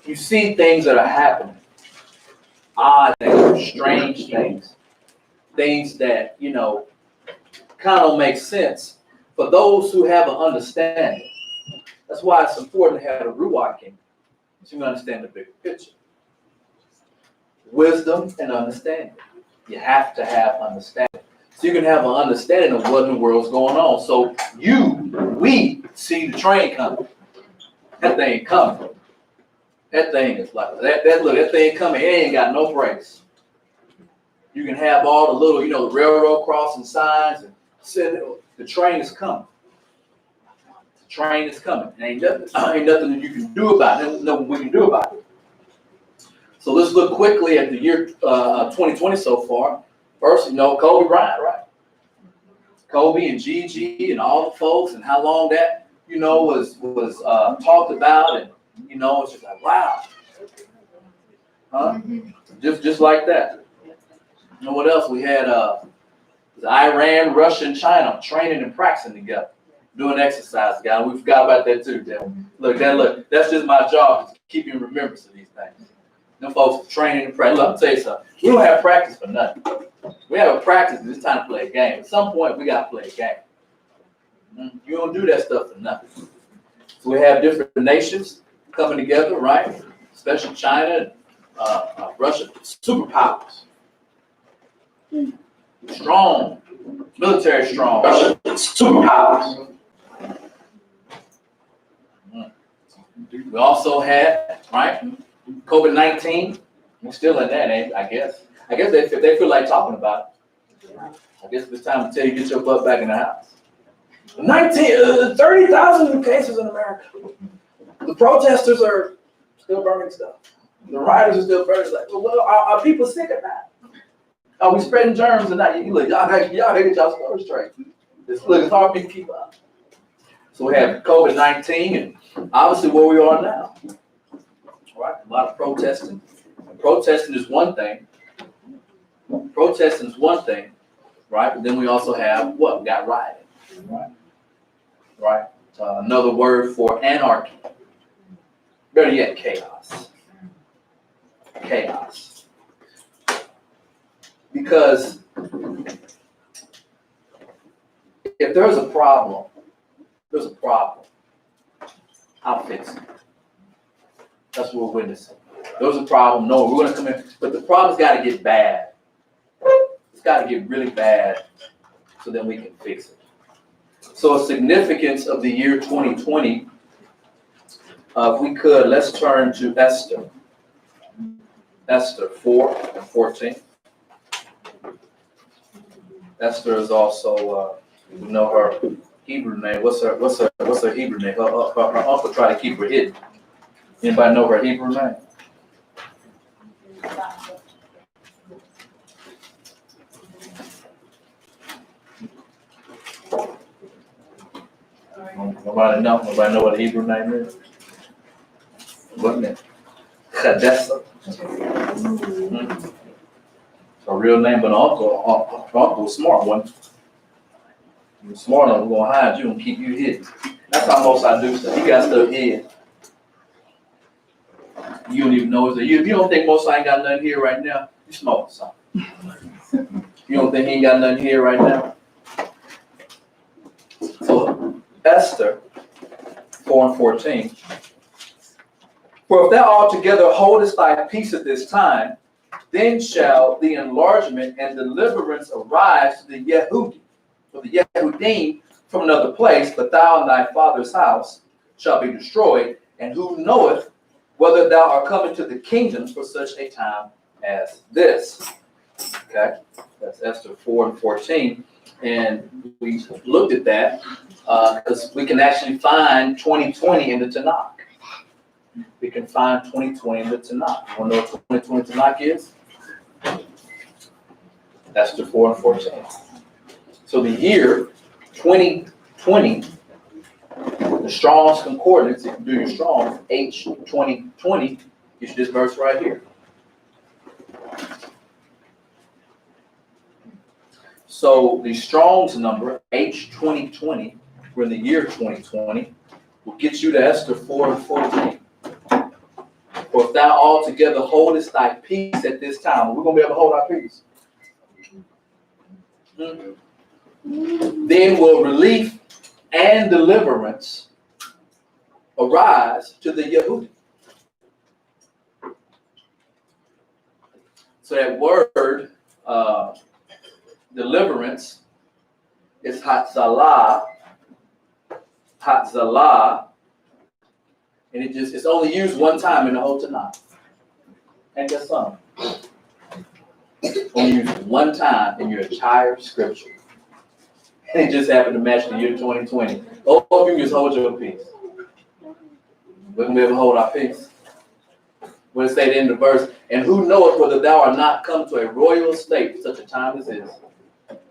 you see things that are happening, odd things, strange things, things that, you know, kind of don't make sense for those who have an understanding. That's why it's important to have a Ruach Kingdom, so you understand the bigger picture. Wisdom and understanding. You have to have understanding. So you can have an understanding of what in the world's going on. So we see the train coming. That thing coming. That thing is like, that thing coming, it ain't got no brakes. You can have all the little, you know, the railroad crossing signs and say the train is coming. The train is coming. Ain't nothing that you can do about it. There's nothing we can do about it. So let's look quickly at the year 2020 so far. First, you know, Kobe Bryant, right? Kobe and Gigi and all the folks, and how long that, you know, was talked about, and you know, it's just like, wow, huh? Just like that. You know what else? We had Iran, Russia, and China training and practicing together, doing exercise, guys. We forgot about that too. Look, that's just my job, is to keep you in remembrance of these things. Them folks training and practice. Look, I'll tell you something. We don't have practice for nothing. We have a practice, it's time to play a game. At some point, we got to play a game. You don't do that stuff for nothing. So we have different nations coming together, right? Especially China, Russia, superpowers. Strong, military strong, superpowers. We also had, right, COVID-19. We're still in that, I guess. I guess if they feel like talking about it, I guess it's time to tell you, get your butt back in the house. 30,000 new cases in America. The protesters are still burning stuff. The rioters are still burning stuff. Well, are people sick or not? Are we spreading germs or not? Look, y'all get y'all story straight. It's hard for me to keep up. So we have COVID-19 and obviously where we are now. Right? A lot of protesting. Protesting is one thing. Protesting is one thing, right? But then we also have what? We got rioting, right? Another word for anarchy. Better yet, chaos. Chaos. Because if there's a problem, I'll fix it. That's what we're witnessing. There's a problem. No, we're going to come in, but the problem's got to get bad. It's got to get really bad so then we can fix it. So a significance of the year 2020, if we could, let's turn to Esther. Esther 4 and 14. Esther is also, you know her Hebrew name. What's her Hebrew name? Her uncle tried to keep her hidden. Anybody know her Hebrew name? Nobody know what the Hebrew name is? Wasn't it? Chadessa. Her real name, but uncle was smart one. You're smart enough, we're gonna hide you and keep you hidden. That's how most I do stuff. He got stuff hid. You don't even know it's there. If you don't think most I ain't got nothing here right now, you smoking something. You don't think he ain't got nothing here right now? So Esther 4 and 14. For if thou altogether holdest thy peace at this time, then shall the enlargement and deliverance arise to the Yehudi, or the Yehudim from another place, but thou and thy father's house shall be destroyed, and who knoweth whether thou art coming to the kingdom for such a time as this. Okay, that's Esther 4 and 14. And we looked at that because we can actually find 2020 in the Tanakh. We can find 2020 in the Tanakh. You want to know what 2020 Tanakh is? Esther 4 and 14. So the year 2020, the Strong's Concordance, if you do your Strong's, H2020, is this verse right here. So the Strong's number, H2020, we're in the year 2020, will get you to Esther 4 and 14. 4 For if thou altogether holdest thy peace at this time, we're going to be able to hold our peace. Then will relief and deliverance arise to the Yehudi. So that word, deliverance, is hatzalah, and it's only used one time in the whole Tanakh. Ain't that something? Only used one time in your entire scripture. And it just happened to match the year 2020. Oh, if you just hold your peace. We're going to be able to hold our peace. What it say in the verse, and who knoweth whether thou art not come to a royal estate for such a time as this?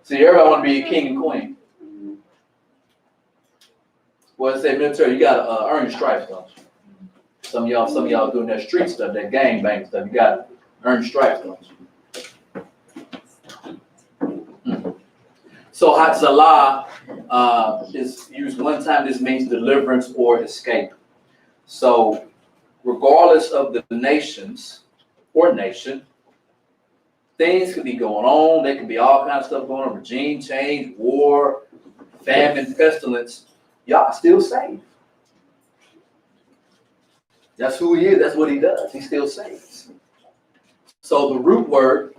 See, everybody want to be a king and queen. Well, it say military, you got to earn your stripes, don't you? Some of y'all doing that street stuff, that gang bang stuff. You got to earn your stripes, don't you? So Hatzalah is used one time. This means deliverance or escape. So regardless of the nations or nation, things could be going on. There could be all kinds of stuff going on. Regime change, war, famine, pestilence. Y'all still saved. That's who he is. That's what he does. He still saves. So the root word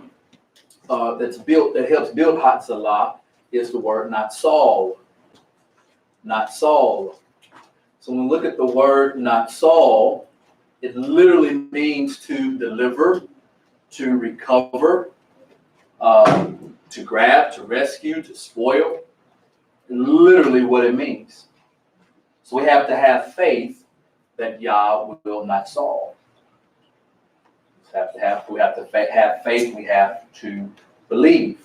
that helps build Hatzalah is the word not Saul. Not Saul. So when we look at the word not Saul, it literally means to deliver, to recover, to grab, to rescue, to spoil. Literally what it means. So we have to have faith that Yah will not solve. We have to have faith. We have to believe.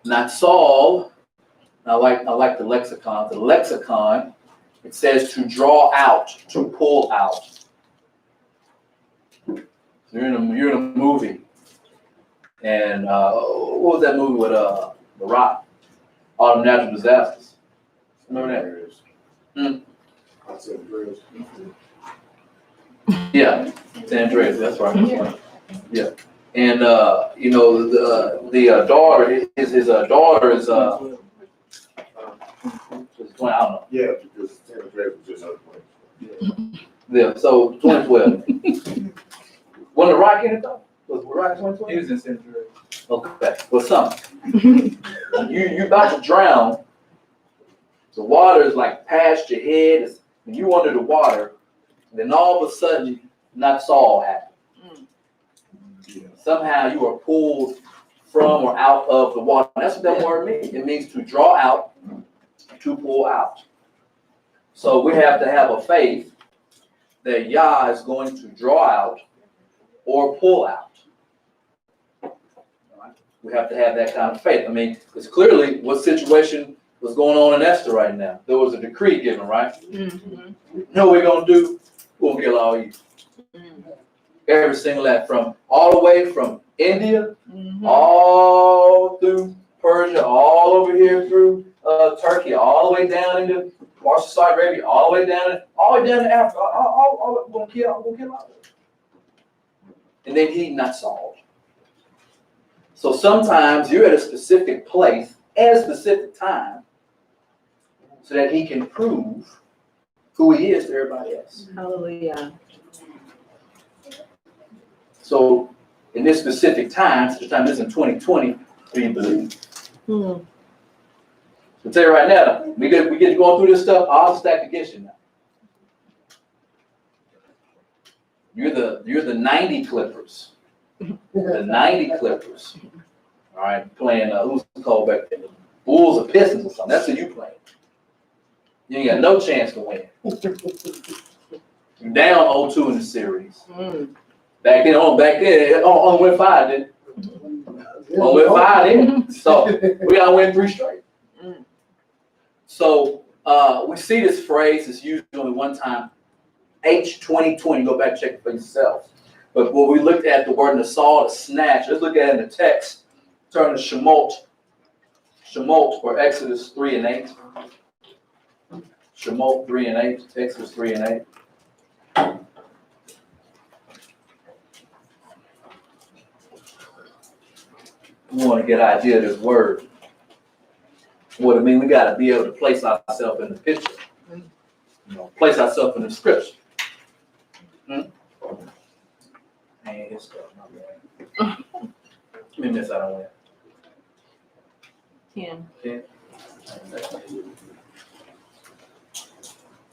Not Saul. I like the lexicon. The lexicon, it says to draw out, to pull out. You're in a movie, and what was that movie with The Rock? All the natural disasters. Remember that? Yeah, San Andreas. That's right. Yeah, and the daughter, his daughter is 20. I don't know. Yeah, because San Andreas was just another place. Yeah. So 2012. Wasn't The Rock in it though? Was The Rock 2012? He was in San Andreas. Okay. Well, something. you about to drown. The water is like past your head, and you under the water, and then all of a sudden, not Saul happened. Somehow you are pulled from or out of the water. That's what that word means. It means to draw out, to pull out. So we have to have a faith that Yah is going to draw out or pull out. We have to have that kind of faith. I mean, because clearly what situation was going on in Esther right now. There was a decree given, right? Mm-hmm. You know what we're going to do? We'll kill all you. Mm-hmm. Every single act, all the way from India, all through Persia, all over here through Turkey, all the way down into parts of Saudi Arabia, all the way down to Africa. All we'll kill all of them. And then he not solved. So sometimes you're at a specific place at a specific time, so that he can prove who he is to everybody else. Hallelujah. So in this specific time, such a time is in 2020, do you believe? I'll tell you right now, we get going through this stuff, all stacked against you now. You're the 90 Clippers. The 90 Clippers. All right, playing who's called back then? Bulls or Pistons or something. That's who you playing. You ain't got no chance to win. You're down 0-2 in the series. Back then, only win 5, didn't it? Only win 5, didn't it? So we gotta win 3 straight. So we see this phrase. It's used only one time. H2020. Go back and check it for yourself. But when we looked at the word Nasal, to snatch, let's look at it in the text. Turn to Shemot. Shemot, or Exodus 3 and 8. Shemot 3 and 8. Exodus 3 and 8. We want to get an idea of this word. What it means, we got to be able to place ourselves in the picture. Place ourselves in the scripture. Ain't his stuff, my bad. Let me miss out on that. 10.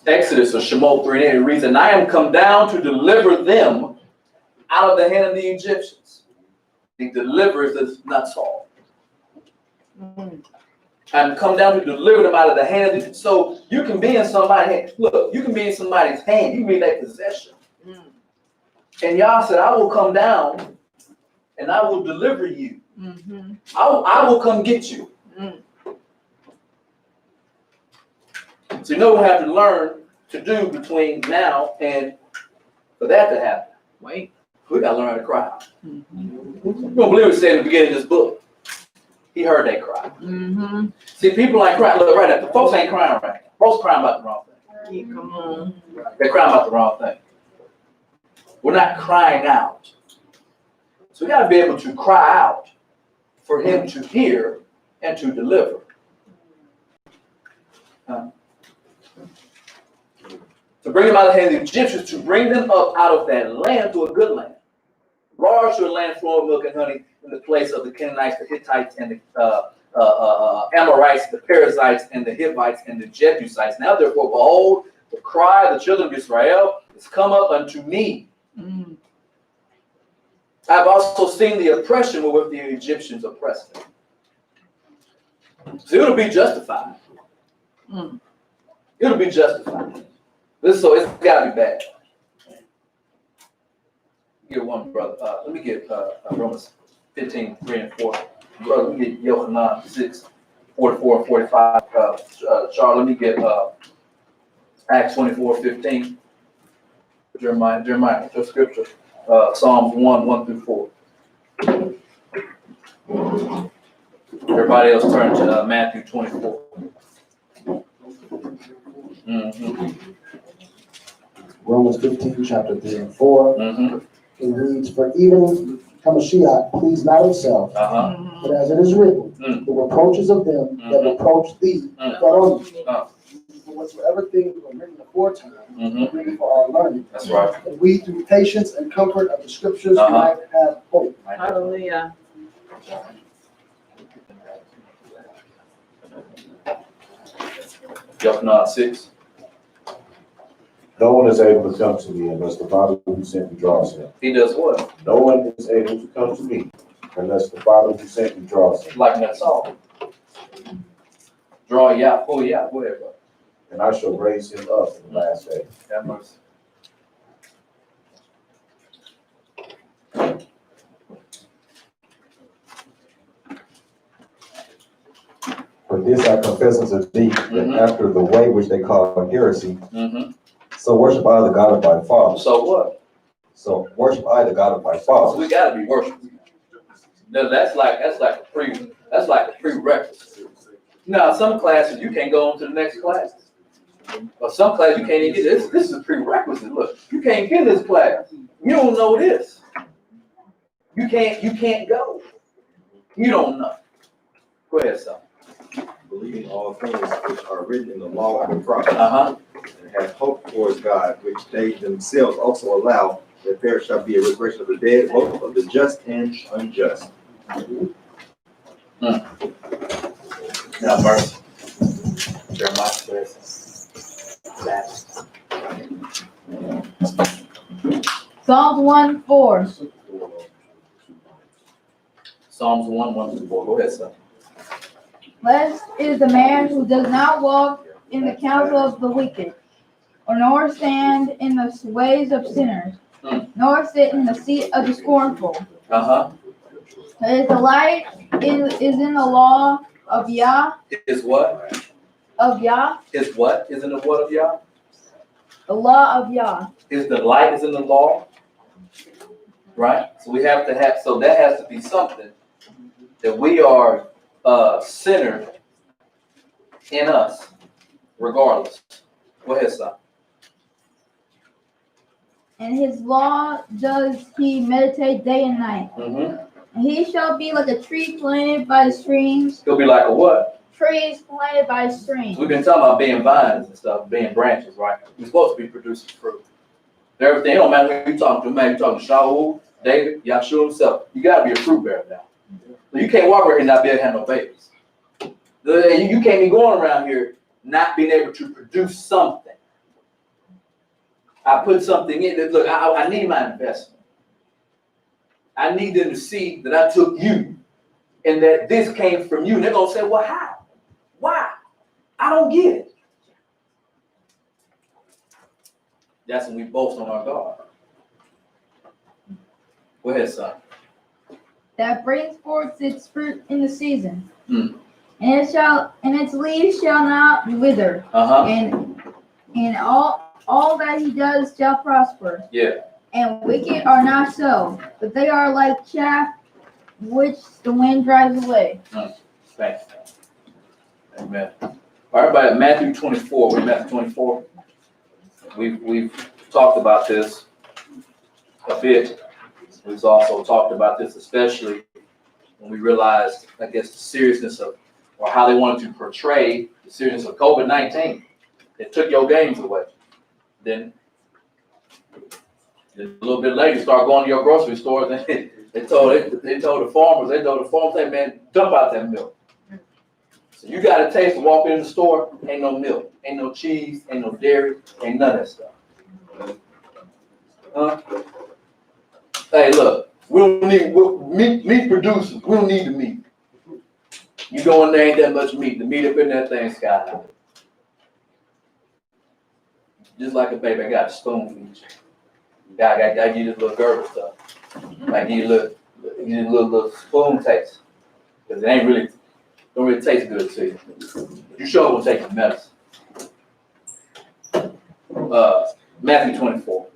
Exodus or Shemot 3:8 reads, and I am come down to deliver them out of the hand of the Egyptians. The deliverers is not Saul. I'm come down to deliver them out of the hand of the. So you can be in somebody's hand. Look, you can be in somebody's hand. You can be in their possession. And Yah said, I will come down and I will deliver you. I will come get you. So you know what we have to learn to do between now and for that to happen. Wait. We got to learn how to cry out. You don't believe it said in the beginning of this book. He heard they cry. See, people ain't crying. Look, right now, folks ain't crying right now. Folks crying about the wrong thing. Come on. They're crying about the wrong thing. We're not crying out. So we got to be able to cry out for him to hear and to deliver. To bring them out of the hand of the Egyptians, to bring them up out of that land to a good land. Large to a land flowing with milk and honey in the place of the Canaanites, the Hittites, and the Amorites, the Perizzites, and the Hivites, and the Jebusites. Now therefore, behold, the cry of the children of Israel is come up unto me. I've also seen the oppression wherewith the Egyptians oppressed them. So it'll be justified. It'll be justified. So it's got to be bad. Get one, brother. Let me get Romans 15, 3 and 4. Brother, let me get Yochanan 6, 44 and 45. Charles, let me get Acts 24, 15. Jeremiah, your scripture. Psalms 1 through 4. Everybody else turn to Matthew 24. Romans 15, chapter 3 and 4. It reads, for even Hamashiach pleased not himself, but as it is written, the reproaches of them that reproach thee fell on thee. For whatsoever things were written aforetime were written for our learning. That's right. And we, through patience and comfort of the scriptures, might have hope. Hallelujah. Yochanan 6. No one is able to come to me unless the Father who sent me draws him. He does what? No one is able to come to me unless the Father who sent me draws him. Like that song. Draw you out, pull you out, whatever. And I shall raise him up in the last day. Have mercy. For this I confess unto thee, that after the way which they call heresy, so worship I the God of my father. So what? So worship I the God of my So father. we gotta be worshiping. No, that's like a prerequisite. Now, some classes you can't go on to the next class. Or some classes you can't even get this. This is a prerequisite. Look, you can't get this class. You don't know this. You can't go. You don't know. Go ahead, son. Believing all things which are written in the law and the prophets, and have hope towards God, which they themselves also allow, that there shall be a resurrection of the dead, both of the just and unjust. Now, mercy. Jeremiah Psalms 1:4. Psalms 1 through 4. Go ahead, son. Blessed is the man who does not walk in the counsel of the wicked, or nor stand in the ways of sinners, nor sit in the seat of the scornful. His delight is in the law of Yah. Is what? Of Yah. Is what? Is in the word of Yah? The law of Yah. His delight is in the law. Right? So we have to have, so that has to be something that we are centered in us, regardless. Go ahead, son. and his law does he meditate day and night. Mm-hmm. And he shall be like a tree planted by the streams. He'll be like a what? Trees planted by streams. We've been talking about being vines and stuff, being branches, right? We're supposed to be producing fruit. Everything, it don't matter who you talking to, man. You talking to Shaul, David, Yahshua himself. You gotta be a fruit bearer now. So you can't walk around here and not be able to have no babies. You can't be going around here not being able to produce something. I put something in. Look, I need my investment. I need them to see that I took you and that this came from you. And they're going to say, well, how? Why? I don't get it. That's when we boast on our God. Go ahead, son. That brings forth its fruit in the season. Mm. And its leaves shall not wither. Uh-huh. And all that he does shall prosper. Yeah. And wicked are not so, but they are like chaff which the wind drives away. Thanks. Amen. All right, everybody, Matthew 24. We're in Matthew 24. We've talked about this a bit. We've also talked about this, especially when we realized, I guess, the seriousness of, or how they wanted to portray the seriousness of COVID-19. It took your games away. Then a little bit later, you start going to your grocery stores, and they told the farmers, hey man, dump out that milk. So you got a taste to walk in the store, ain't no milk, ain't no cheese, ain't no dairy, ain't none of that stuff. Huh? Hey, look, meat producers, we don't need the meat. You go in there, ain't that much meat. The meat up in that thing sky high. Just like a baby, I got a spoon for you. I give you this little gurgle stuff. I give you a little spoon taste. Because it don't really taste good to you. You sure will take the medicine. Matthew 24.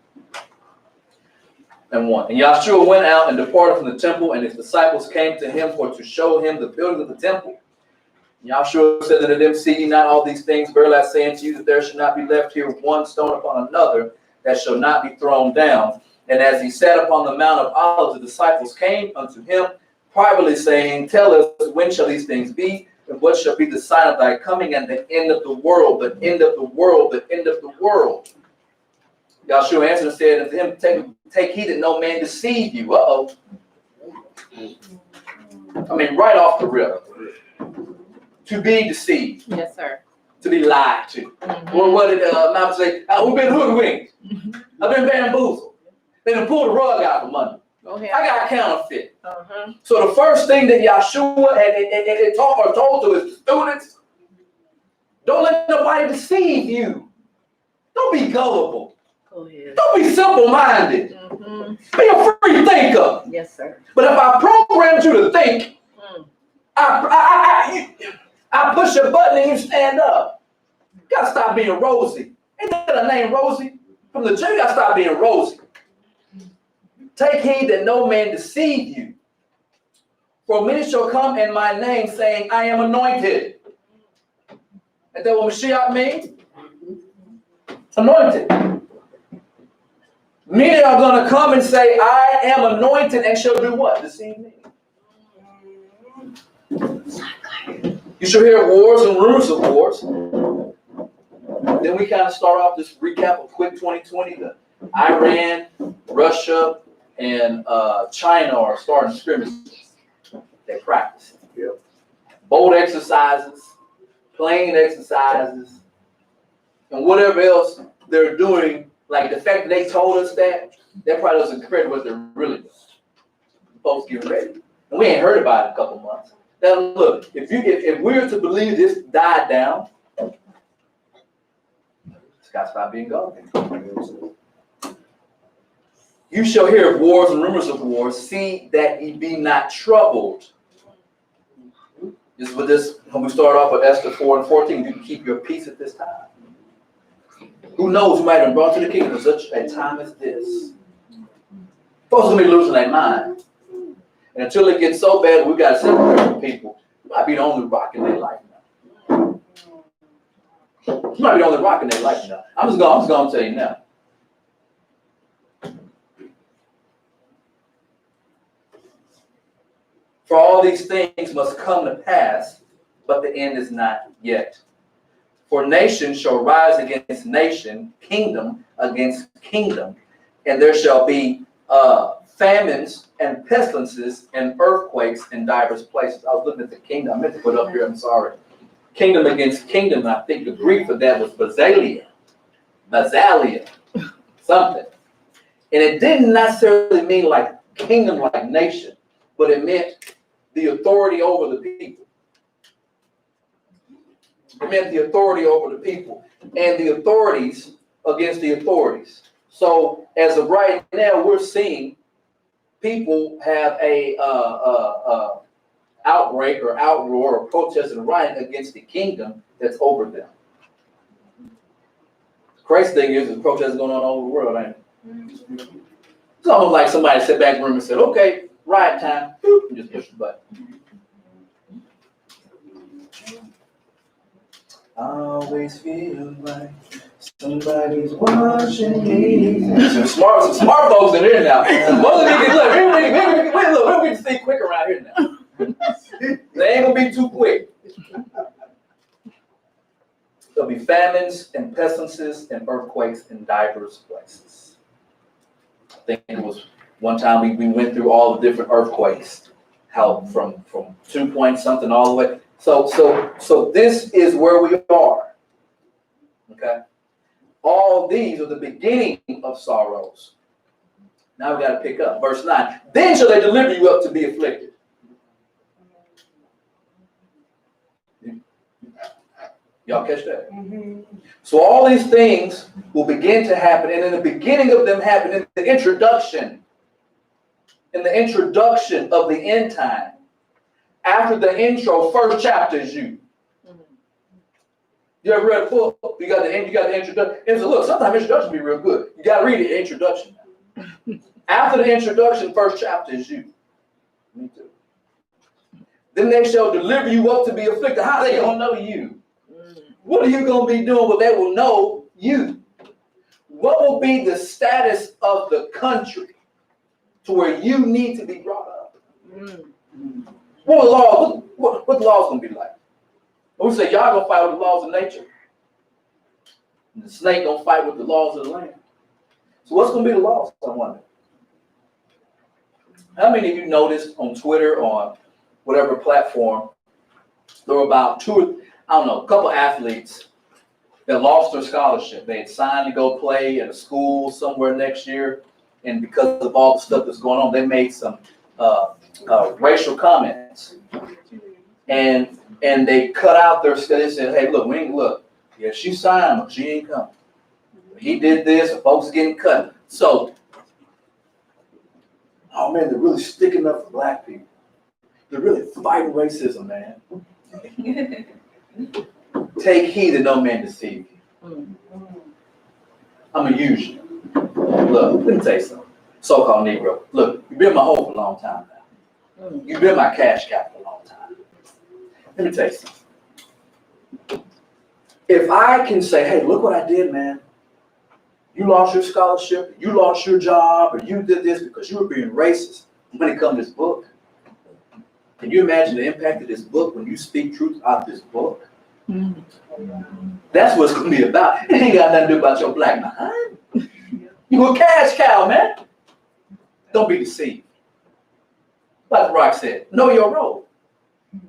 And 1. And Yahshua went out and departed from the temple, and his disciples came to him for to show him the building of the temple. And Yahshua said unto them, see ye not all these things? Verily I say unto you that there should not be left here one stone upon another that shall not be thrown down. And as he sat upon the Mount of Olives, the disciples came unto him privately, saying, tell us, when shall these things be? And what shall be the sign of thy coming and the end of the world, the end of the world, the end of the world? Yahshua answered and said unto him, take heed that no man deceive you. Uh-oh. I mean, right off the rip. To be deceived. Yes, sir. To be lied to. Mm-hmm. Well, what did Mount say? We've been hoodwinked. I've been bamboozled. They done pulled the rug out from under. Go ahead. I got counterfeit. Uh-huh. So the first thing that Yahshua had told to his students, don't let nobody deceive you. Don't be gullible. Go ahead. Don't be simple-minded. Mm-hmm. Be a free thinker. Yes, sir. But if I programmed you to think, I push a button and you stand up. You gotta stop being Rosie. Ain't that a name, Rosie? From the gym, you gotta stop being Rosie. Take heed that no man deceive you. For many shall come in my name, saying, I am anointed. Is that what Mashiach means? Anointed. Many are going to come and say, I am anointed, and shall do what? Deceive me. You shall hear wars and rumors of wars. Then we kind of start off this recap of quick 2020. The Iran, Russia, and China are starting skirmishes. They practice. Bold exercises, plane exercises, and whatever else they're doing. Like the fact that they told us that probably doesn't credit what they're really doing. Folks get ready. And we ain't heard about it in a couple months. Now look, if we're to believe this died down, it's got to stop being God. You shall hear of wars and rumors of wars. See that ye be not troubled. This is what when we start off with Esther 4 and 14, you can keep your peace at this time. Who knows who might have been brought to the kingdom at such a time as this. Folks are going to be losing their mind. And until it gets so bad, we've got to separate from people. You might be the only rock in their life now. You might be the only rock in their life now. I'm just going to tell you now. For all these things must come to pass, but the end is not yet. For nation shall rise against nation, kingdom against kingdom, and there shall be famines and pestilences and earthquakes in diverse places. I was looking at the kingdom. I meant to put it up here. I'm sorry. Kingdom against kingdom. I think the Greek for that was basilia, something. And it didn't necessarily mean like kingdom, like nation, but it meant the authority over the people. It meant the authority over the people and the authorities against the authorities. So as of right now, we're seeing people have a outbreak or outroar or protest and riot against the kingdom that's over them. The crazy thing is, there's protests going on all over the world, ain't it? It's almost like somebody sat back in the room and said, okay, riot time, and just push the button. I always feel like somebody's watching me. Some smart folks in here now. Most of these, look, we can see quick around here now. They ain't gonna be too quick. There'll be famines and pestilences and earthquakes in diverse places. I think it was one time we went through all the different earthquakes, how from 2 point something all the way. So this is where we are. Okay. All these are the beginning of sorrows. Now we got to pick up verse 9. Then shall they deliver you up to be afflicted. Y'all catch that? Mm-hmm. So all these things will begin to happen, and in the beginning of them happen in the introduction of the end time. After the intro, first chapter is you. You ever read a book? You got the introduction. And so look, sometimes introduction be real good. You got to read the introduction. After the introduction, first chapter is you. Me too. Then they shall deliver you up to be afflicted. How are they gonna know you? What are you gonna be doing where they will know you? What will be the status of the country to where you need to be brought up? What the laws gonna be like? We say y'all gonna fight with the laws of nature. And the snake gonna fight with the laws of the land. So what's gonna be the laws, I wonder? How many of you noticed on Twitter, on whatever platform, there were about a couple athletes that lost their scholarship. They had signed to go play at a school somewhere next year, and because of all the stuff that's going on, they made some racial comments. And they cut out their schedule. They said, hey, look, yeah, she signed, but she ain't coming. He did this, and folks are getting cut. So, oh man, they're really sticking up for black people. They're really fighting racism, man. Take heed that no man deceive you. I'm going to use you. Look, let me tell you something. So-called Negro. Look, you've been my home for a long time now. You've been my cash cow for a long time. Let me tell you something. If I can say, hey, look what I did, man. You lost your scholarship, you lost your job, or you did this because you were being racist when it comes to this book. Can you imagine the impact of this book when you speak truth out of this book? That's what it's going to be about. It ain't got nothing to do about your black behind. You a cash cow, man. Don't be deceived. Like Rock said, know your role. You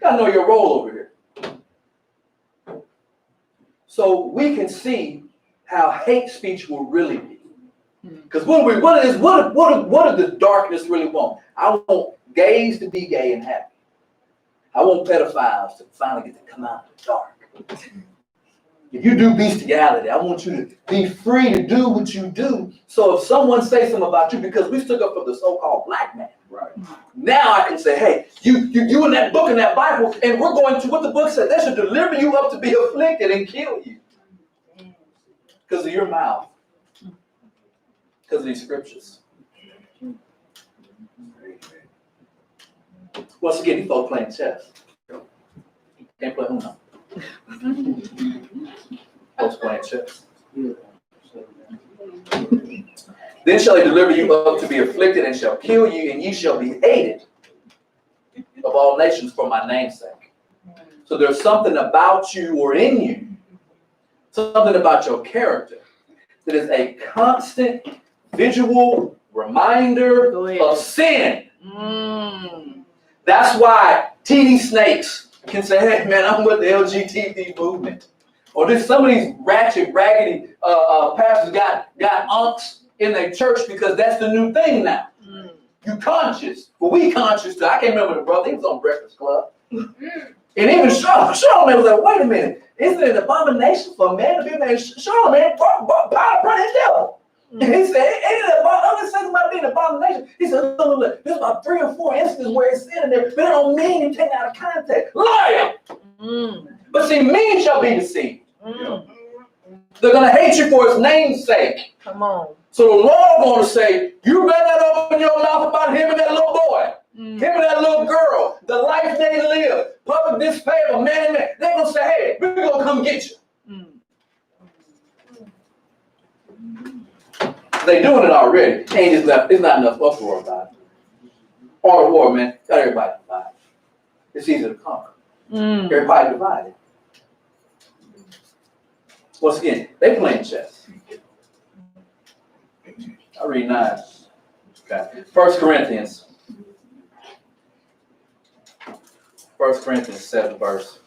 got to know your role over here. So we can see how hate speech will really be. Because what does the darkness really want? I want gays to be gay and happy. I want pedophiles to finally get to come out of the dark. If you do bestiality, I want you to be free to do what you do. So if someone says something about you, because we stood up for the so-called black man, right? Now I can say, hey, you in that book, in that Bible, and we're going to what the book said. They should deliver you up to be afflicted and kill you. Because of your mouth. Because of these scriptures. Once again, these folks playing chess. Can't play Uno. Folks playing chess. Then shall he deliver you up to be afflicted and shall kill you, and ye shall be hated. of all nations for my name's sake. So there's something about you or in you, something about your character that is a constant visual reminder of sin. That's why TD snakes can say, hey man, I'm with the LGBT movement. Or this, some of these ratchet, raggedy pastors got unks in their church because that's the new thing now. You conscious. Well, we conscious too. I can't remember the brother, he was on Breakfast Club. And even Charlamagne was like, wait a minute, isn't it an abomination for a man to be married? Charlamagne brought his devil. And he said, ain't it about being an abomination? He said, look, there's about 3 or 4 instances where it's in there, but it don't mean you take it out of context. Liar! But see, many shall be deceived. They're going to hate you for his name's sake. Come on. So the Lord going to say, you better not open your mouth about him and that little boy. Him and that little girl, the life they live, public disfavor, man and man. They're going to say, hey, we're going to come get you. They're doing it already. Ain't just it's not enough uproar about it. All the war, man. Got everybody divided. It's easy to conquer. Everybody divided. Once again, they playing chess. I read 9. Okay. 1 Corinthians 7 verse.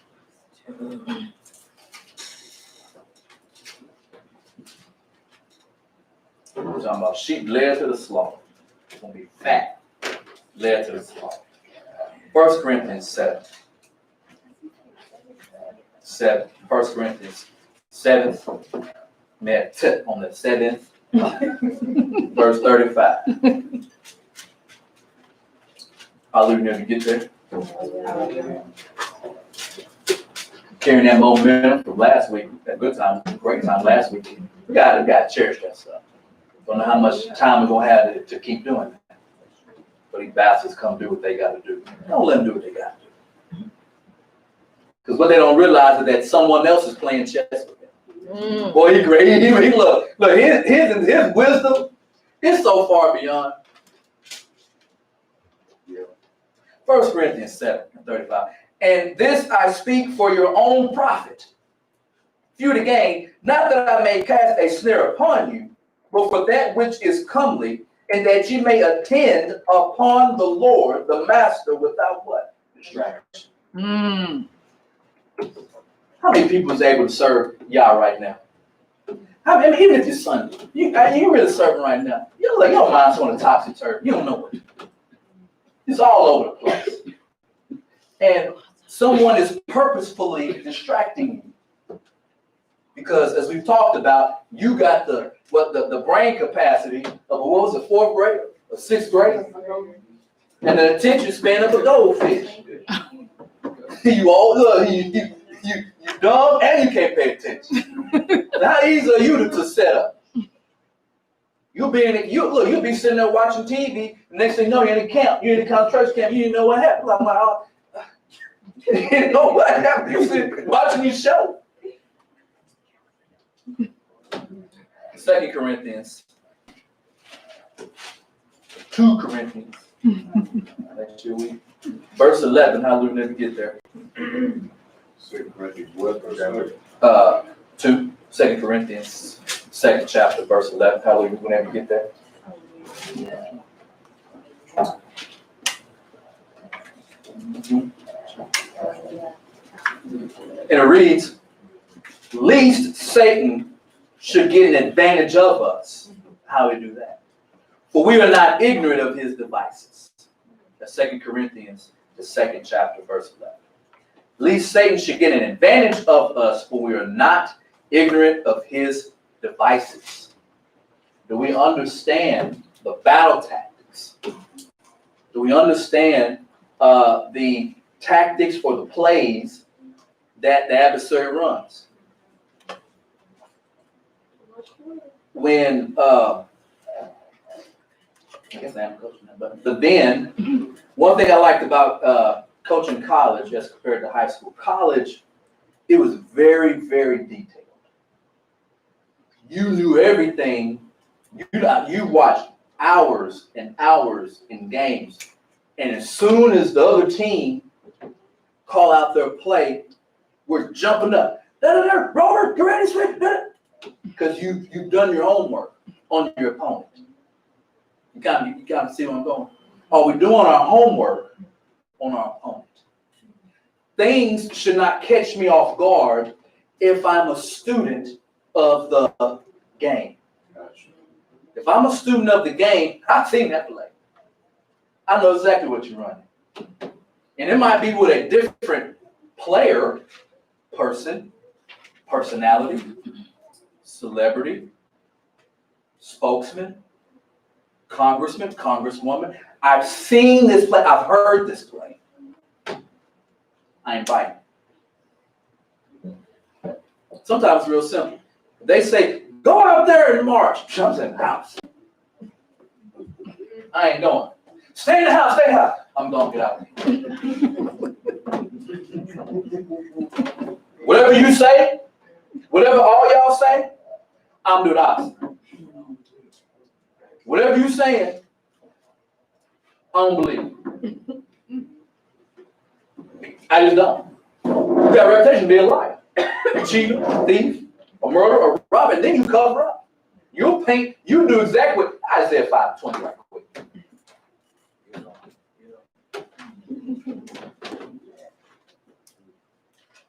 We're talking about sheep led to the slaughter. It's going to be fat, led to the slaughter. 1 Corinthians 7. 1 Corinthians 7. May I tip on the 7th. Verse 35. Hallelujah, you get there. Carrying that momentum from last week, that good time, great time last week. We got to cherish that stuff. Don't know how much time we're going to have to keep doing that. But these bastards come do what they got to do. Don't let them do what they got to do. Because what they don't realize is that someone else is playing chess with them. Boy, he great. He look, his wisdom is so far beyond. 1 Corinthians 7:35. And this I speak for your own profit. Few to gain, not that I may cast a snare upon you, but for that which is comely, and that ye may attend upon the Lord, the Master, without what? Distraction. How many people is able to serve Yah right now? I mean, even if it's Sunday, you really serving right now. You're like, your mind's on a topsy-turvy. You don't know what to do. It's all over the place. And someone is purposefully distracting you. Because as we've talked about, you got the brain capacity of what was it, 4th grader, a 6th grader, and the attention span of a goldfish. You all look, you dumb and you can't pay attention. How easy are you to set up? You'll be sitting there watching TV. The next thing you know, you're in a camp. You're in a concentration camp. You didn't know what happened. I'm like, oh, you didn't know what happened. You're sitting watching your show. 2 Corinthians. 2 Corinthians. That's your week. Verse 11. Hallelujah. Never get there. 2 Corinthians what? 2 Corinthians, 2nd chapter, verse 11. Hallelujah. Whenever you get there. And it reads, least Satan should get an advantage of us. How do we do that? For we are not ignorant of his devices. That's 2 Corinthians, the 2nd chapter, verse 11. Least Satan should get an advantage of us, for we are not ignorant of his devices. Do we understand the battle tactics? Do we understand the tactics for the plays that the adversary runs? When I guess I am coaching that, but then one thing I liked about coaching college as compared to high school. College, it was very, very detailed. You knew everything. You watched hours and hours in games And as soon as the other team call out their play, we're jumping up. Robert, get ready, switch. Because you've done your homework on your opponent. You gotta see where I'm going. Are we doing our homework on our opponent? Things should not catch me off guard if I'm a student of the game. If I'm a student of the game, I've seen that play. I know exactly what you're running. And it might be with a different player, person, personality, celebrity, spokesman, congressman, congresswoman. I've seen this play. I've heard this play. I ain't biting. Sometimes it's real simple. They say, go out there and march. I'm saying, house. I ain't going. Stay in the house, stay in the house. I'm going to get out. Whatever you say, whatever all y'all say, I'm doing the opposite. Whatever you saying, I don't believe it. I just don't. You got a reputation of being a liar, a cheater, a thief, a murderer, a robber, and then you cover up. You do exactly what Isaiah 5:20 right quick.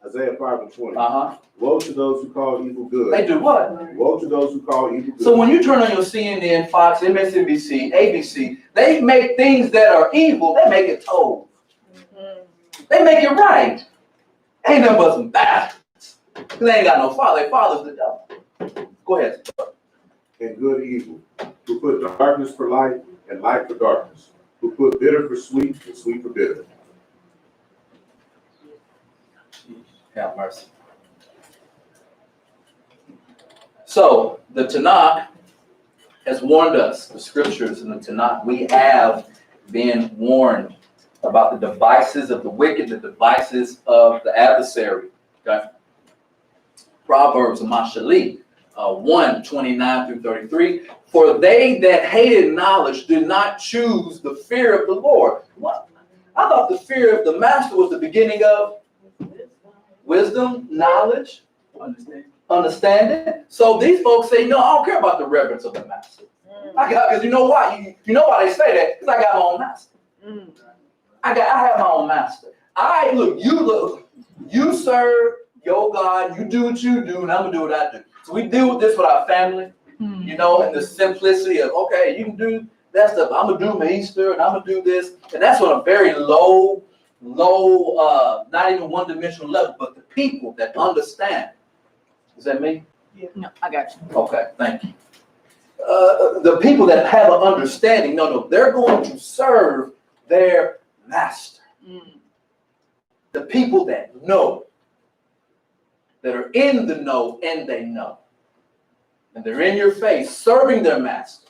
Isaiah 5:20. Uh-huh. Woe to those who call evil good. They do what? Woe to those who call evil good. So when you turn on your CNN, Fox, MSNBC, ABC, they make things that are evil, they make it told. They make it right. Ain't nothing but some bastards. They ain't got no father. Their father's the devil. Go ahead. And good evil, who put darkness for light and light for darkness, who put bitter for sweet and sweet for bitter. Have mercy. So the Tanakh has warned us, the scriptures in the Tanakh, we have been warned about the devices of the wicked, the devices of the adversary. Okay? Proverbs of Mashali, 1:29-33. For they that hated knowledge did not choose the fear of the Lord. What? I thought the fear of the master was the beginning of wisdom, knowledge, understanding. So these folks say, no, I don't care about the reverence of the master. Because you know why? You know why they say that? Because I got my own master. I have my own master. You serve your God, you do what you do, and I'm gonna do what I do. So we deal with this with our family, you know, and the simplicity of, okay, you can do that stuff. I'm gonna do my Easter and I'm gonna do this. And that's on a very low, not even one-dimensional level, but the people that understand. Is that me? Yeah. No, I got you. Okay, thank you. The people that have an understanding, no, they're going to serve their master. The people that know, that are in the know and they know. And they're in your face serving their master.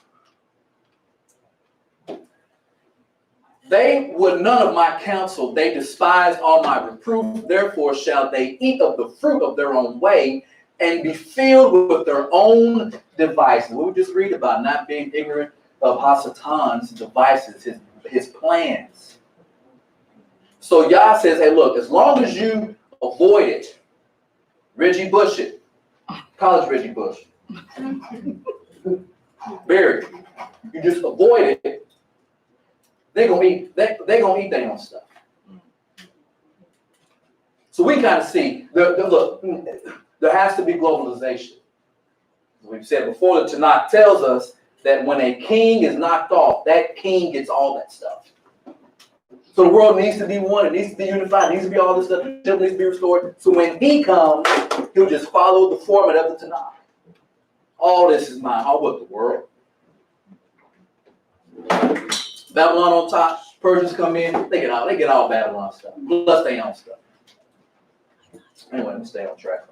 They would none of my counsel, they despised all my reproof, therefore shall they eat of the fruit of their own way and be filled with their own devices. What we just read about, not being ignorant of Hasatan's devices, his plans. So Yah says, hey, look, as long as you avoid it, Reggie Bush it, college Reggie Bush, Barry, you just avoid it, they're gonna eat their own stuff. So we kind of see, look, there has to be globalization. We've said before, the Tanakh tells us that when a king is knocked off, that king gets all that stuff. So the world needs to be one, it needs to be unified, it needs to be all this stuff, the temple needs to be restored. So when he comes, he'll just follow the format of the Tanakh. All this is mine. All what, the world? Babylon on top, Persians come in, they get all Babylon stuff, plus their own stuff. Anyway, let me stay on track.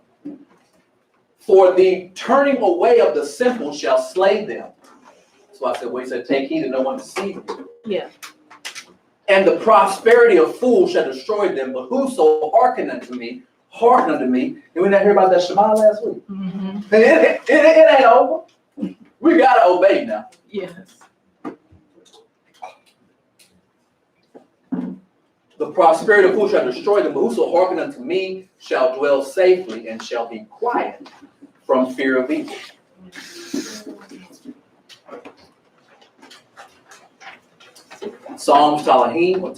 For the turning away of the simple shall slay them. That's why I said, well, he said, take heed that no one deceive you. Yeah. And the prosperity of fools shall destroy them, but whoso hearken unto me. And we didn't hear about that Shema last week. Mm-hmm. It ain't over. We gotta obey now. Yes. The prosperity of who shall destroy them, but whoso hearken unto me shall dwell safely and shall be quiet from fear of evil. Psalms Telahim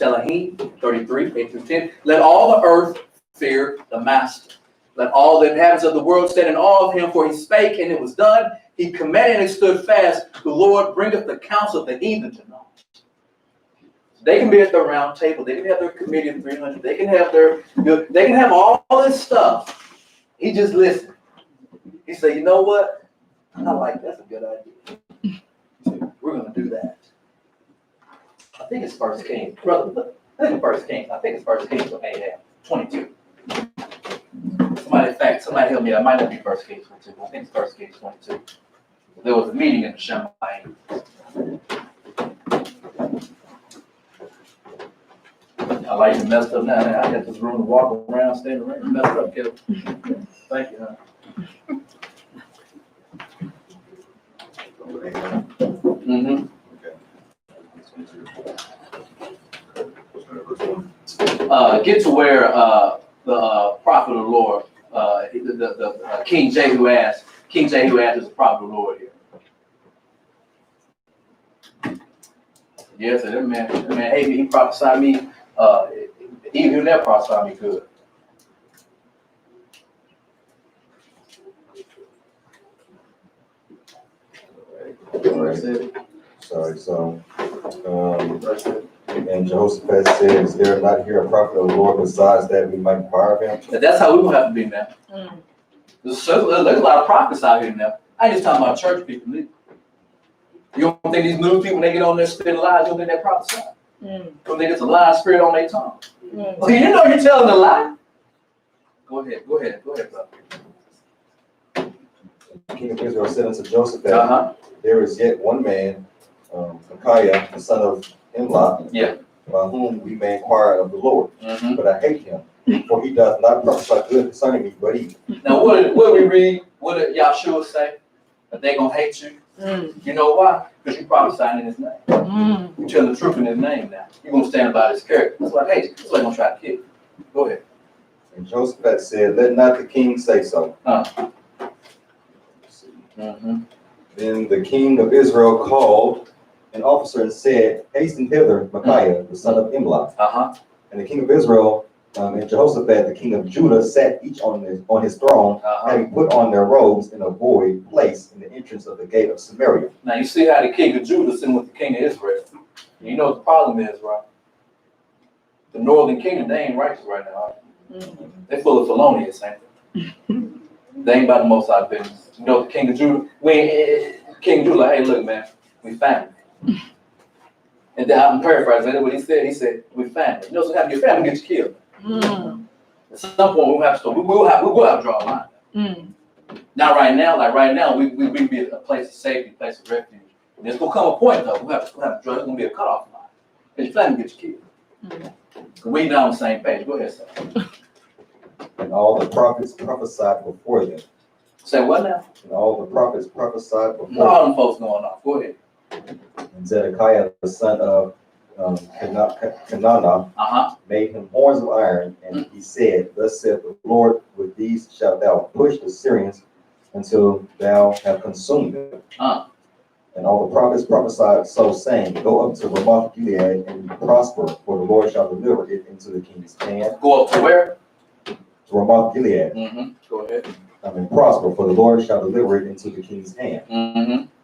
33, 8 through 10. Let all the earth fear the master. Let all the inhabitants of the world stand in awe of him, for he spake and it was done. He commanded and it stood fast. The Lord bringeth the counsel of the heathen to naught. They can be at the round table. They can have their committee of 300. They can have all this stuff. He just listened. He said, you know what? I like that's a good idea. We're going to do that. I think it's First Kings. Brother, I think it's First Kings. I think it's First Kings with Ahab. 22. Somebody help me. I might not be First Kings 22. I think it's First Kings 22. There was a meeting in the Shemai. I like you messed up now. I got this room to walk around, stand around. You messed up, kid. Thank you, huh? Mm-hmm. Get to where the prophet of the Lord, the King Jehu asked is the prophet of the Lord here. Yes, that man hated me. He prophesied me. He'll never prophesy me good. Sorry, so, and Jehoshaphat said, is there not here a prophet of the Lord besides that we might inquire of him? That's how we will have to be now. There's a lot of prophets out here now. I ain't just talking about church people. You don't think these new people, they get on there spitting lies, you don't think they're prophesying? You don't think it's a lying spirit on their tongue? Well, you know you're telling a lie. Go ahead, brother. The king of Israel said unto Joseph, there is yet one man, Micaiah, the son of Imlah, by whom we may inquire of the Lord. But I hate him, for he doth not prophesy good concerning me, but evil. Now, what did we read? What did Yahshua say? That they gonna hate you. You know why? Because you prophesying in his name. You telling the truth in his name now. You're gonna stand by his character. That's why I hate you. That's why I'm gonna try to kill you. Go ahead. And Joseph said, let not the king say so. Then the king of Israel called an officer and said, hasten hither Micaiah, the son of Imlah. And the king of Israel and Jehoshaphat, the king of Judah, sat each on his throne, having put on their robes in a void place in the entrance of the gate of Samaria. Now you see how the king of Judah sitting with the king of Israel. You know what the problem is, right? The northern kingdom, they ain't righteous right now. They're full of felonious, ain't they? They ain't about the most out business. You know the king of Judah, king of Judah, like, hey, look, man, we family. And then I'm paraphrasing, that's what he said. He said, we family. You know what's happening? Your family gets killed. At some point, we'll have to draw a line. Not right now. Like right now, we be a place of safety, a place of refuge. And there's gonna come a point though. We'll have to draw. There's gonna be a cutoff line. Because your family gets killed. We not on the same page. Go ahead, sir. And all the prophets prophesied before them. Say what now? And all the prophets prophesied before them. All them folks going off. Go ahead. And Zedekiah, the son of Kenana, made him horns of iron, and he said, thus saith the Lord, with these shalt thou push the Syrians until thou have consumed them. And all the prophets prophesied so, saying, go up to Ramoth Gilead and prosper, for the Lord shall deliver it into the king's hand. Go up to where? To Ramoth Gilead. Go ahead. And prosper, for the Lord shall deliver it into the king's hand.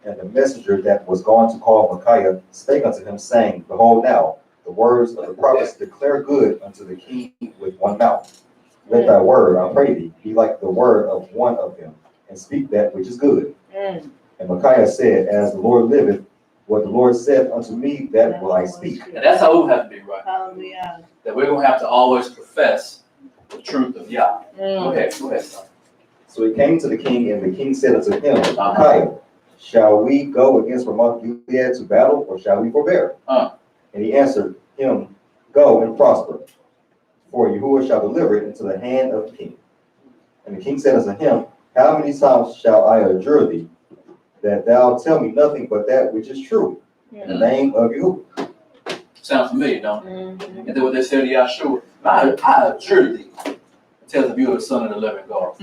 And the messenger that was gone to call Micaiah spake unto him, saying, behold now, the words of the prophets declare good unto the king with one mouth. Let thy word, I pray thee, be like the word of one of them, and speak that which is good. And Micaiah said, as the Lord liveth, what the Lord said unto me, that will I speak. And that's how we have to be, right? Hallelujah. That we're going to have to always profess the truth of Yah. Go ahead, son. So he came to the king, and the king said unto him, Micaiah, shall we go against Ramoth Gilead to battle, or shall we forbear? And he answered him, go and prosper, for Yahuwah shall deliver it into the hand of the king. And the king said unto him, how many times shall I adjure thee, that thou tell me nothing but that which is true, in the name of Yahuwah? Sound familiar, don't it? And then what they said to Yahshua, I assure thee, tells if you are the son of the living God.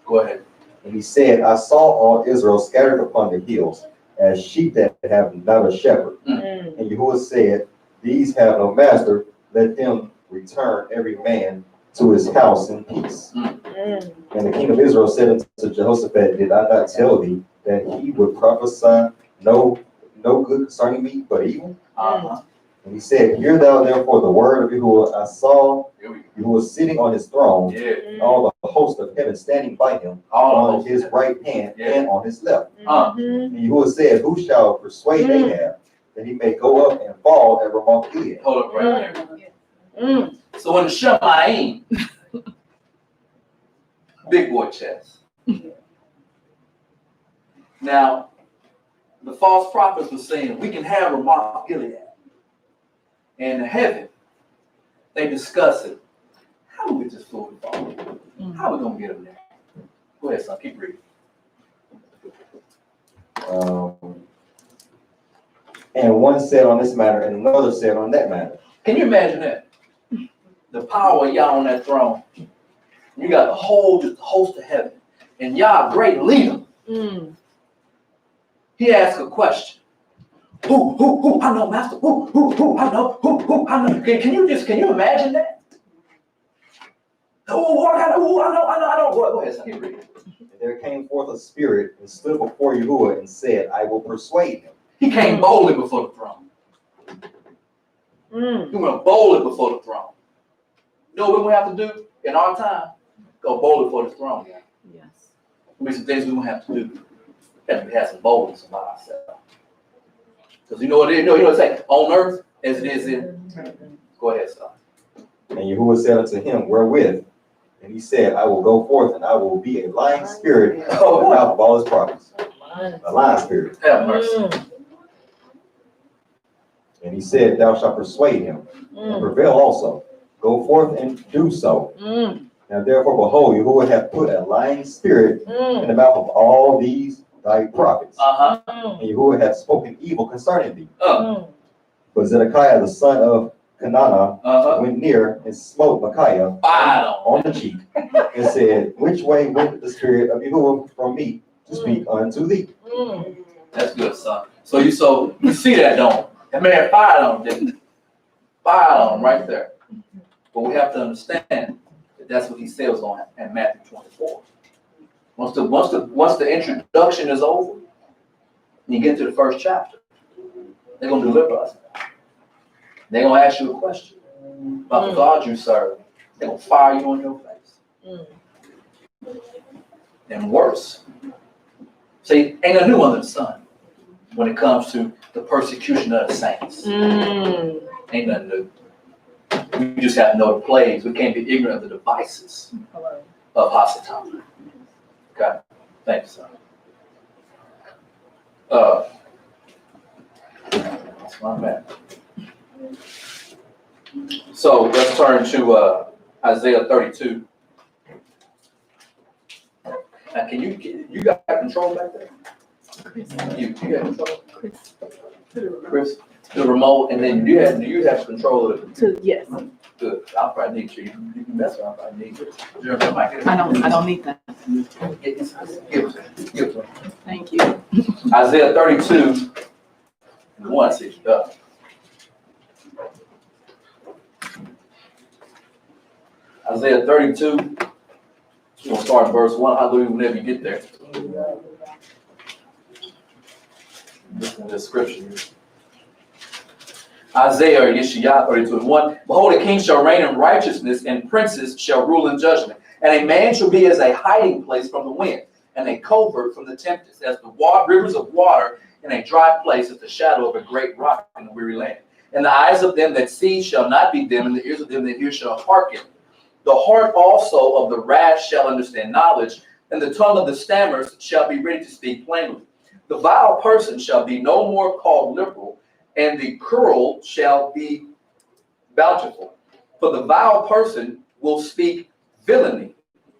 Go ahead. And he said, I saw all Israel scattered upon the hills, as sheep that have not a shepherd. And Yahuwah said, these have no master, let them return every man to his house in peace. And the king of Israel said unto Jehoshaphat, did I not tell thee that he would prophesy no good concerning me, but evil? And he said, hear thou therefore the word of Yahuwah. I saw Yahuwah sitting on his throne, and all the host of heaven standing by him, on his right hand and on his left. And Yahuwah said, who shall persuade Ahab that he may go up and fall at Ramoth Gilead? Hold up right there. So in the Shemayim, big boy chest. Now, the false prophets were saying, we can have Ramoth Gilead. And in heaven, they discuss it. How do we get this fool to fall? How are we going to get him there? Go ahead, son. Keep reading. And one said on this matter, and another said on that matter. Can you imagine that? The power of Yah on that throne. You got the whole host of heaven. And Yah, great leader. He asked a question. Who, I know, master. Who, I know, who, I know. Can you imagine that? Oh, I know. Go ahead, son. Keep reading. And there came forth a spirit and stood before Yahuwah and said, I will persuade him. He came boldly before the throne. He went boldly before the throne. You know what we have to do in our time? Go boldly before the throne. Yes. There'll be some things we won't have to do. We have to have some boldness about ourselves. Because you know what it is? You know what it's like? On earth as it is in. Go ahead, son. And Yahuwah said unto him, wherewith? And he said, I will go forth and I will be a lying spirit in the mouth of all his prophets. A lying spirit. Have mercy. And he said, thou shalt persuade him and prevail also. Go forth and do so. Now therefore, behold, Yahuwah hath put a lying spirit in the mouth of all these thy prophets. And Yahuwah hath spoken evil concerning thee. But Zedekiah the son of Kenana went near and smote Micaiah on the cheek and said, which way went the spirit of Yahuwah from me to speak unto thee? That's good, son. So you see that, don't you? That man fired on him, didn't he? Fired on him right there. But we have to understand that that's what he says on in Matthew 24. Once the introduction is over, and you get to the first chapter, they're gonna deliver us. They're gonna ask you a question about the God you serve. They're gonna fire you on your face. And worse. See, ain't nothing new under the sun when it comes to the persecution of the saints. Ain't nothing new. We just have to know the plagues. We can't be ignorant of the devices of Hasatan. Okay, thanks, son. That's my man. So let's turn to Isaiah 32. Now, you got control back there? You got control? Chris, the remote, and then you have control of it. Yes. Good. I'll probably need you. You can mess around. I need you. I don't need that. Give it to me. Thank you. Isaiah 32, 1 says, Isaiah 32, we'll start verse 1. I'll do it whenever you get there. This is the scripture. Isaiah or Yeshaya 32:1. Behold, a king shall reign in righteousness, and princes shall rule in judgment. And a man shall be as a hiding place from the wind, and a covert from the tempest, as the rivers of water in a dry place, as the shadow of a great rock in a weary land. And the eyes of them that see shall not be dim, and the ears of them that hear shall hearken. The heart also of the rash shall understand knowledge, and the tongue of the stammers shall be ready to speak plainly. The vile person shall be no more called liberal, and the cruel shall be bountiful. For the vile person will speak villainy,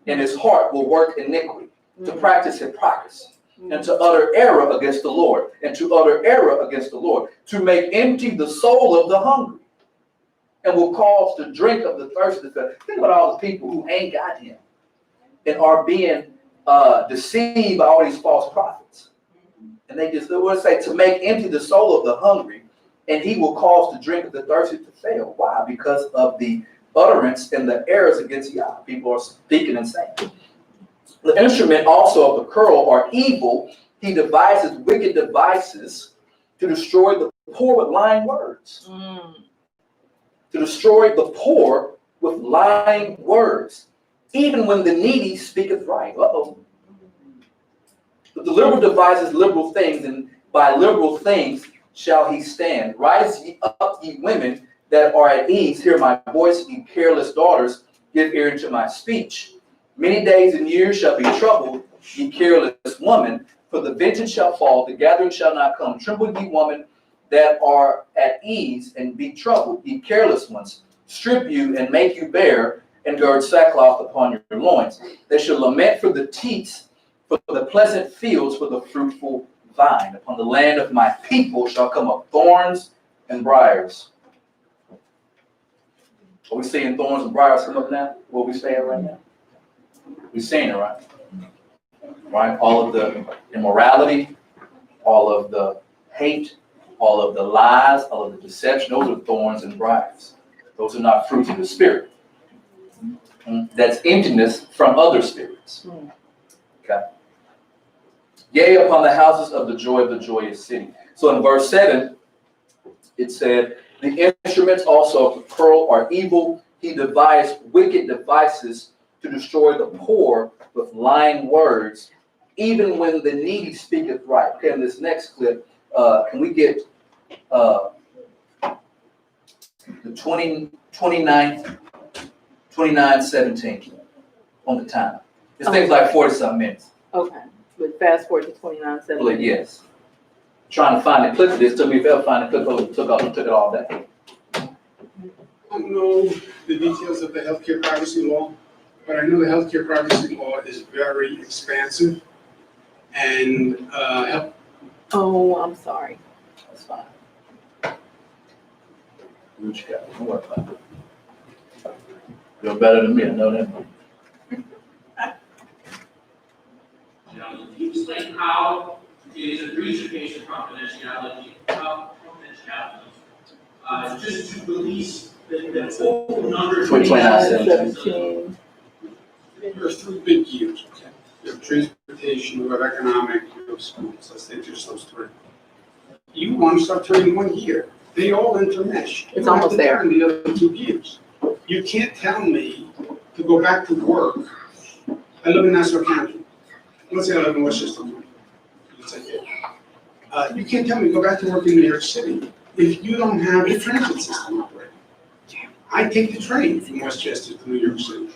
and his heart will work iniquity, to practice hypocrisy. and to utter error against the Lord, and to utter error against the Lord, to make empty the soul of the hungry, and will cause the drink of the thirsty. Think about all the people who ain't got him and are being deceived by all these false prophets. And they will say to make empty the soul of the hungry, and he will cause the drink of the thirsty to fail. Why? Because of the utterance and the errors against Yah. People are speaking and saying. The instrument also of the curl are evil. He devises wicked devices to destroy the poor with lying words. To destroy the poor with lying words, even when the needy speaketh right. The liberal devises liberal things, and by liberal things shall he stand. Rise ye up, ye women that are at ease. Hear my voice, ye careless daughters. Give ear to my speech. Many days and years shall be troubled, ye careless woman. For the vengeance shall fall, the gathering shall not come. Tremble, ye woman that are at ease, and be troubled, ye careless ones. Strip you and make you bare, and gird sackcloth upon your loins. They shall lament for the teats, for the pleasant fields, for the fruitful vine. Upon the land of my people shall come up thorns and briars. Are we seeing thorns and briars come up now? Where we stay at right now? We're seeing it, right? Right? All of the immorality, all of the hate, all of the lies, all of the deception, those are thorns and briars. Those are not fruits of the Spirit. That's emptiness from other spirits. Okay. Yea, upon the houses of the joyous city. So in verse 7, it said, the instruments also of the pearl are evil. He devised wicked devices to destroy the poor with lying words, even when the needy speaketh right. Okay, in this next clip, can we get the 29:17 on the time? This thing's like 40-something minutes. Okay, but fast forward to 29:17. Yes. Trying to find the clip of this took me forever to find the clip of it. Took it all day. I don't know the details of the healthcare privacy law, but I know the healthcare privacy law is very expansive and Oh, I'm sorry. That's fine. Do what you got. Don't worry about it. You're better than me, I know that. Can you explain how it is a breach of patient confidentiality, just to release the full number of 29:17. there's three big years, okay? You have transportation, you have economic, you have schools. Let's take just those three. You want to start turning 1 year. They all intermesh. It's almost there. You have to turn the other 2 years. You can't tell me to go back to work. I live in Nassau County. Let's say I live in Westchester County. You can't tell me to go back to work in New York City if you don't have a transit system operating. I take the train from Westchester to New York City.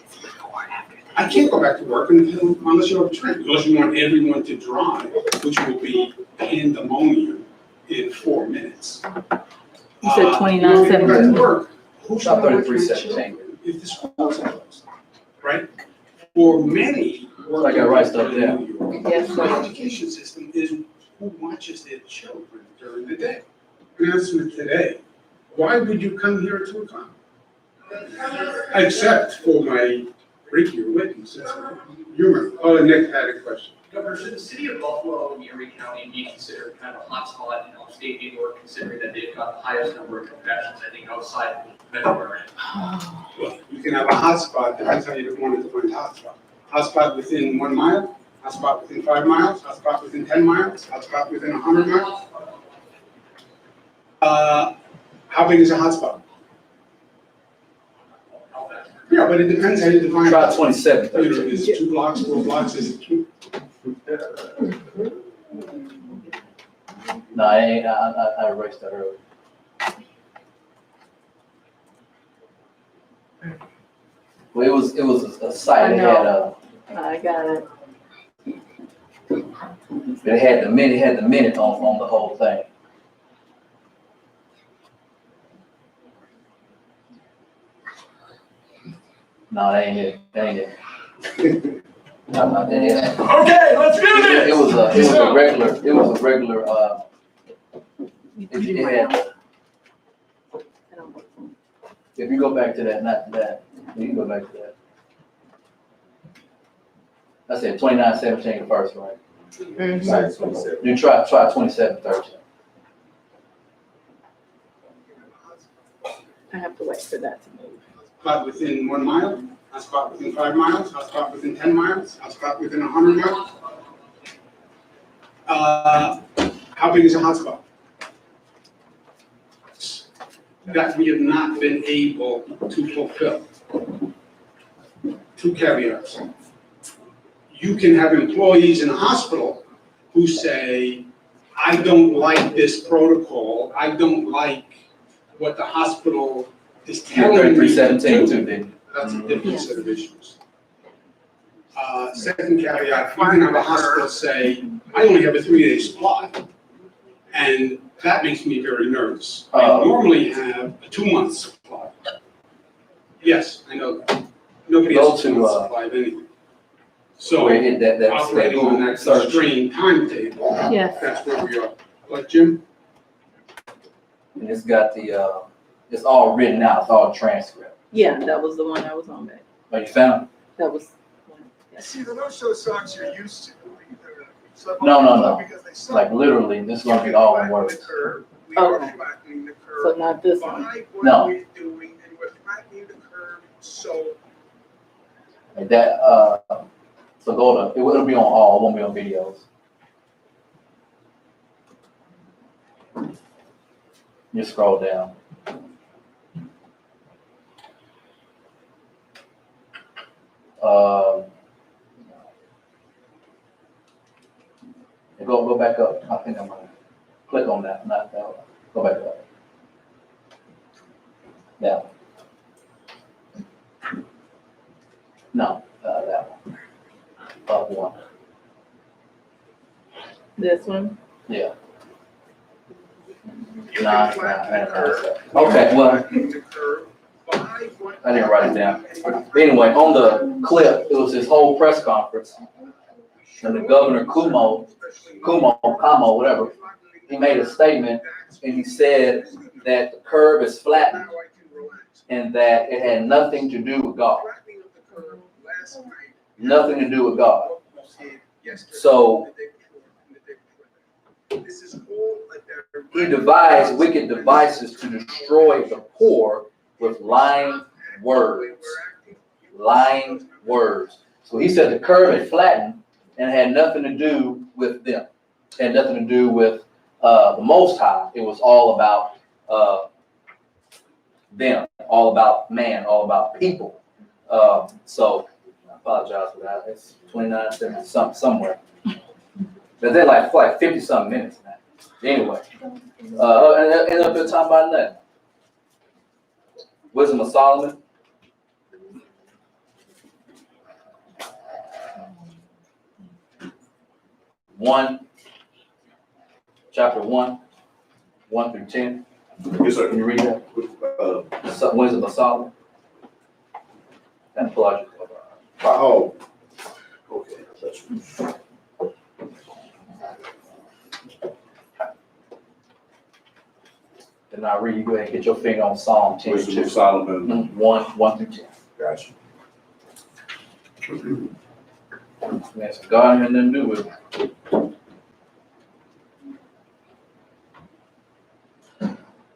I can't go back to work unless you have a train, unless you want everyone to drive, which will be pandemonium in 4 minutes. You said Go back 29:17. to work. Who's About going to 33:17. if the schools are closed, right? For many. So I got right stuff there. Yes, The sir. education system is who watches their children during the day. Announcement today, why would you come here at 2 o'clock? Except for my regular witnesses. Nick had a question. Governor, should the city of Buffalo and Erie County be considered kind of a hotspot in upstate New York, considering that they've got the highest number of infections, I think, outside of the metro area? Well, you can have a hotspot, depends how you want to define hotspot. Hotspot within 1 mile, hotspot within 5 miles, hotspot within 10 miles, hotspot within 100 miles. How big is a hotspot? Yeah, but it depends how you define. Try 27. You know, is it 2 blocks, 4 blocks, is it 2? No, I ain't. I erased that earlier. Well, it was a site. I It know. had I got it. it had the minute on the whole thing. No, that ain't it. That ain't it. Okay, let's do It was a regular, it had, if you go back to that, not that, you can go back to that. I said 29:17 first, right? Side 27. You try 27:13. I have to wait for that to move. Spot within 1 mile, a spot within 5 miles, a spot within 10 miles, a spot within 100 miles. How big is a hotspot? That we have not been able to fulfill. 2 caveats. You can have employees in a hospital who say, I don't like this protocol, I don't like what the hospital is telling me to 33:17 do. too, didn't That's a different set of issues. Second caveat, you can have a hospital say, I only have a 3-day supply. And that makes me very nervous. I normally have a 2-month supply. Yes, I know that. Nobody has a 2-month supply of anything. So Where it hit that operating on that search. constrained timetable, Yes. that's where we are. Like Jim? And it's got the, it's all written out, it's all transcript. Yeah, that was the one I was on back. Oh, you found it? That was. See, the no-show songs you're used to. No. Because they suck. Like literally, this is gonna be all in words. We are Okay. flattening the So curve not this one. by No. what we're doing, and we're flattening the curve, so Like that, so go to, it'll be on all, it won't be on videos. You scroll down. Go back up. I think I'm gonna click on that, not that one. Go back up. That one. No, that one. Up one. This one? Yeah. you Nah, can flatten the nah, curve. Okay, well, Flattening the curve by what- I didn't write it down. Anyway, on the clip, it was his whole press conference. And the governor, Como, whatever, he made a statement and he said that the curve is flattened Now I can relax. and that it had nothing to do with God. Flattening of the curve last night. Nothing to do with God. What we said yesterday, So the day before, and the day before that. This is all a he devised wicked devices to destroy the poor with lying words. Lying words. So he said the curve had flattened and had nothing to do with them. It had nothing to do with the Most High. It was all about them, all about man, all about people. So I apologize for that. It's 29 somewhere. But they're like 50-something minutes now. Anyway, and end up talking about that. Wisdom of Solomon. Chapter 1, 1 through 10. Yes, sir. Can you read that? Wisdom of Solomon. And pull out your Oh, okay. That's right. Then I read, you go ahead and get your finger on Psalm 10. Wisdom of Solomon. 1 through 10. Gotcha. Yes, God had nothing to do with it.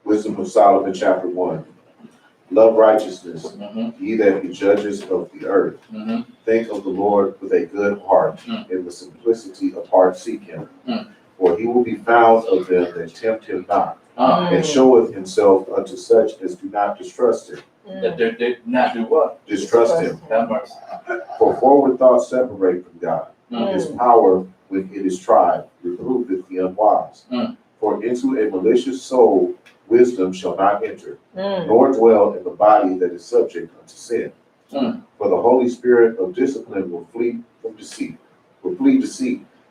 Wisdom of Solomon, chapter 1. Love righteousness, Mm-hmm. ye that be judges of the earth. Mm-hmm. Think of the Lord with a good heart, in the simplicity of heart seek him. For he will be found of them that tempt him not, and showeth himself unto such as do not distrust him. That they not do what? Distrust him. Have mercy. For forward thoughts separate from God. Mm. His power, when it is tried, reproveth the unwise. For into a malicious soul wisdom shall not enter, nor dwell in the body that is subject unto sin. For the Holy Spirit of discipline will flee deceit,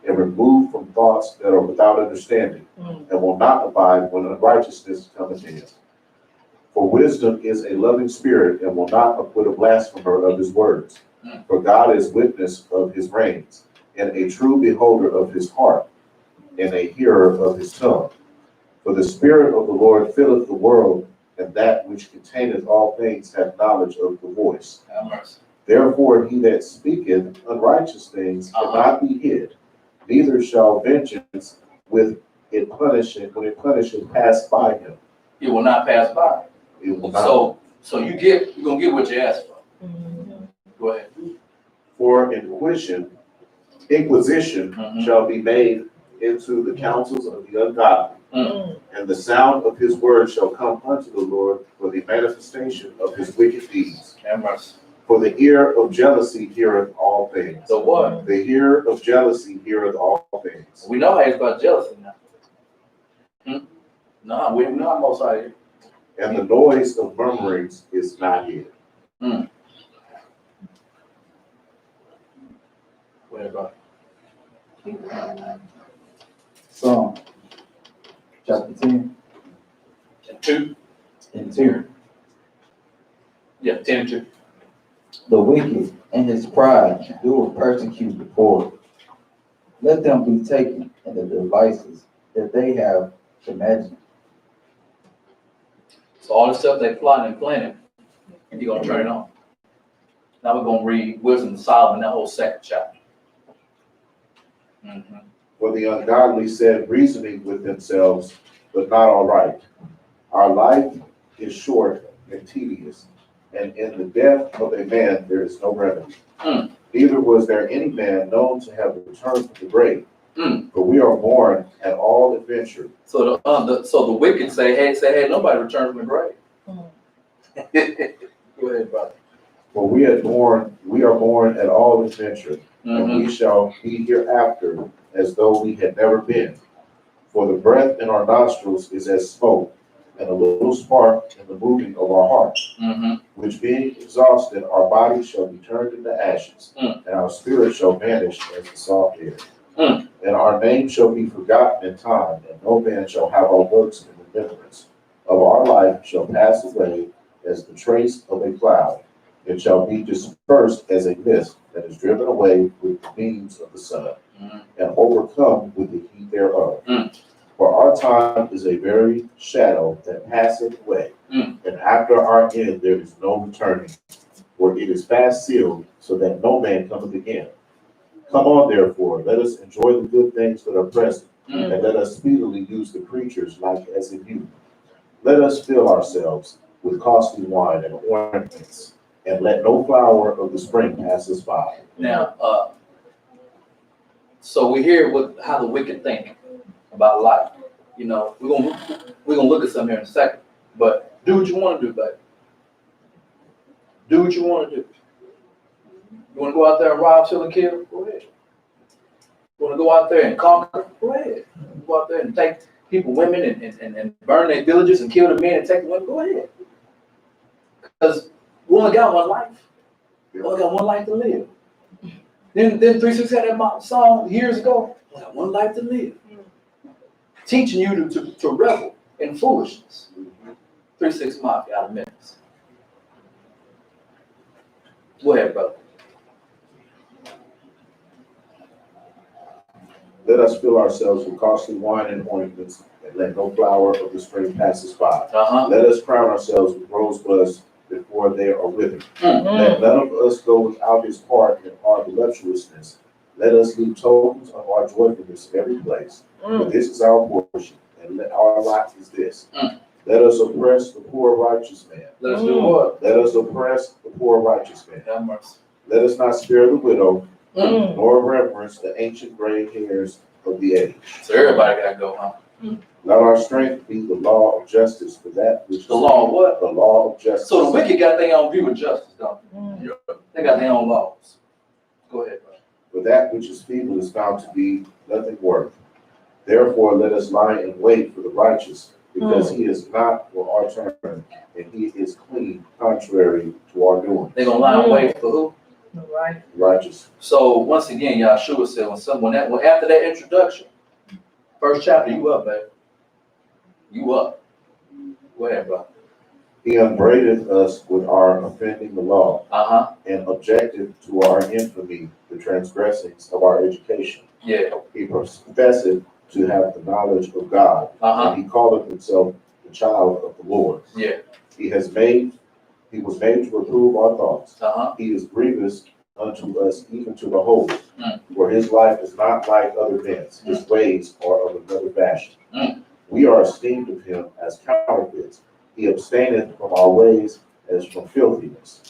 and remove from thoughts that are without understanding, and will not abide when unrighteousness cometh in. For wisdom is a loving spirit, and will not acquit a blasphemer of his words. For God is witness of his reigns, and a true beholder of his heart, and a hearer of his tongue. For the Spirit of the Lord filleth the world, and that which containeth all things hath knowledge of the voice. Have mercy. Therefore he that speaketh unrighteous things cannot be hid, neither shall vengeance when it punisheth pass by him. It will not pass by. It will not. So you're gonna get what you asked for. Go ahead. For inquisition shall be made into the counsels of the ungodly, and the sound of his word shall come unto the Lord for the manifestation of his wicked deeds. Have mercy. For the ear of jealousy heareth all things. The what? The ear of jealousy heareth all things. We know how it's about jealousy now. No, we're not most out here. And the noise of murmurings is not hid. Wait about Psalm chapter 10 it. 2. and 2. Yeah, 10 and 2. The wicked and his pride do persecute the poor. Let them be taken in the devices that they have imagined. So all the stuff they plotting and planning, you're gonna turn it on. Now we're gonna read Wisdom of Solomon, that whole second chapter. For the ungodly said, reasoning with themselves, but not all right. Our life is short and tedious, and in the death of a man there is no remedy. Neither was there any man known to have returned from the grave. For we are born at all adventure. So the wicked say, hey, nobody returned from the grave. Go ahead, brother. For we are born at all adventure, and we shall be hereafter as though we had never been. For the breath in our nostrils is as smoke, and a little spark in the moving of our heart, which being exhausted, our bodies shall be turned into ashes, and our spirit shall vanish as the soft air. And our name shall be forgotten in time, and no man shall have our works in remembrance. Of our life shall pass away as the trace of a cloud. It shall be dispersed as a mist that is driven away with the beams of the sun, and overcome with the heat thereof. For our time is a very shadow that passeth away, and after our end there is no returning. For it is fast sealed, so that no man cometh again. Come on, therefore, let us enjoy the good things that are present, and let us speedily use the creatures like as in youth. Let us fill ourselves with costly wine and ornaments, and let no flower of the spring pass us by. Now, so we hear how the wicked think about life. You know, we're gonna look at something here in a second. But do what you want to do, baby. Do what you want to do. You want to go out there and rob, steal, and kill? Go ahead. You want to go out there and conquer? Go ahead. Go out there and take people, women, and burn their villages and kill the men and take the women? Go ahead. Because we only got one life. We only got one life to live. Then 3-6 had that song years ago. We got one life to live. Teaching you to revel in foolishness. 3-6 Mafia out of Memphis. Go ahead, brother. Let us fill ourselves with costly wine and ornaments, and let no flower of the spring pass us by. Let us crown ourselves with rosebuds before they are withered. Let none of us go without his part in our voluptuousness. Let us leave tokens of our joyfulness in every place. For this is our portion, and our lot is this. Let us oppress the poor righteous man. Let us do what? Let us oppress the poor righteous man. Have mercy. Let us not spare the widow, nor reverence the ancient gray hairs of the age. So everybody got to go, huh? Let our strength be the law of justice for that which The law of what? The law of justice. So the wicked got their own view of justice, don't they? They got their own laws. Go ahead, brother. For that which is feeble is found to be nothing worth. Therefore, let us lie in wait for the righteous, because he is not for our turn, and he is clean, contrary to our doing. They're going to lie in wait for who? Right. Righteous. So once again, Yahshua said, after that introduction, first chapter, you up, baby. You up. Go ahead, brother. He upbraided us with our offending the law, and objected to our infamy, the transgressings of our education. Yeah. He professed to have the knowledge of God, and he calleth himself the child of the Lord. Yeah. He was made to reprove our thoughts. He is grievous unto us, even to the holy. For his life is not like other men's, his ways are of another fashion. We are esteemed of him as counterfeits. He abstaineth from our ways as from filthiness.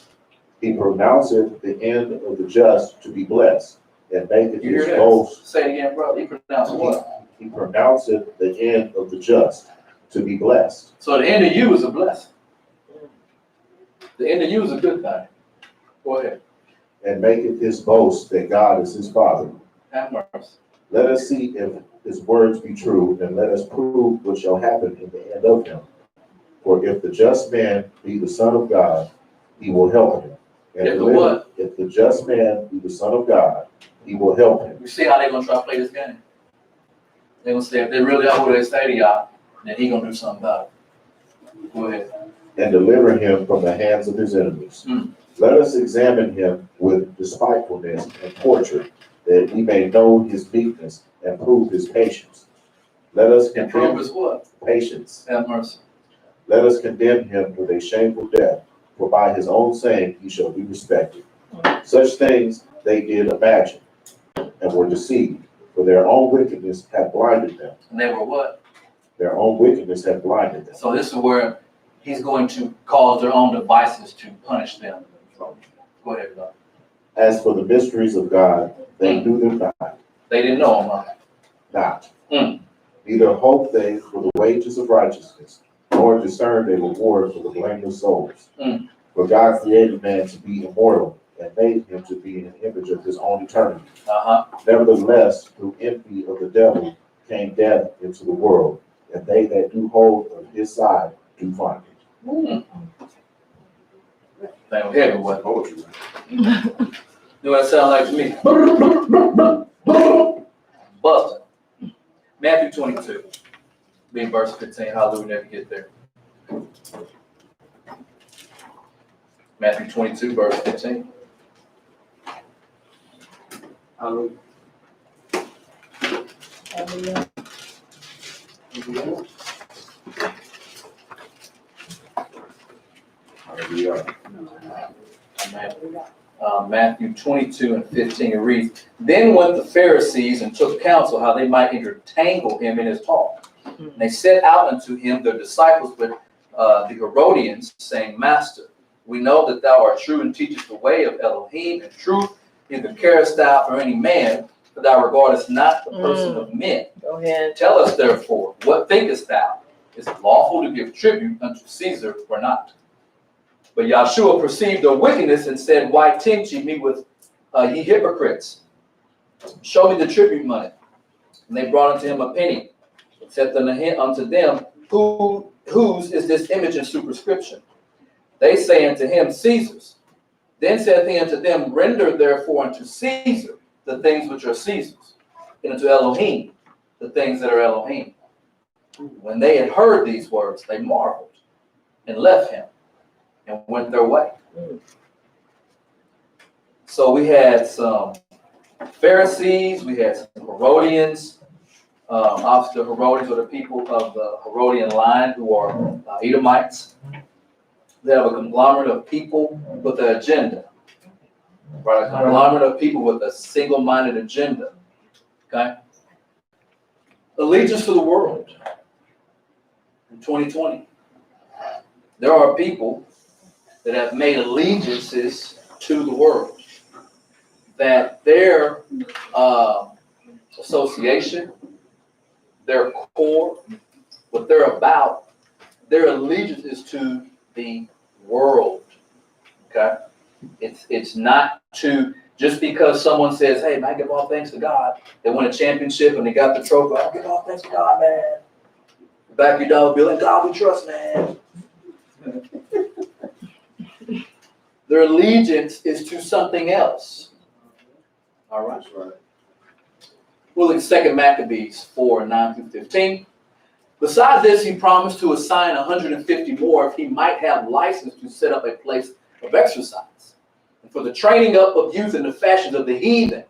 He pronounceth the end of the just to be blessed, and maketh his boast. Say it again, brother. He pronounced what? He pronounceth the end of the just to be blessed. So the end of you is a blessing. The end of you is a good thing. Go ahead. And maketh his boast that God is his Father. Have mercy. Let us see if his words be true, and let us prove what shall happen in the end of him. For if the just man be the Son of God, he will help him. And if the just man be the Son of God, he will help him. You see how they're going to try to play this game? They're going to say, if they really are who they say they are, then he's going to do something about it. Go ahead. And deliver him from the hands of his enemies. Let us examine him with despitefulness and torture, that we may know his meekness and prove his patience. Let us condemn prove his what? Patience. Have mercy. Let us condemn him with a shameful death, for by his own saying he shall be respected. Such things they did imagine, and were deceived, for their own wickedness had blinded them. And they were what? Their own wickedness had blinded them. So this is where he's going to cause their own devices to punish them. Go ahead, brother. As for the mysteries of God, they knew them not. They didn't know them, Not. Neither hope they for the wages of righteousness, nor discern they reward for the blameless souls. For God created man to be immortal, and made him to be in an image of his own eternity. Nevertheless, through envy of the devil came death into the world, and they that do hold of his side do find it. They were heavy, what? Poetry. You know what it sounds like to me? Buster. Matthew 22, being verse 15. Hallelujah, never get there. Matthew 22, verse 15. Hallelujah. Matthew 22 and 15, it reads, Then went the Pharisees and took counsel how they might entangle him in his talk. And they set out unto him their disciples with the Herodians, saying, Master, we know that thou art true and teachest the way of Elohim and truth, neither carest thou for any man, for thou regardest not the person of men. Go ahead. Tell us therefore, what thinkest thou? Is it lawful to give tribute unto Caesar or not? But Yahshua perceived their wickedness and said, Why tempt ye me with ye hypocrites? Show me the tribute money. And they brought unto him a penny, and said unto them, Whose is this image and superscription? They say unto him, Caesar's. Then saith he unto them, Render therefore unto Caesar the things which are Caesar's, and unto Elohim the things that are Elohim. When they had heard these words, they marveled and left him and went their way. So we had some Pharisees, we had some Herodians. Obviously, the Herodians are the people of the Herodian line who are Edomites. They have a conglomerate of people with an agenda. Right? A conglomerate of people with a single-minded agenda. Okay? Allegiance to the world. In 2020, there are people that have made allegiances to the world. That their association, their core, what they're about, their allegiance is to the world. Okay? It's not to, just because someone says, hey, man, I give all thanks to God. They won a championship and they got the trophy. I give all thanks to God, man. Back your dollar bill, and God we trust, man. Their allegiance is to something else. All right. We'll look at 2 Maccabees 4, 9 through 15. Besides this, he promised to assign 150 more if he might have license to set up a place of exercise. And for the training up of youth in the fashions of the heathen,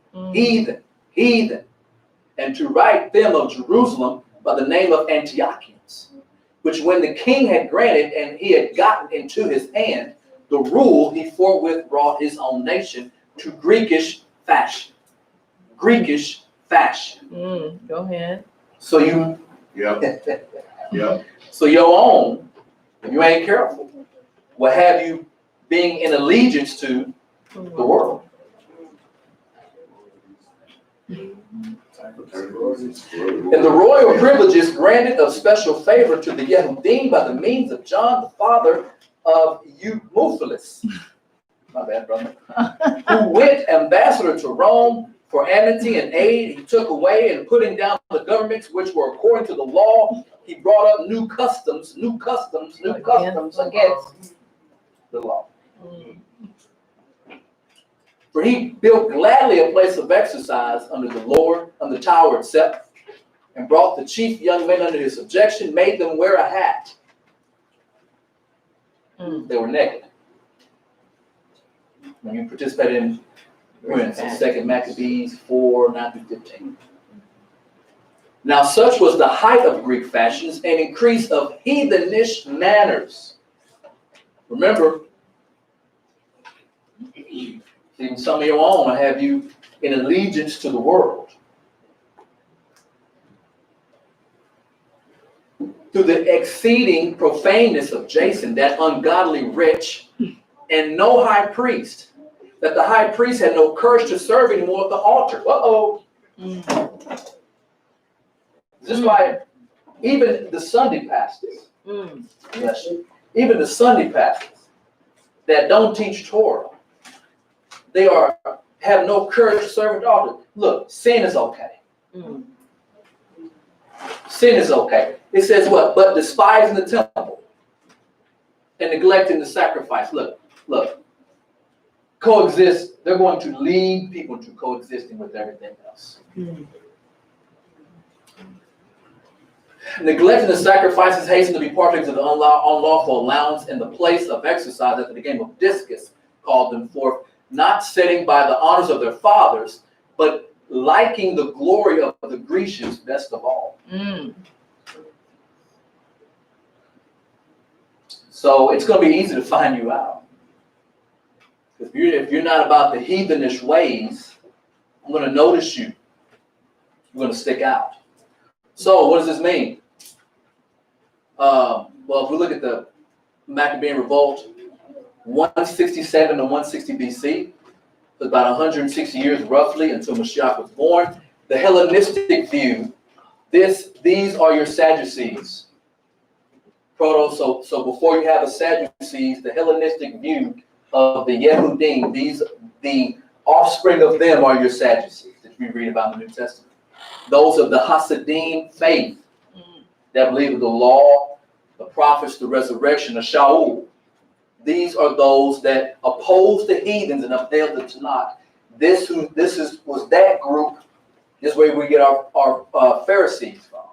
and to write them of Jerusalem by the name of Antiochians, which when the king had granted and he had gotten into his hand the rule, he forthwith brought his own nation to Greekish fashion. Greekish fashion. Go ahead. So you, Yep. so your own, if you ain't careful, will have you being in allegiance to the world. And the royal privileges granted of special favor to the Yehudim by the means of John, the father of Eumophilus, my bad, brother, who went ambassador to Rome for amity and aid. He took away and putting down the governments which were according to the law. He brought up new customs against the law. For he built gladly a place of exercise under the Lord, on the tower itself, and brought the chief young men under his subjection, made them wear a hat. They were naked. When you participate in, for instance, 2 Maccabees 4:9-15. Now such was the height of Greek fashions and increase of heathenish manners. Remember, even some of your own will have you in allegiance to the world. Through the exceeding profaneness of Jason, that ungodly rich, and no high priest, that the high priest had no courage to serve anymore at the altar. This is why even the Sunday pastors, yes, even the Sunday pastors that don't teach Torah, they have no courage to serve at the altar. Look, sin is okay. Sin is okay. It says what? But despising the temple and neglecting the sacrifice. Look. Coexist. They're going to lead people to coexisting with everything else. Neglecting the sacrifices, hasten to be partakers of the unlawful allowance in the place of exercise after the game of discus called them forth, not setting by the honors of their fathers, but liking the glory of the Grecians best of all. So it's going to be easy to find you out. If you're not about the heathenish ways, I'm going to notice you. You're going to stick out. So what does this mean? Well, if we look at the Maccabean revolt, 167 to 160 BC, so about 160 years roughly until Mashiach was born. The Hellenistic view, these are your Sadducees. So before you have the Sadducees, the Hellenistic view of the Yehudim, the offspring of them are your Sadducees that we read about in the New Testament. Those of the Hasidim faith that believe in the law, the prophets, the resurrection, the Shaul. These are those that oppose the heathens and upheld the Tanakh. Was that group. This is where we get our Pharisees from.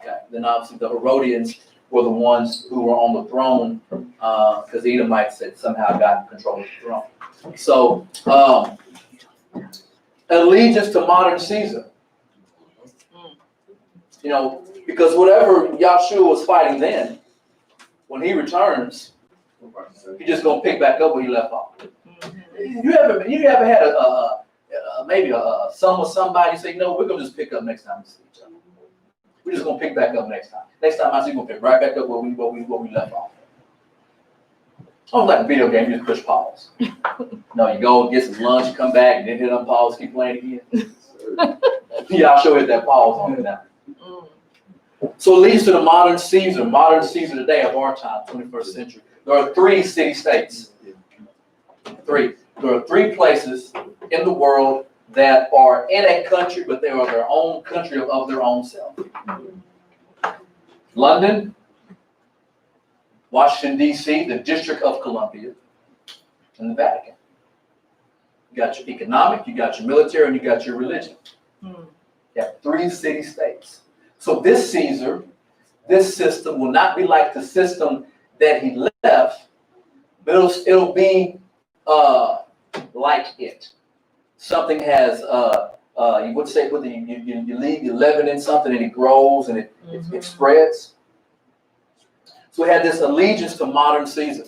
Okay. Then obviously the Herodians were the ones who were on the throne because the Edomites had somehow gotten control of the throne. So allegiance to modern Caesar. Because whatever Yahshua was fighting then, when he returns, he's just gonna pick back up where he left off. You ever had maybe a son with somebody say, we're gonna just pick up next time we see each other. We're just gonna pick back up next time. Next time I see you, we're gonna pick right back up where we left off. I don't like a video game, you just push pause. No, you go get some lunch, come back, and then hit unpause, keep playing again. I'll show you that pause on it now. So it leads to the modern Caesar today of our time, 21st century. There are 3 city-states. There are 3 places in the world that are in a country, but they are their own country of their own self. London, Washington, D.C., the District of Columbia, and the Vatican. You got your economic, you got your military, and you got your religion. You have 3 city-states. So this Caesar this system will not be like the system that he left, but it'll be like it. Something has you would say with you leave your leaven in something and it grows and it spreads. So we had this allegiance to modern Caesar.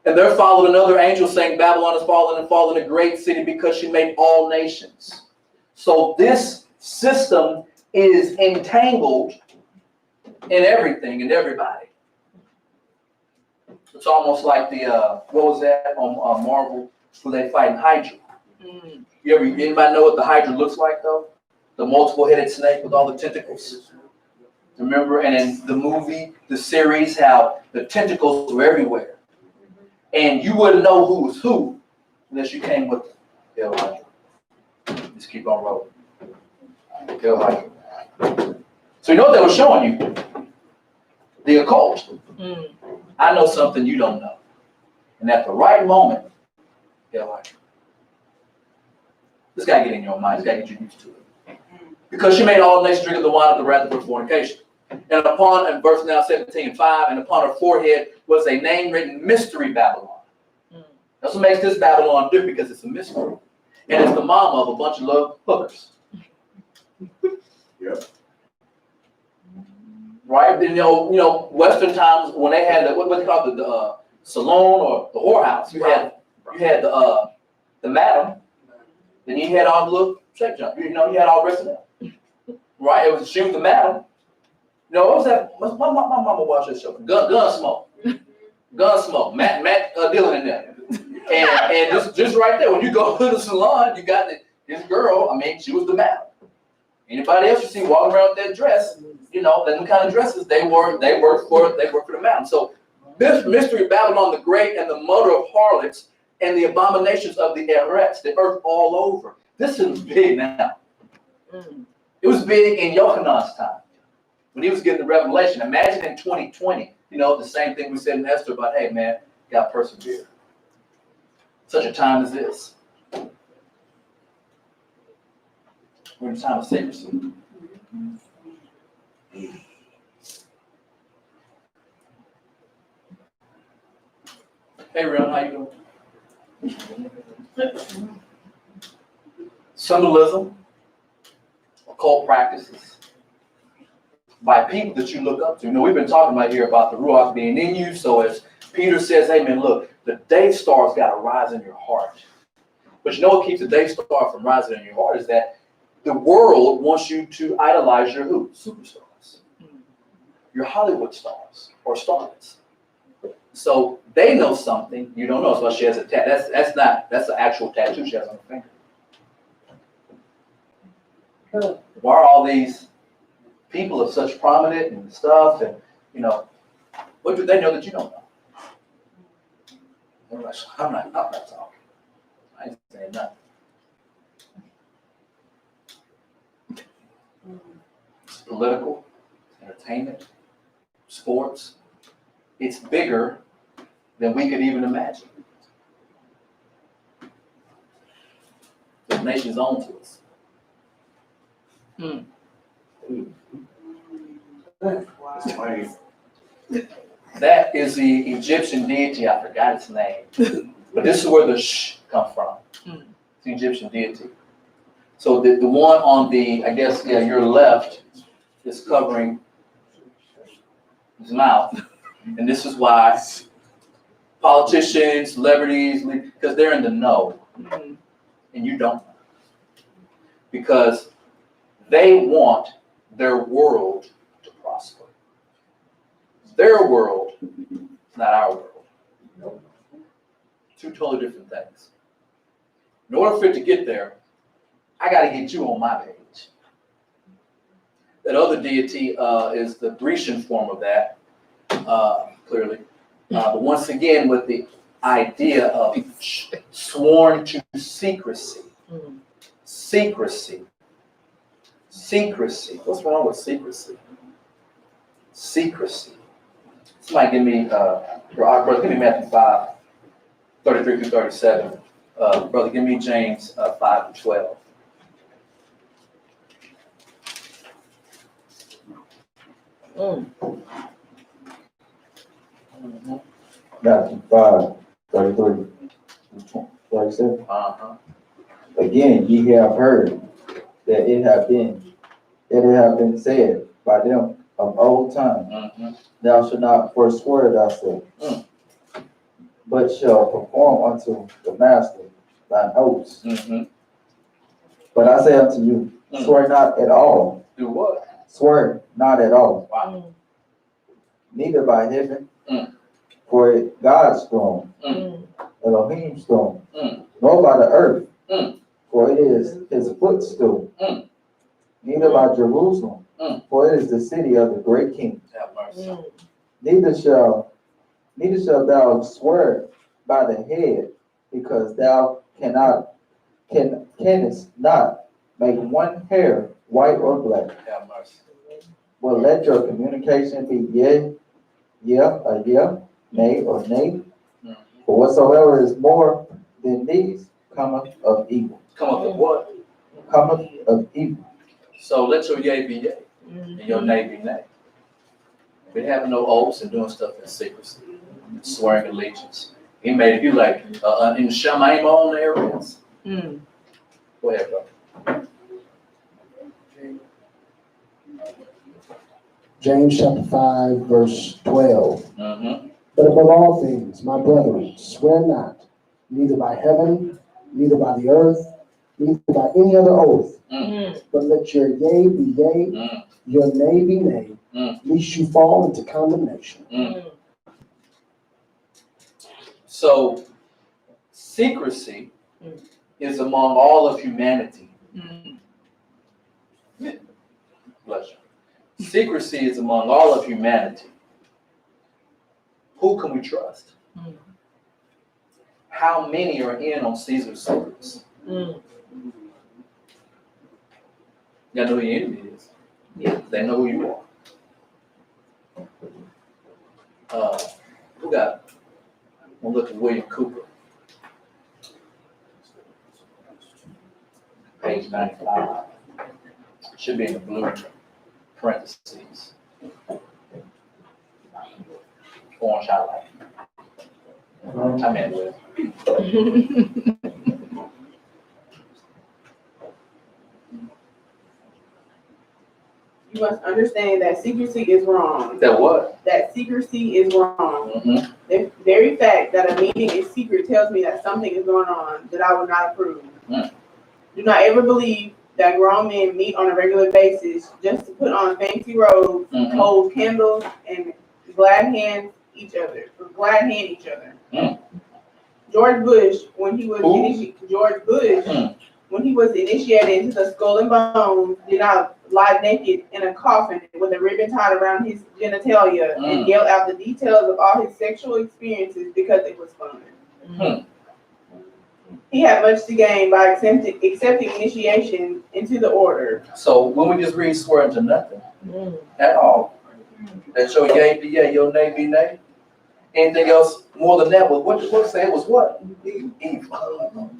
And there followed another angel saying, Babylon has fallen and fallen, a great city, because she made all nations. So this system is entangled in everything and everybody. It's almost like the, what was that on Marvel, where they fight Hydra. Anybody know what the Hydra looks like, though? The multiple-headed snake with all the tentacles. Remember? And in the movie, the series, how the tentacles were everywhere. And you wouldn't know who was who unless you came with the Hydra. Just keep on rolling. Hail Hydra. So you know what they were showing you? The occult. I know something you don't know. And at the right moment, Hail Hydra. This guy get in your mind. This guy get you used to it. Because she made all nations drink of the wine of the wrath of her fornication. And upon, in verse now 17:5, and upon her forehead was a name written, Mystery Babylon. That's what makes this Babylon different, because it's a mystery. And it's the mama of a bunch of little hookers. Yep. Right? You know, Western times, when they had what they call the saloon or the whorehouse, you had the madam, then you had all the little sex junk. You know, you had all the rest of them. Right? She was the madam. You know, what was that? My mama watched that show. Gunsmoke. Gunsmoke. Matt Dillon in there. And just right there, when you go to the salon, you got this girl. I mean, she was the madam. Anybody else you see walking around with that dress, you know, them kind of dresses, they work for the madam. So this mystery Babylon the Great, and the mother of harlots, and the abominations of the Eretz, the earth all over. This is big now. It was big in Yochanan's time, when he was getting the revelation. Imagine in 2020, you know, the same thing we said in Esther about, hey man, got persevere. Such a time as this. We're in a time of secrecy. Hey Ron, how you doing? Symbolism, occult practices, by people that you look up to. You know, we've been talking about here about the Ruach being in you. So as Peter says, hey man, look, the day star's got to rise in your heart. But you know what keeps the day star from rising in your heart is that the world wants you to idolize your who? Superstars. Your Hollywood stars or starlets. So they know something you don't know. That's why she has a tattoo. That's an actual tattoo she has on her finger. Why are all these people of such prominent and stuff, and you know, what do they know that you don't know? I'm not talking. I ain't saying nothing. It's political, entertainment, sports. It's bigger than we could even imagine. The nation's own to us. That is the Egyptian deity. I forgot its name. But this is where the sh come from. It's the Egyptian deity. So the one on the, I guess, yeah, your left is covering his mouth. And this is why politicians, celebrities, because they're in the know. And you don't. Because they want their world to prosper. Their world is not our world. Two totally different things. In order for it to get there, I got to get you on my page. That other deity is the Grecian form of that, clearly. But once again, with the idea of sworn to secrecy. Secrecy. Secrecy. What's wrong with secrecy? Secrecy. Somebody give me, brother, give me Matthew 5, 33 through 37. Brother, give me James 5 to 12. Matthew 5:33-37. Again, ye have heard that it have been said by them of old time, thou shalt not forswear thyself, but shall perform unto the master thine oaths. But I say unto you, swear not at all. Do what? Swear not at all. Wow. Neither by heaven, for it God's throne, Elohim's throne, nor by the earth, for it is his footstool. Neither by Jerusalem, for it is the city of the great king. Have mercy. Neither shall thou swear by the head, because thou canst not make one hair white or black. Have mercy. But let your communication be yea, or nay, or nay. For whatsoever is more than these cometh of evil. Come up with what? Cometh of evil. So let your yea be yea, and your nay be nay. We having no oaths and doing stuff in secrecy, swearing allegiance. He made it, you like, in Shemaim on the areas. Go ahead, bro. James chapter 5, verse 12. But above all things, my brethren, swear not, neither by heaven, neither by the earth, neither by any other oath, but let your yea be yea, your nay be nay, lest you fall into condemnation. So, secrecy is among all of humanity. Bless you. Secrecy is among all of humanity. Who can we trust? How many are in on Caesar's secrets? You gotta know who your enemy is. Yeah. They know who you are. Who got? We'll look at William Cooper. Page 95. Should be in the blue parentheses. Orange highlight. I'm in with. You must understand that secrecy is wrong. That what? That secrecy is wrong. The very fact that a meeting is secret tells me that something is going on that I would not approve. Do not ever believe that grown men meet on a regular basis just to put on fancy robes, hold candles, and glad hand each other. George Bush, when he was initiated into the Skull and Bones, did not lie naked in a coffin with a ribbon tied around his genitalia and yell out the details of all his sexual experiences because it was fun. He had much to gain by accepting initiation into the order. So when we just read swear into nothing at all, that your yea be yea, your nay be nay. Anything else more than that was what say it was what? Evil.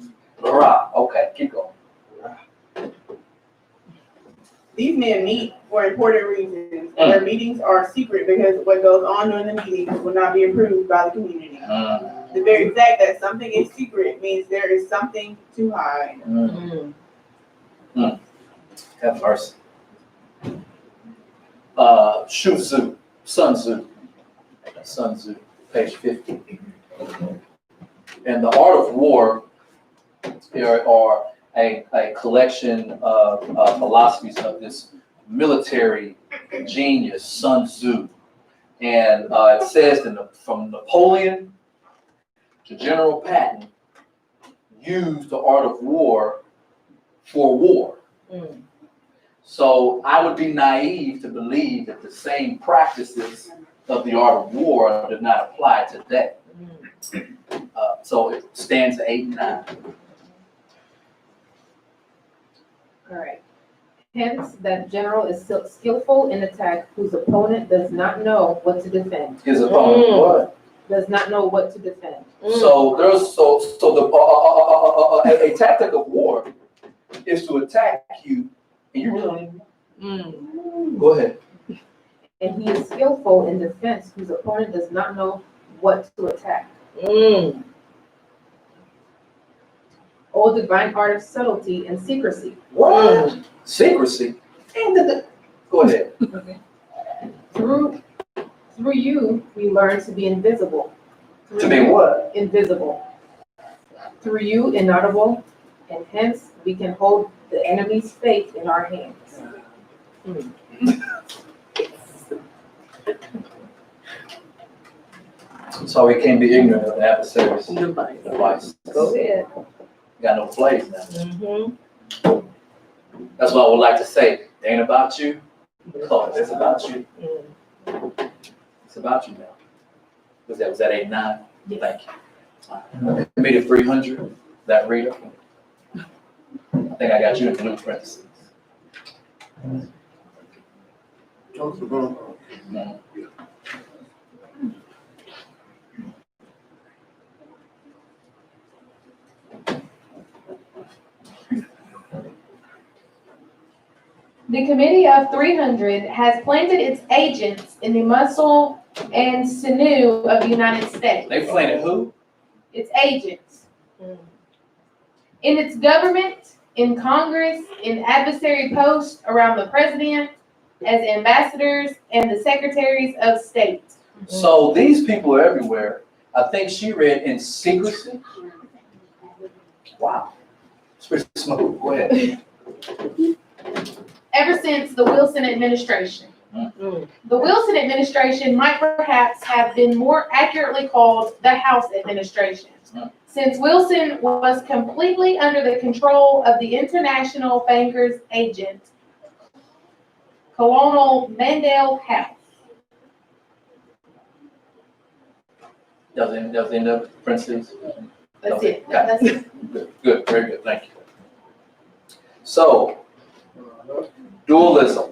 Okay, keep going. These men meet for important reasons. Their meetings are secret because what goes on during the meetings will not be approved by the community. The very fact that something is secret means there is something to hide. Have mercy. Sun Tzu, page 50. And the Art of War are a collection of philosophies of this military genius, Sun Tzu. And it says from Napoleon to General Patton, use the art of war for war. So I would be naive to believe that the same practices of the art of war did not apply today. So it stands at 8 and 9. All right. Hence, that general is skillful in attack whose opponent does not know what to defend. His opponent what? Does not know what to defend. So there's a tactic of war is to attack you, and you really don't even know. Go ahead. and he is skillful in defense whose opponent does not know what to attack. Oh, divine art of subtlety and secrecy. What? Secrecy? Go ahead. Through you, we learn to be invisible. To be what? Invisible. Through you, inaudible, and hence we can hold the enemy's fate in our hands. So we can't be ignorant of the adversary's device. Go ahead. Got no place now. That's what I would like to say. It ain't about you. Oh, it's about you. It's about you now. Was that 89? Yes. Thank you. Committed 300. That reader. I think I got you in blue parentheses. The Committee of 300 has planted its agents in the muscle and sinew of the United States. They planted who? Its agents. In its government, in Congress, in adversary posts around the president, as ambassadors and the secretaries of state. So these people are everywhere. I think she read in secrecy. Wow. It's pretty smooth. Go ahead. Ever since the Wilson administration. The Wilson administration might perhaps have been more accurately called the House administration, since Wilson was completely under the control of the international banker's agent, Colonel Mandel House. That was the end of it, Princess? That's Okay. it. That's it. Good, very good, thank you. So, dualism.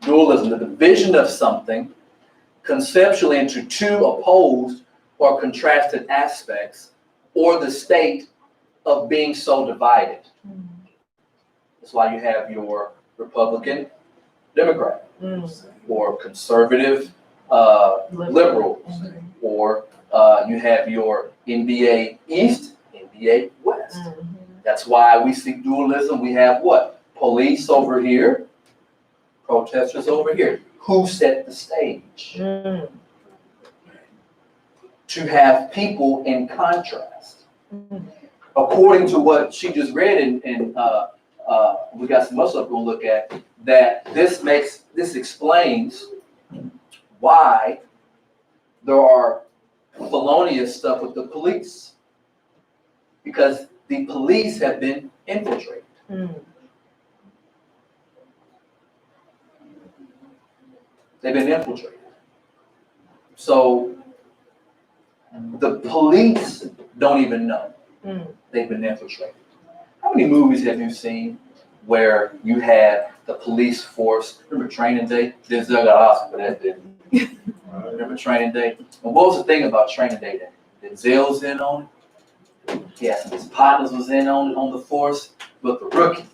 Dualism, the division of something conceptually into two opposed or contrasted aspects, or the state of being so divided. That's why you have your Republican, Democrat, or conservative, liberals, or you have your NBA East, NBA West. That's why we see dualism. We have what? Police over here, protesters over here. Who set the stage? To have people in contrast. According to what she just read, and we got some other stuff we'll look at, that this explains why there are felonious stuff with the police. Because the police have been infiltrated. They've been infiltrated. So the police don't even know they've been infiltrated. How many movies have you seen where you have the police force? Remember Training Day? Denzel got Oscar for that, didn't he? Remember Training Day? And what was the thing about Training Day that Denzel's in on it? Yes, his partners was in on the force, but the rookie,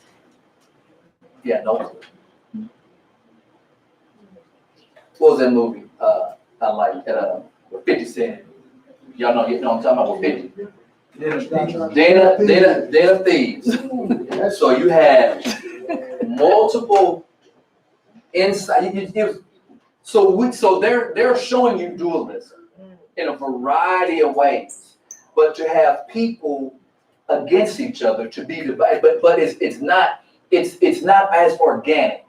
yeah, no clue. What was that movie? I like with 50 Cent. Y'all know what I'm talking about with 50. Den of Thieves. So you have multiple insight. So they're showing you dualism in a variety of ways. But to have people against each other to be divided, but it's not as organic.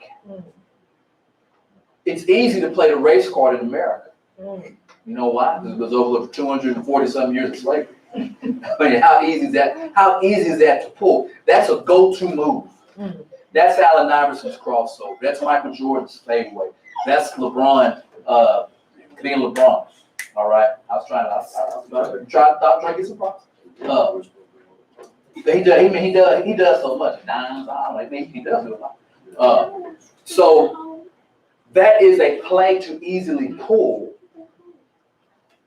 It's easy to play the race card in America. You know why? Because it was over 240 some years of slavery. I mean, how easy is that? How easy is that to pull? That's a go-to move. That's Allen Iverson's crossover. That's Michael Jordan's fadeaway. That's LeBron, being LeBron. All right, I was trying to get some props. He does so much. Dimes, I don't know, he does do a lot. So that is a play to easily pull,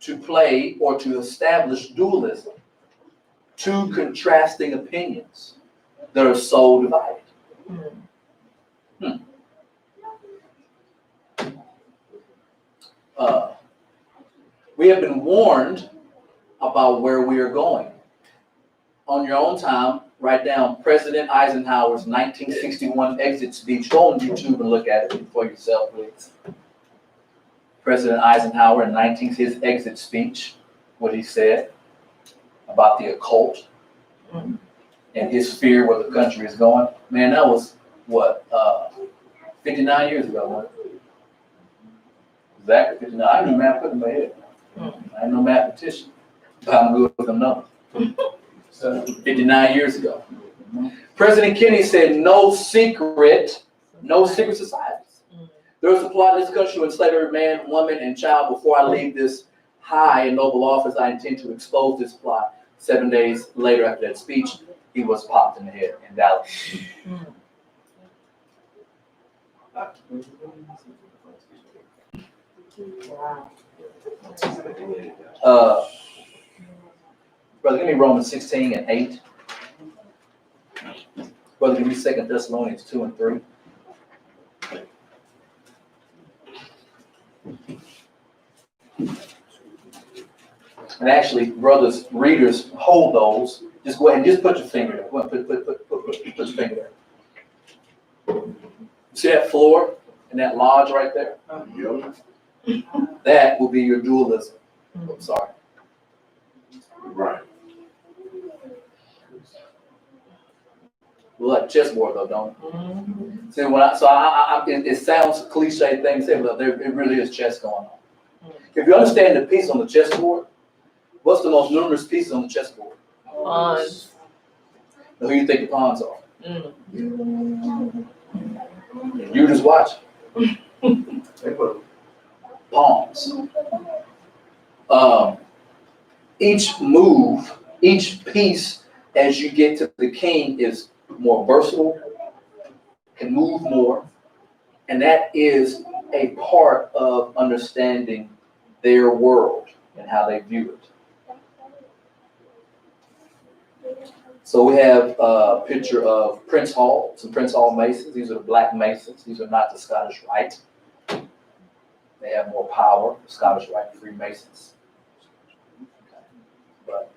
to play or to establish dualism, two contrasting opinions that are so divided. We have been warned about where we are going. On your own time, write down President Eisenhower's 1961 exit speech. Go on YouTube and look at it for yourself, please. President Eisenhower in his exit speech, what he said about the occult and his fear where the country is going. Man, that was what, 59 years ago, wasn't it? Exactly 59. I knew math put in my head. I ain't no mathematician, but I'm good with them numbers. 59 years ago. President Kennedy said, no secret societies. There is a plot in this country to enslave every man, woman, and child. Before I leave this high and noble office, I intend to expose this plot. 7 days later after that speech, he was popped in the head in Dallas. Brother, give me Romans 16 and 8. Brother, give me 2 Thessalonians 2 and 3. And actually, brothers, readers, hold those. Just go ahead and just put your finger there. Go ahead, put your finger there. See that floor and that lodge right there? That will be your dualism. I'm sorry. Right. We like chessboard though, don't we? See, it sounds a cliche thing to say, but it really is chess going on. If you understand the piece on the chessboard, what's the most numerous pieces on the chessboard? Pawns. Now, who do you think the pawns are? You just watch. Pawns. Each move, each piece as you get to the king is more versatile, can move more, and that is a part of understanding their world and how they view it. So we have a picture of Prince Hall, some Prince Hall Masons. These are the black Masons. These are not the Scottish Rite. They have more power, the Scottish Rite Freemasons. But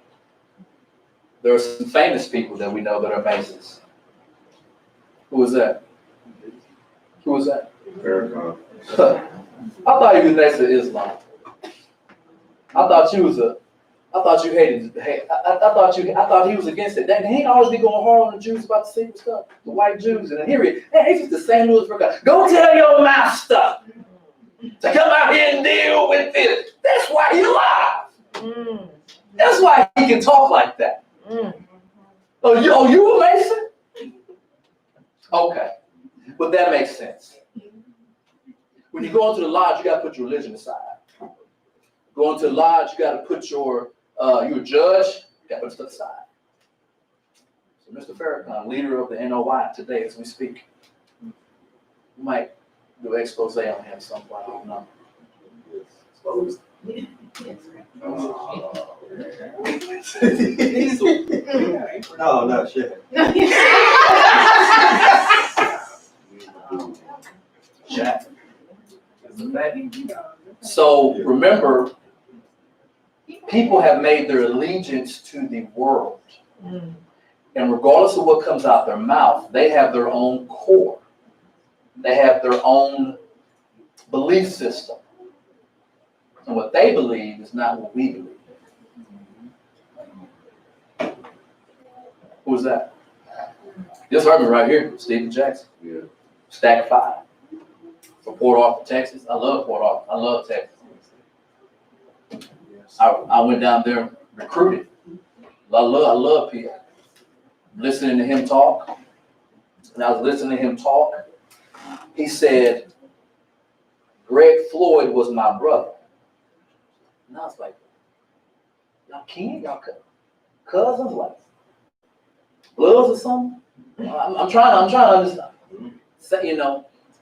there are some famous people that we know that are Masons. Who was that? Who was that? Farrakhan. I thought you was next to Islam. I thought you hated. I thought he was against it. Then he always be going hard on the Jews about the secret stuff, the white Jews, and then here he's just the St. Louis Farrakhan. Go tell your master to come out here and deal with this. That's why he's alive. That's why he can talk like that. Oh, you a Mason? Okay, but that makes sense. When you go into the lodge, you got to put your religion aside. Go into the lodge, you got to put you're a judge, you got to put stuff aside. So Mr. Farrakhan, leader of the NOI today as we speak, you might do an expose on him at some point, I don't know. No, not shit. So remember, people have made their allegiance to the world. And regardless of what comes out their mouth, they have their own core. They have their own belief system. And what they believe is not what we believe. Who's that? Just heard me right here, Stephen Jackson. Yeah. Stack 5. From Port Arthur, Texas. I love Port Arthur. I love Texas. I went down there recruited. I love Pierre. Listening to him talk. And I was listening to him talk. He said, Greg Floyd was my brother. And I was like, y'all kin? Y'all cousins? Like, bloods or something? I'm trying to understand. So,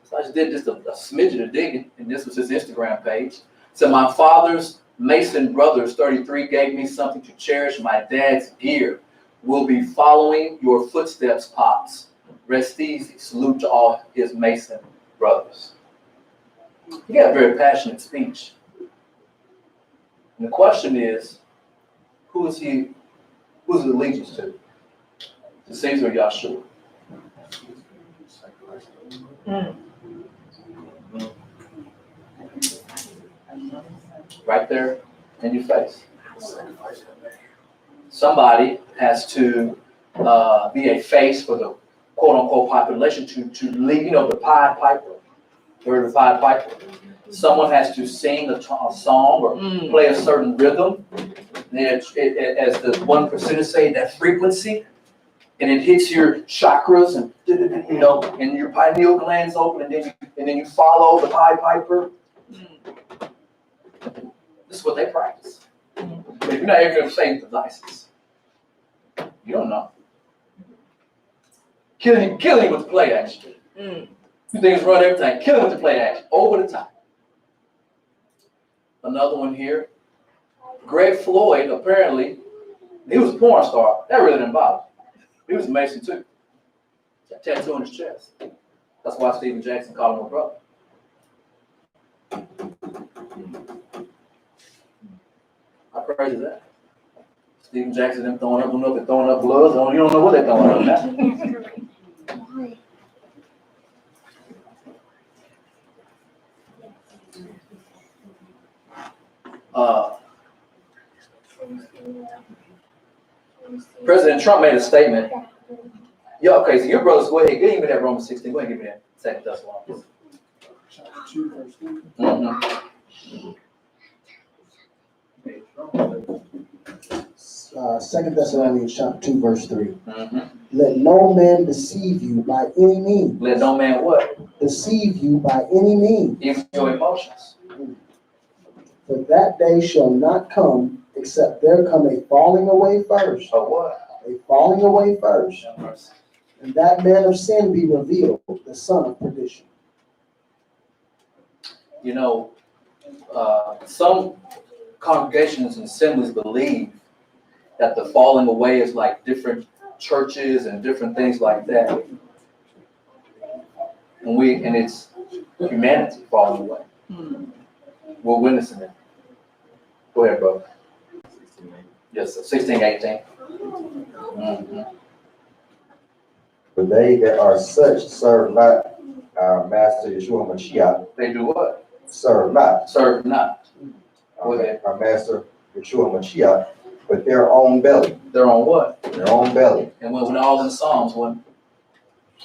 so I just did just a smidget of digging, and this was his Instagram page. So my father's Mason brothers, 33, gave me something to cherish. My dad's gear will be following your footsteps, Pops. Rest easy. Salute to all his Mason brothers. He got a very passionate speech. And the question is, who's his allegiance to? To Caesar or Yahshua? Right there in your face. Somebody has to be a face for the quote-unquote population to lead, the Pied Piper. You heard of the Pied Piper? Someone has to sing a song or play a certain rhythm. And as the 1% say, that frequency, and it hits your chakras, and and your pineal glands open, and then you follow the Pied Piper. This is what they practice. But if you're not ever going to save devices, you don't know. Killing with the play action. You things run everything. Killing with the play action. Over the top. Another one here. Greg Floyd, apparently, he was a porn star. That really didn't bother. He was a Mason too. Got a tattoo on his chest. That's why Stephen Jackson called him a brother. How crazy is that? Stephen Jackson, them throwing up gloves. You don't know what they're throwing up now. President Trump made a statement. Yeah, okay, so your brothers, go ahead, give me that Romans 16. Go ahead, give me that 2 Thessalonians. Chapter 2, verse 3. Mm-hmm. 2 Thessalonians chapter 2, verse 3. Mm-hmm. Let no man deceive you by any means. Let no man what? Deceive you by any means. Even your emotions. For that day shall not come, except there come a falling away first. Of what? A falling away first. And that man of sin be revealed, the son of perdition. Some congregations and assemblies believe that the falling away is like different churches and different things like that. And it's humanity falling away. We're witnessing it. Go ahead, brother. Yes, sir. 16, 18. Mm-hmm. But they that are such serve not our master Yeshua Mashiach. They do what? Serve not. Serve not. Go ahead. Our master Yeshua Mashiach, but their own belly. Their own what? Their own belly. And when all in the Psalms, when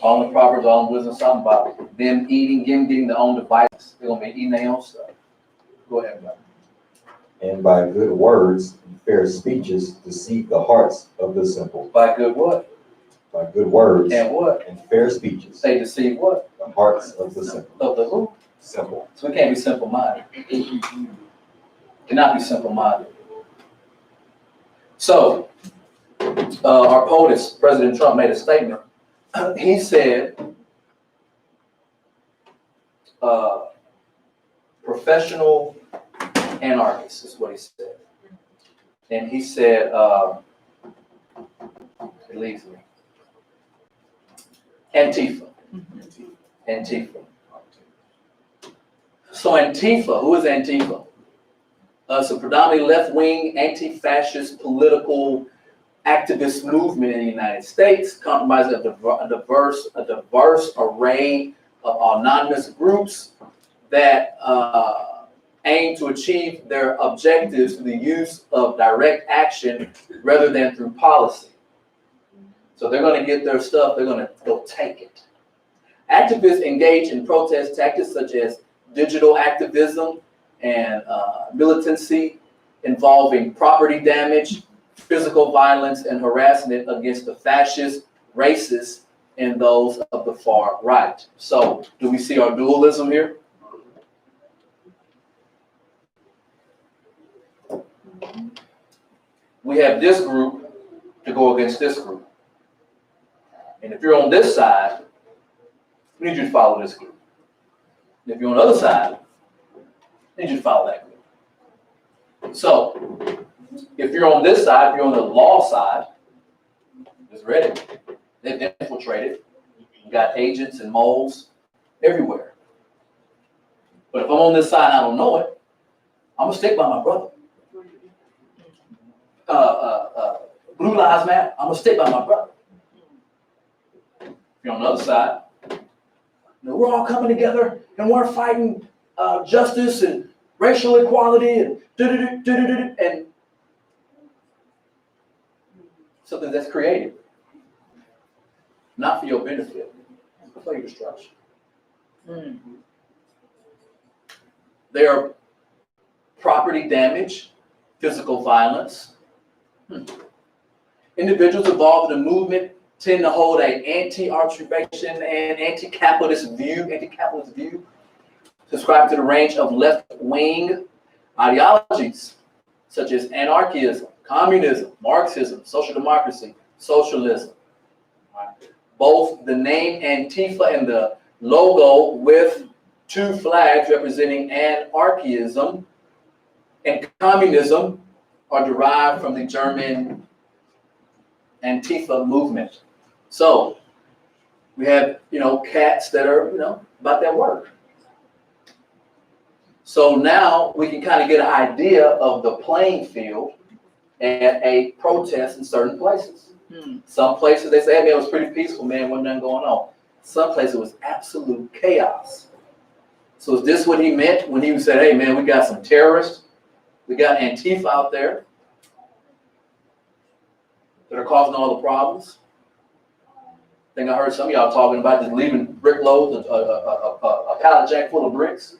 all in the Proverbs, all in wisdom, something about them getting their own devices. They're gonna be eating their own stuff. Go ahead, brother. And by good words and fair speeches deceive the hearts of the simple. By good what? By good words and what? And fair speeches. They deceive what? The hearts of the simple. Of the who? Simple. So we can't be simple-minded. Cannot be simple-minded. So, our POTUS, President Trump, made a statement. He said, professional anarchists is what he said. And he said, it leaves me. Antifa. Antifa. So Antifa, who is Antifa? It's a predominantly left-wing, anti-fascist political activist movement in the United States, comprised of a diverse array of autonomous groups that aim to achieve their objectives through the use of direct action rather than through policy. So they're going to get their stuff, they'll take it. Activists engage in protest tactics such as digital activism and militancy involving property damage, physical violence, and harassment against the fascist, racist, and those of the far right. So, do we see our dualism here? We have this group to go against this group. And if you're on this side, we need you to follow this group. And if you're on the other side, we need you to follow that group. So, if you're on this side, if you're on the law side, it's ready. They've infiltrated. You got agents and moles everywhere. But if I'm on this side and I don't know it, I'm going to stick by my brother. Blue Lives Matter, I'm gonna stick by my brother. If you're on the other side, we're all coming together and we're fighting justice and racial equality and and something that's created, not for your benefit, but for your destruction. There are property damage, physical violence. Individuals involved in the movement tend to hold an anti-arbitration and anti-capitalist view, subscribe to the range of left-wing ideologies, such as anarchism, communism, Marxism, social democracy, socialism. Both the name Antifa and the logo with two flags representing anarchism and communism are derived from the German Antifa movement. So we have, cats that are, about their work. So now we can kind of get an idea of the playing field at a protest in certain places. Some places they say, hey, man, it was pretty peaceful, man, wasn't nothing going on. Some places it was absolute chaos. So is this what he meant when he said, hey, man, we got some terrorists, we got Antifa out there that are causing all the problems? I think I heard some of y'all talking about just leaving brick loads, a pallet jack full of bricks.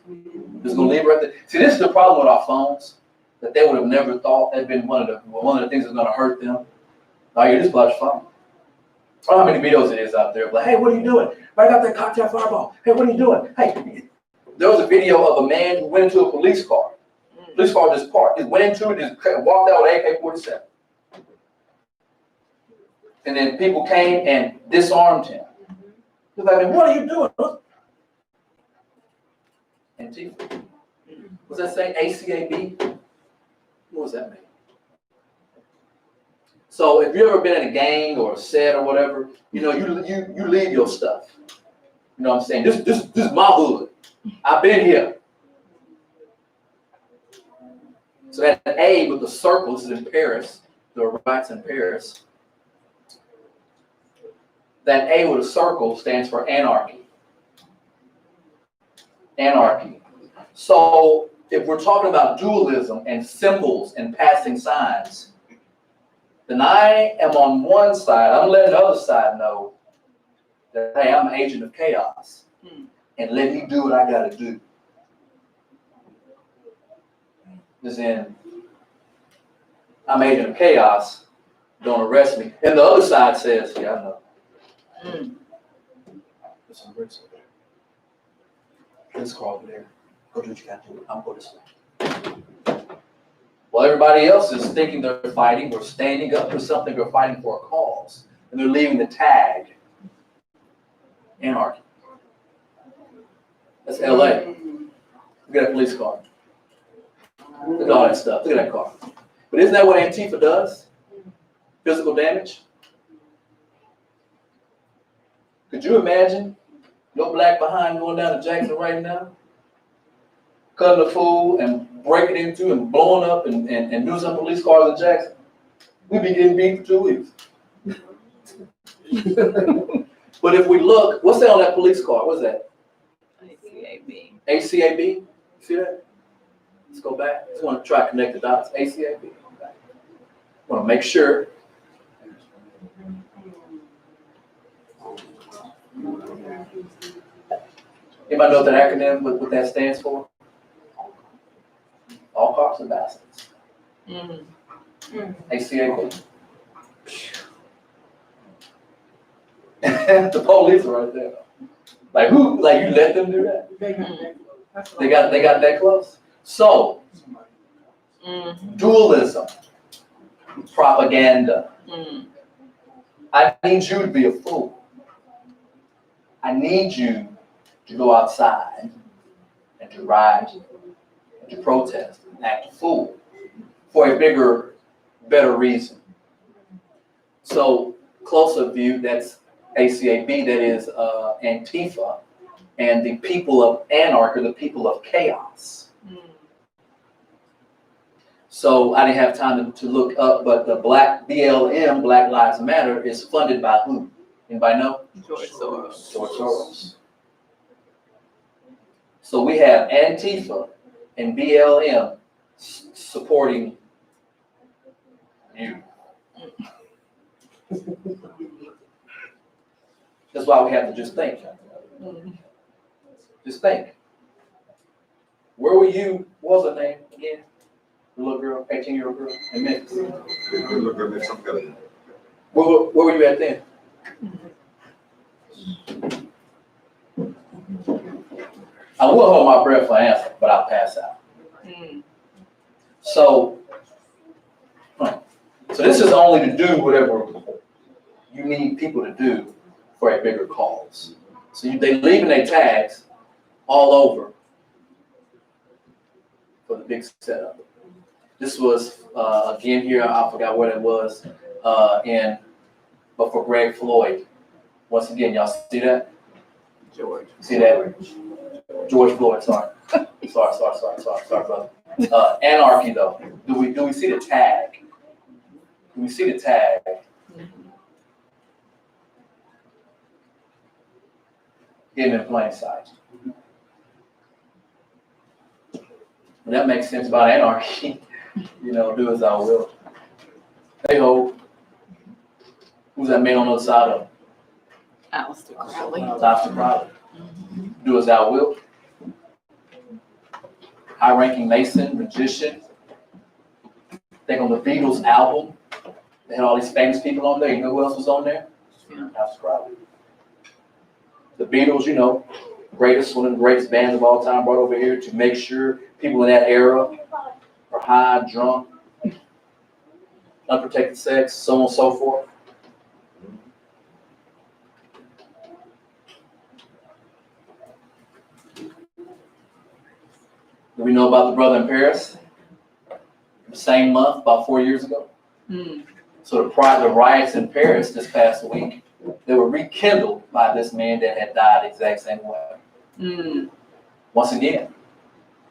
Just gonna leave it right there. See, this is the problem with our phones, that they would have never thought had been one of the things that's gonna hurt them. Oh, you're just about your phone. I don't know how many videos it is out there. Like, hey, what are you doing? Right out that cocktail fireball. Hey, what are you doing? Hey, there was a video of a man who went into a police car. Police car just parked. He went into it, just walked out with AK-47. And then people came and disarmed him. He was like, what are you doing? Antifa. What's that say? ACAB? What does that mean? So if you've ever been in a gang or a set or whatever, you leave your stuff. You know what I'm saying? This is my hood. I've been here. So that A with the circles is in Paris, the rights in Paris. That A with a circle stands for anarchy. Anarchy. So if we're talking about dualism and symbols and passing signs, then I am on one side. I'm letting the other side know that, hey, I'm an agent of chaos. And let me do what I got to do. As in, I'm an agent of chaos. Don't arrest me. And the other side says, yeah, I know. There's some bricks over there. This car over there. Go do what you got to do. I'm going this way. Well, everybody else is thinking they're fighting or standing up for something or fighting for a cause. And they're leaving the tag. Anarchy. That's LA. Look at that police car. Look at all that stuff. Look at that car. But isn't that what Antifa does? Physical damage? Could you imagine your black behind going down to Jackson right now? Cutting a fool and breaking into and blowing up and doing some police cars in Jackson? We'd be getting beat for 2 weeks. But if we look, what's that on that police car? What's that? ACAB. ACAB? See that? Let's go back. Just want to try to connect the dots. ACAB. Want to make sure. Anybody know what that acronym, what that stands for? All cops are bastards. ACAB. The police are right there. Like who? Like you let them do that? They got that close. So, dualism, propaganda. I need you to be a fool. I need you to go outside and to riot and to protest and act a fool for a bigger, better reason. So, closer view, that's ACAB, that is Antifa, and the people of anarchy, the people of chaos. So I didn't have time to look up, but the BLM, Black Lives Matter, is funded by who? Anybody know? George Soros. George Soros. So we have Antifa and BLM supporting you. That's why we have to just think. Just think. Where were you? What was her name again? The little girl, 18-year-old girl in Memphis. Where were you at then? I will hold my breath for an answer, but I'll pass out. So this is only to do whatever you need people to do for a bigger cause. So they leaving their tags all over for the big setup. This was again here. I forgot what it was. But for Greg Floyd, once again, y'all see that? George. See that? George Floyd. Sorry, brother. Anarchy though. Do we see the tag? Do we see the tag? Hidden in plain sight. That makes sense about anarchy. Do as I will. Hey ho. Who's that man on the other side of him? Alistair Crowley. Alistair Crowley. Do as thou wilt. High-ranking Mason, magician. I think on the Beatles album, they had all these famous people on there. You know who else was on there? Alistair Crowley. The Beatles, one of the greatest bands of all time, brought over here to make sure people in that era are high, drunk, unprotected sex, so on and so forth. Do we know about the brother in Paris? The same month, about 4 years ago. So the riots in Paris this past week, they were rekindled by this man that had died the exact same way. Once again,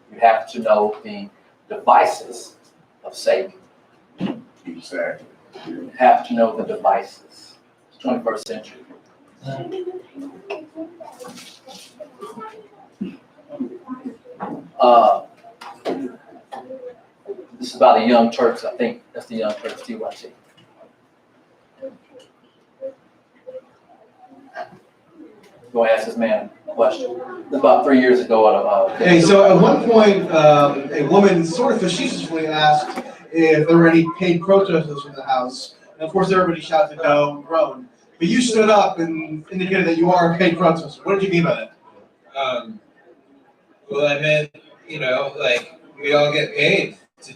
you have to know the devices of Satan. Exactly. You have to know the devices. It's 21st century. This is about the Young Turks, I think. That's the Young Turks, TYT. Go ask this man a question. This is about 3 years ago. Hey, so at one point, a woman sort of facetiously asked if there were any paid protesters from the House. And of course, everybody shouted no and groaned. But you stood up and indicated that you are a paid protester. What did you mean by that? Well, I meant, we all get paid to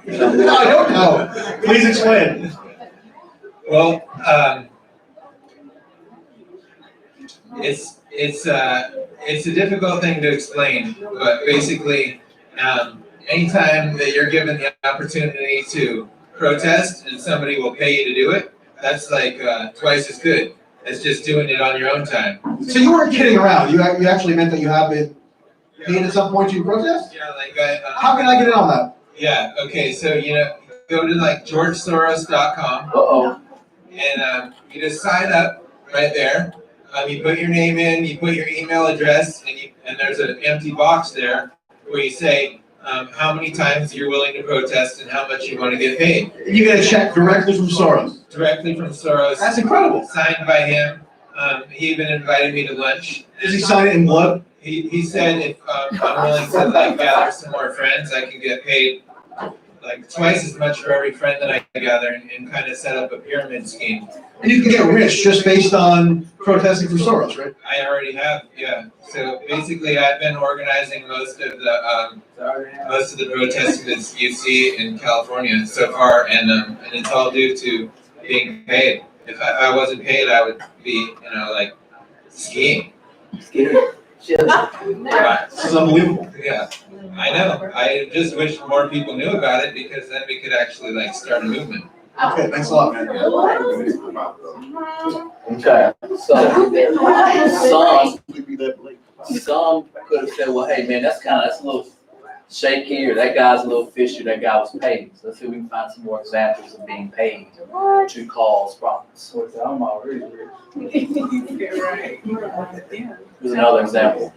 I don't know. Please explain. Well, it's a difficult thing to explain, but basically, anytime that you're given the opportunity to protest and somebody will pay you to do it, that's like twice as good as just doing it on your own time. So you weren't kidding around. You actually meant that you have been paid at some point to protest? Yeah, how can I get in on that? Yeah, okay, so, go to GeorgeSoros.com. Uh-oh. And you just sign up right there. You put your name in, you put your email address, and there's an empty box there where you say how many times you're willing to protest and how much you want to get paid. And you get a check directly from Soros? Directly from Soros. That's incredible. Signed by him. He even invited me to lunch. Does he sign it in blood? He said if I'm willing to gather some more friends, I can get paid twice as much for every friend that I gather and kind of set up a pyramid scheme. And you can get rich just based on protesting for Soros, right? I already have, yeah. So basically, I've been organizing most of the protesting that you see in California so far, and it's all due to being paid. If I wasn't paid, I would be, skiing. This is unbelievable. Yeah, I know. I just wish more people knew about it because then we could actually start a movement. Okay, thanks a lot, man. Okay, so some could have said, well, hey, man, that's a little shaky, or that guy's a little fishy, that guy was paid. So let's see if we can find some more examples of being paid to cause problems. I'm already Here's another example.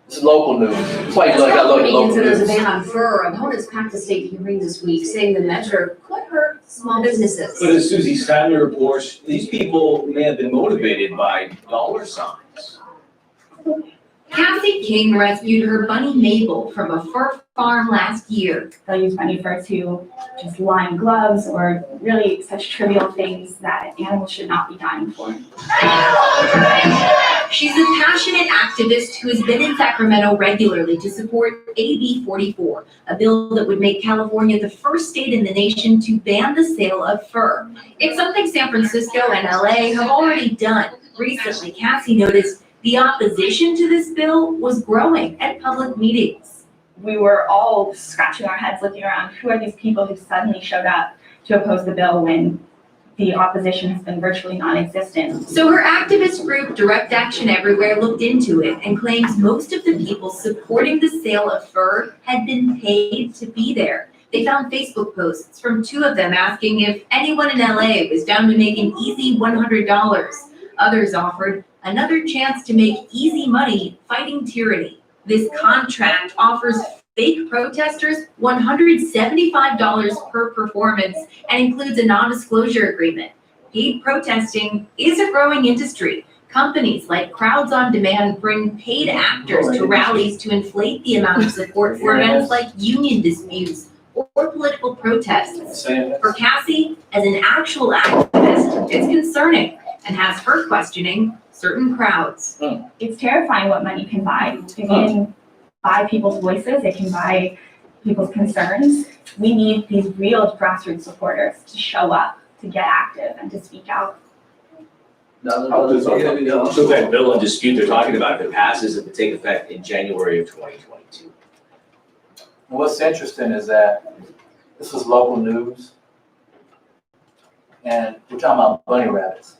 This is local news. It's like, I look at local Considers a news. ban on fur. Opponents packed a state hearing this week, saying the measure could hurt small businesses. But as Susie's family reports, these people may have been motivated by dollar signs. Kathy King rescued her bunny Mabel from a fur farm last year. They'll use bunny fur to just line gloves or really such trivial things that animals should not be dying for. She's a passionate activist who has been in Sacramento regularly to support AB 44, a bill that would make California the first state in the nation to ban the sale of fur. It's something San Francisco and LA have already done. Recently, Cassie noticed the opposition to this bill was growing at public meetings. We were all scratching our heads looking around, who are these people who suddenly showed up to oppose the bill when the opposition has been virtually non-existent? So her activist group, Direct Action Everywhere, looked into it and claims most of the people supporting the sale of fur had been paid to be there. They found Facebook posts from two of them asking if anyone in LA was down to make an easy $100. Others offered another chance to make easy money fighting tyranny. This contract offers fake protesters $175 per performance and includes a non-disclosure agreement. Paid protesting is a growing industry. Companies like Crowds on Demand bring paid actors to rallies to inflate the amount of support for events like union disputes or political protests. For Cassie, as an actual activist, it's concerning and has her questioning certain crowds. It's terrifying what money can buy. It can buy people's voices, it can buy people's concerns. We need these real grassroots supporters to show up, to get active, and to speak out. So that bill in dispute they're talking about, if it passes, it would take effect in January of 2022. And what's interesting is that this is local news, and we're talking about bunny rabbits.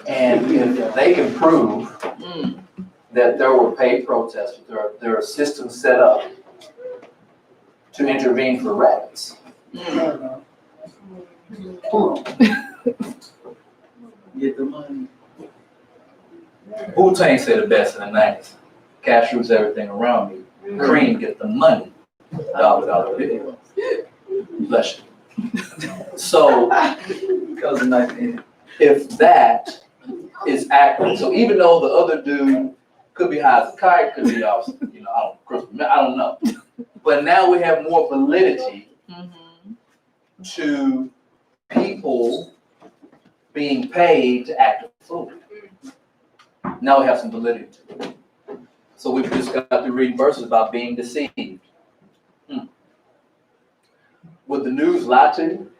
And if they can prove that there were paid protesters, there are systems set up to intervene for rabbits. Get the money. Wu-Tang said it best in the 90s. Cash rules everything around me. Cream get the money. Dollar bill. Bless you. So, if that is accurate, so even though the other dude could be high as a kite, could be off, I don't know. But now we have more validity to people being paid to act a fool. Now we have some validity to it. So we've just got to read verses about being deceived. Would the news lie to you?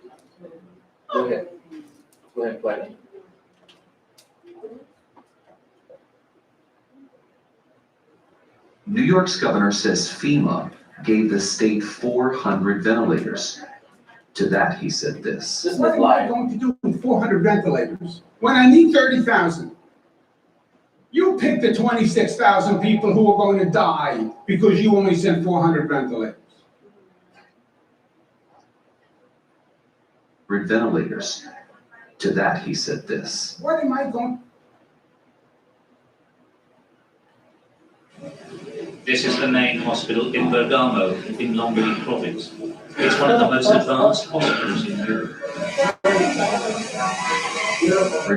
Go ahead. Go ahead and play it. New York's governor says FEMA gave the state 400 ventilators. To that, he said this. What am I going to do with 400 ventilators when I need 30,000? You pick the 26,000 people who are going to die because you only sent 400 ventilators. Ventilators. To that, he said this. What am I going? This is the main hospital in Bergamo, in Lombardy province. It's one of the most advanced hospitals in Europe.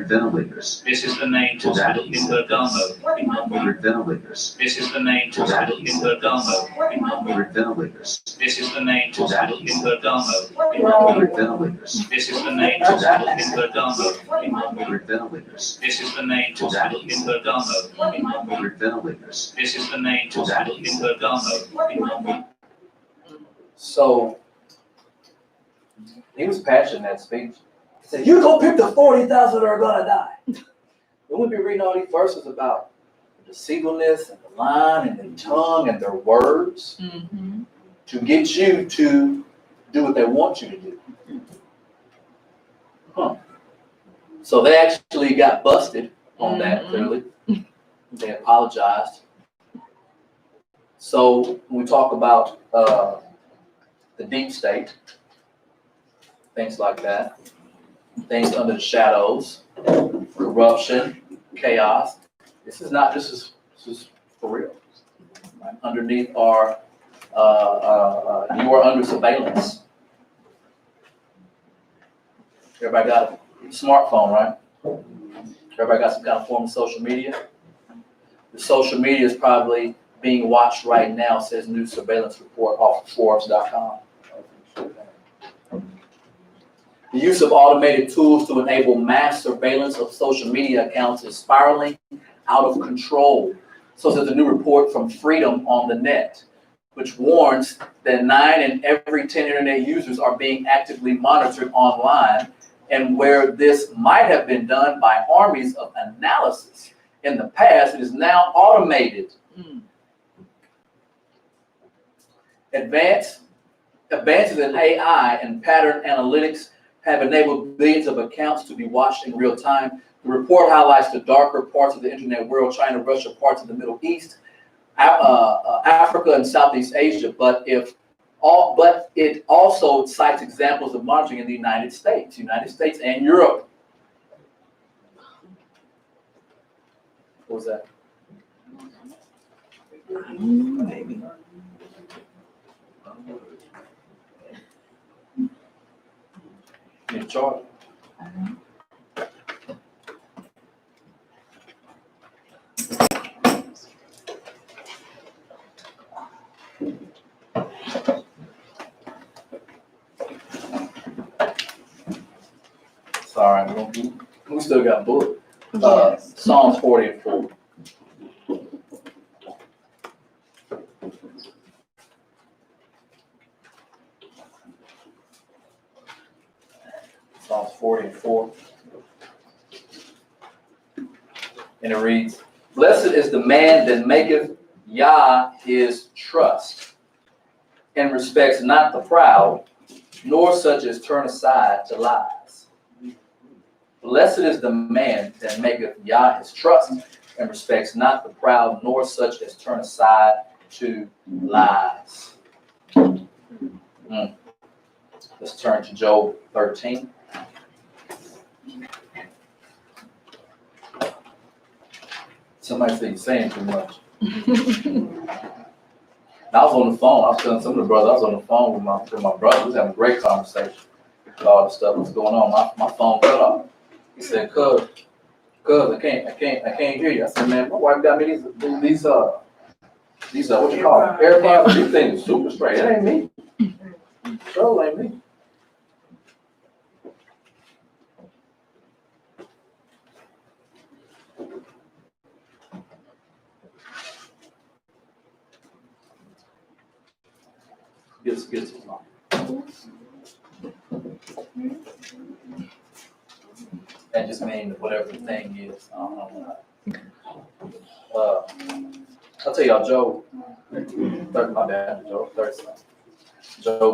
Ventilators. This is the main hospital in Bergamo, in Lombardy. Ventilators. This is the main hospital in Bergamo, in Lombardy. Ventilators. This is the main hospital in Bergamo, in Lombardy. Lombardy. Ventilators. This is the main hospital in Bergamo, in Lombardy. Ventilators. This is the main hospital in Bergamo, in Lombardy. Ventilators. This is the main hospital in Bergamo, in Lombardy. So he was passionate in that speech. He said, "You go pick the 40,000 that are gonna die." And we'll be reading all these verses about the deceitfulness and the lying and the tongue and their words. to get you to do what they want you to do. Huh. So they actually got busted on that, clearly. They apologized. So when we talk about the deep state, things like that, things under the shadows, corruption, chaos, this is for real. Right? Underneath are, you are under surveillance. Everybody got a smartphone, right? Everybody got some kind of form of social media. The social media is probably being watched right now, says new surveillance report off of Forbes.com. The use of automated tools to enable mass surveillance of social media accounts is spiraling out of control. So says a new report from Freedom on the Net, which warns that 9 in every 10 internet users are being actively monitored online, and where this might have been done by armies of analysis in the past, it is now automated. Advances in AI and pattern analytics have enabled billions of accounts to be watched in real time. The report highlights the darker parts of the internet world, China, Russia, parts of the Middle East, Africa, and Southeast Asia. But it also cites examples of monitoring in the United States and Europe. What was that? Maybe. In charge. Sorry, we still got book. Psalms 40 and 4. Psalms 40 and 4. And it reads, "Blessed is the man that maketh Yah his trust, and respects not the proud, nor such as turn aside to lies." Blessed is the man that maketh Yah his trust, and respects not the proud, nor such as turn aside to lies. Let's turn to Job 13. Somebody said you're saying too much. I was on the phone. I was telling some of the brothers, I was on the phone with my brother. We was having a great conversation about all the stuff that's going on. My phone cut off. He said, "Cuz, I can't hear you." I said, "Man, my wife got me these what you call them? AirPods. These things are super straight. It ain't me. Sure ain't me." Gets that just means whatever the thing is. I don't know. I'll tell y'all, Job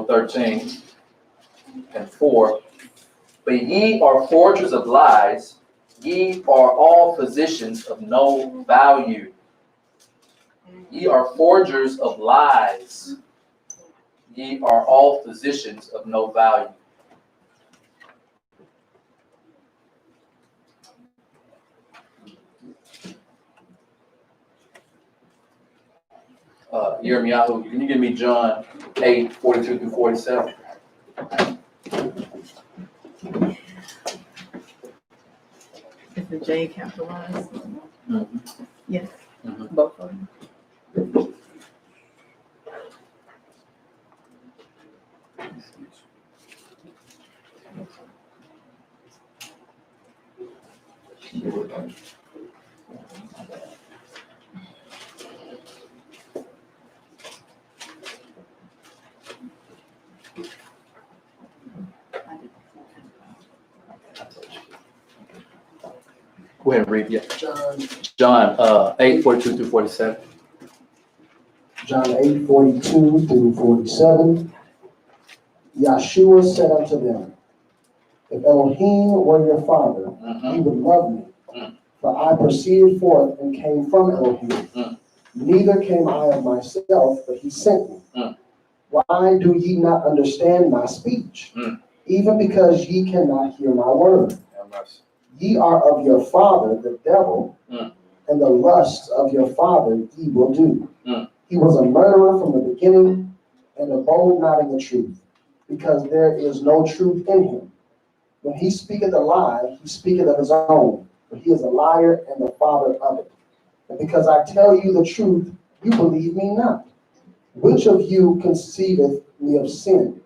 13 and 4. "But ye are forgers of lies, ye are all physicians of no value." Ye are forgers of lies, ye are all physicians of no value. Yirmiyahu, can you give me John 8, 42 through 47? Is the J capitalized? Mm-hmm. Yes, Mm-hmm. both of them. Go ahead and read, yeah. John 8, 42 through 47. John 8:42 through 47. Yeshua said unto them, if Elohim were your father, he would love me. For I proceeded forth and came from Elohim. Neither came I of myself, but he sent me. Why do ye not understand my speech? Even because ye cannot hear my word. Ye are of your father, the devil, and the lusts of your father ye will do. He was a murderer from the beginning, and abode not in the truth, because there is no truth in him. When he speaketh a lie, he speaketh of his own, for he is a liar and the father of it. And because I tell you the truth, you believe me not. Which of you conceiveth me of sin?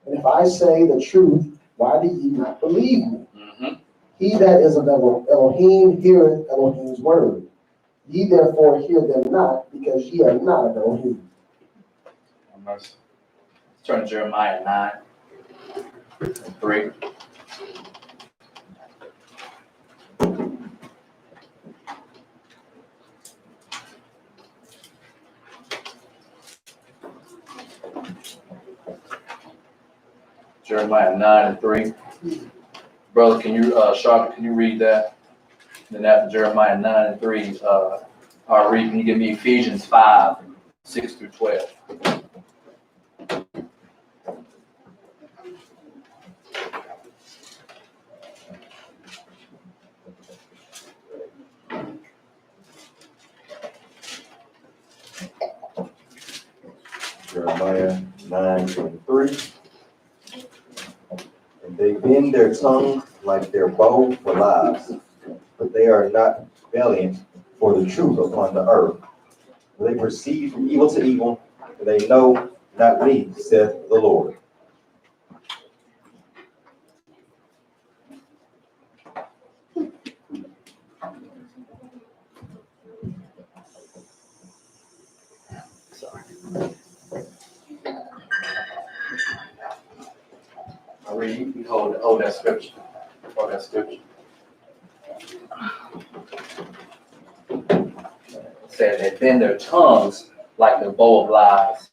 And if I say the truth, why do ye not believe me? He that is of Elohim heareth Elohim's word. Ye therefore hear them not, because ye are not of Elohim. Turn to Jeremiah 9:3. Jeremiah 9:3. Brother, can you, Sharp, can you read that? Then after Jeremiah 9:3, I'll read, can you give me Ephesians 5:6 through 12? Jeremiah 9:23. And they bend their tongue like their bow for lies, but they are not valiant for the truth upon the earth. They proceed from evil to evil, and they know not me, saith the Lord. Sorry. I'll read, you hold that scripture. Hold that scripture. It said they bend their tongues like the bow of lies.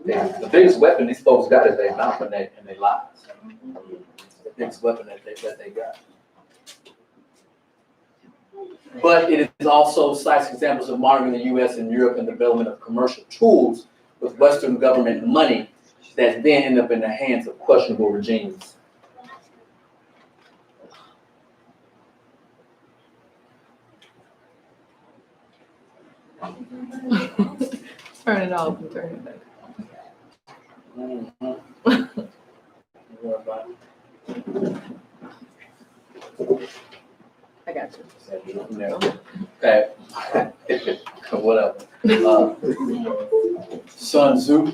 The biggest weapon these folks got is their mouth and their lies. The biggest weapon that they got. But it is also cites examples of modern in the U.S. and Europe and the development of commercial tools with Western government money that then end up in the hands of questionable regimes. Turn it off and turn it back. I got you. Okay. Whatever. Sun Tzu.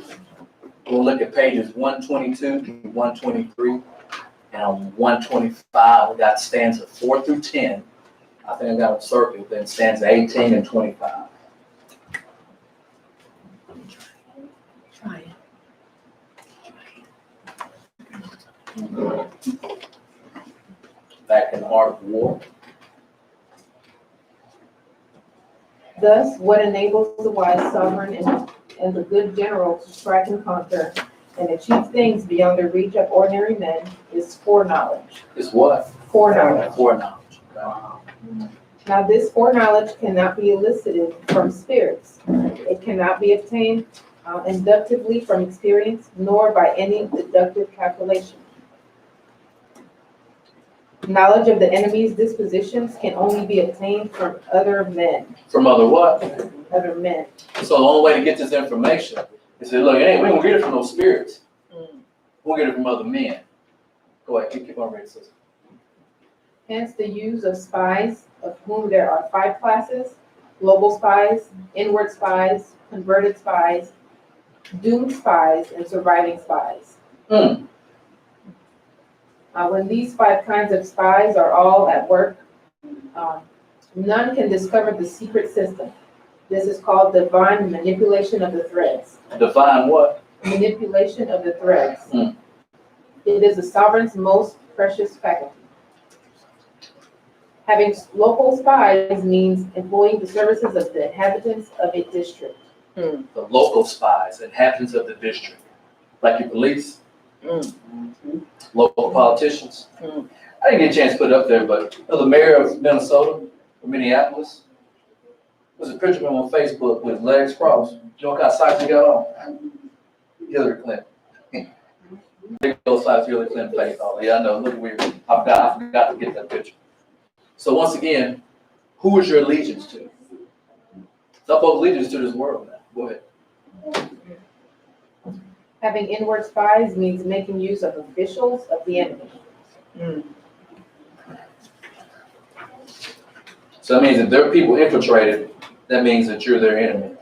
We'll look at pages 122 to 123. And on 125, we got stanza 4 through 10. I think I got a circle, then stanza 18 and 25. Try Back in the art of war. Thus, what enables the wise sovereign and the good general to strike and conquer and achieve things beyond the reach of ordinary men is foreknowledge. Is what? Foreknowledge. Foreknowledge. Now, this foreknowledge cannot be elicited from spirits. It cannot be obtained inductively from experience, nor by any deductive calculation. Knowledge of the enemy's dispositions can only be obtained from other men. From other what? Other men. So the only way to get this information is to look, hey, we don't get it from those spirits. We'll get it from other men. Go ahead, keep on reading, sister. Hence the use of spies, of whom there are 5 classes: global spies, inward spies, converted spies, doomed spies, and surviving spies. When these 5 kinds of spies are all at work, none can discover the secret system. This is called divine manipulation of the threads. Divine what? Manipulation of the threads. It is the sovereign's most precious faculty. Having local spies means employing the services of the inhabitants of a district. The local spies, inhabitants of the district, like your police, local politicians. I didn't get a chance to put it up there, but the mayor of Minnesota, or Minneapolis, was a picture of him on Facebook with legs crossed. You know what kind of socks he got on? Hillary Clinton. Big old size Hillary Clinton face. Oh, yeah, I know, look weird. I forgot to get that picture. So once again, who is your allegiance to? It's not both allegiance to this world now. Go ahead. Having inward spies means making use of officials of the enemy. So that means if there are people infiltrated, that means that you're their enemy.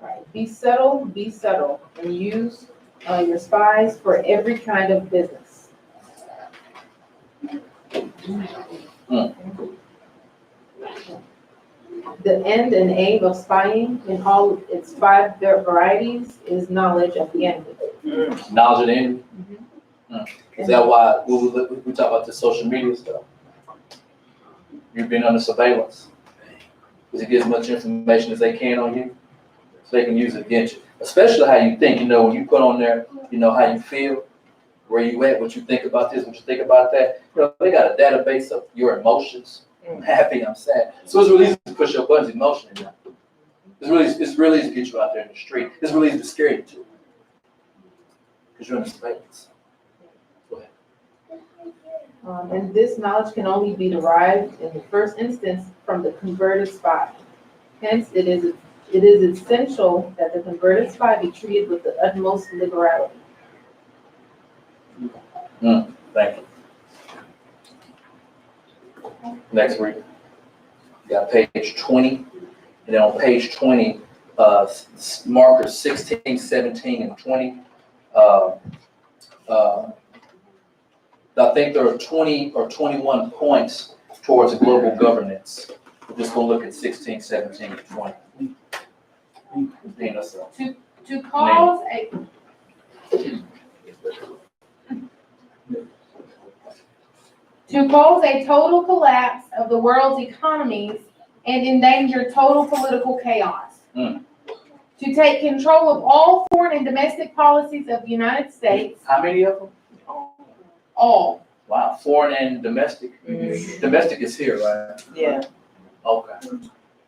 Right. Be subtle, and use your spies for every kind of business. The end and aim of spying in all its 5 varieties is knowledge of the enemy. Knowledge of the enemy. Is that why we talk about the social media stuff? You've been under surveillance. Because it gives as much information as they can on you, so they can use it against you. Especially how you think. When you put on there, how you feel, where you at, what you think about this, what you think about that. They got a database of your emotions. I'm happy, I'm sad. So it's really easy to push your buttons emotionally now. It's really easy to get you out there in the street. It's really easy to scare you too. Because you're under surveillance. Go ahead. And this knowledge can only be derived in the first instance from the converted spy. Hence, it is essential that the converted spy be treated with the utmost liberality. Thank you. Next reading. You got page 20, and then on page 20, markers 16, 17, and 20. I think there are 20 or 21 points towards global governance. We're just going to look at 16, 17, and 20. To cause a total collapse of the world's economies and endanger total political chaos. To take control of all foreign and domestic policies of the United States. How many of them? All. Wow, foreign and domestic. Domestic is here, right? Yeah. Okay.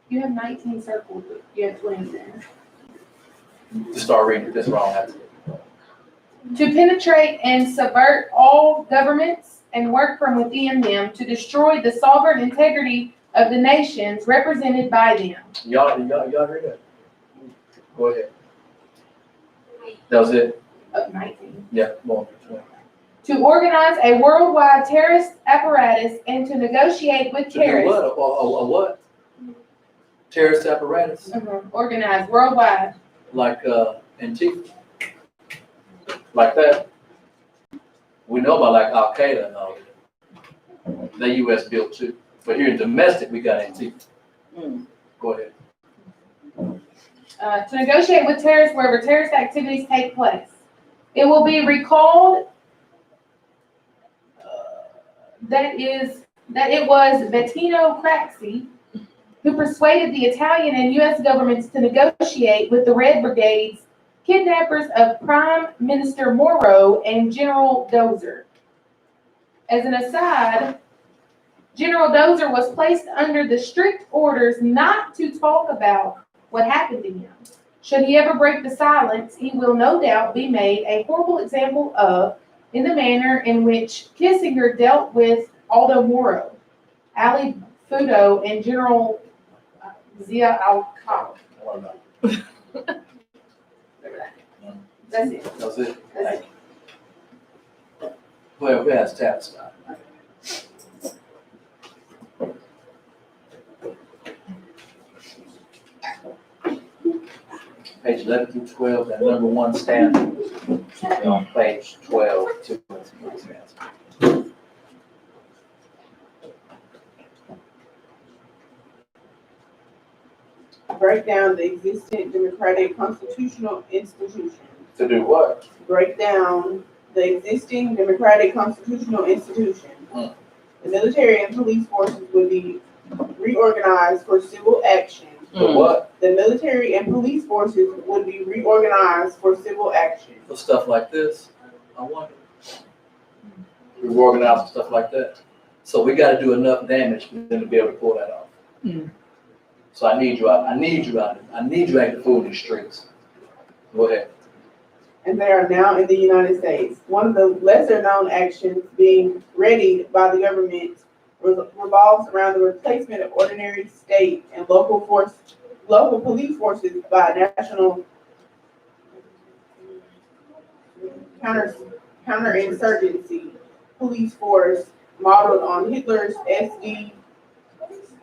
You have 19 circled, but you have 20 there. Just start reading this wrong. To penetrate and subvert all governments and work from within them to destroy the sovereign integrity of the nations represented by them. Y'all heard that? Go ahead. That was it? 19. Yeah, well, 20. To organize a worldwide terrorist apparatus and to negotiate with terrorists. To do what? A what? Terrorist apparatus? Organized worldwide. Like Antifa? Like that? We know about like Al Qaeda and all that. They U.S. built too. But here in domestic, we got Antifa. Go ahead. To negotiate with terrorists wherever terrorist activities take place. It will be recalled that it was Bettino Craxi who persuaded the Italian and U.S. governments to negotiate with the Red Brigade's kidnappers of Prime Minister Moro and General Dozer. As an aside, General Dozer was placed under the strict orders not to talk about what happened to him. Should he ever break the silence, he will no doubt be made a horrible example of in the manner in which Kissinger dealt with Aldo Moro, Ali Fudo, and General Zia al-Qaeda. That's it. That's it. Thank you. Who has taps? Page 11 through 12, and number 1 stanza. And on page 12, 2 and 3 stanza. Break down the existing democratic constitutional institutions. To do what? Break down the existing democratic constitutional institutions. The military and police forces would be reorganized for civil action. The what? The military and police forces would be reorganized for civil action. For stuff like this? I wonder. We organize for stuff like that. So we gotta do enough damage for them to be able to pull that off. So I need you out, I need you acting fool in the streets. Go ahead. And they are now in the United States. One of the lesser known actions being readied by the government revolves around the replacement of ordinary state and local police forces by national counterinsurgency police force modeled on Hitler's SD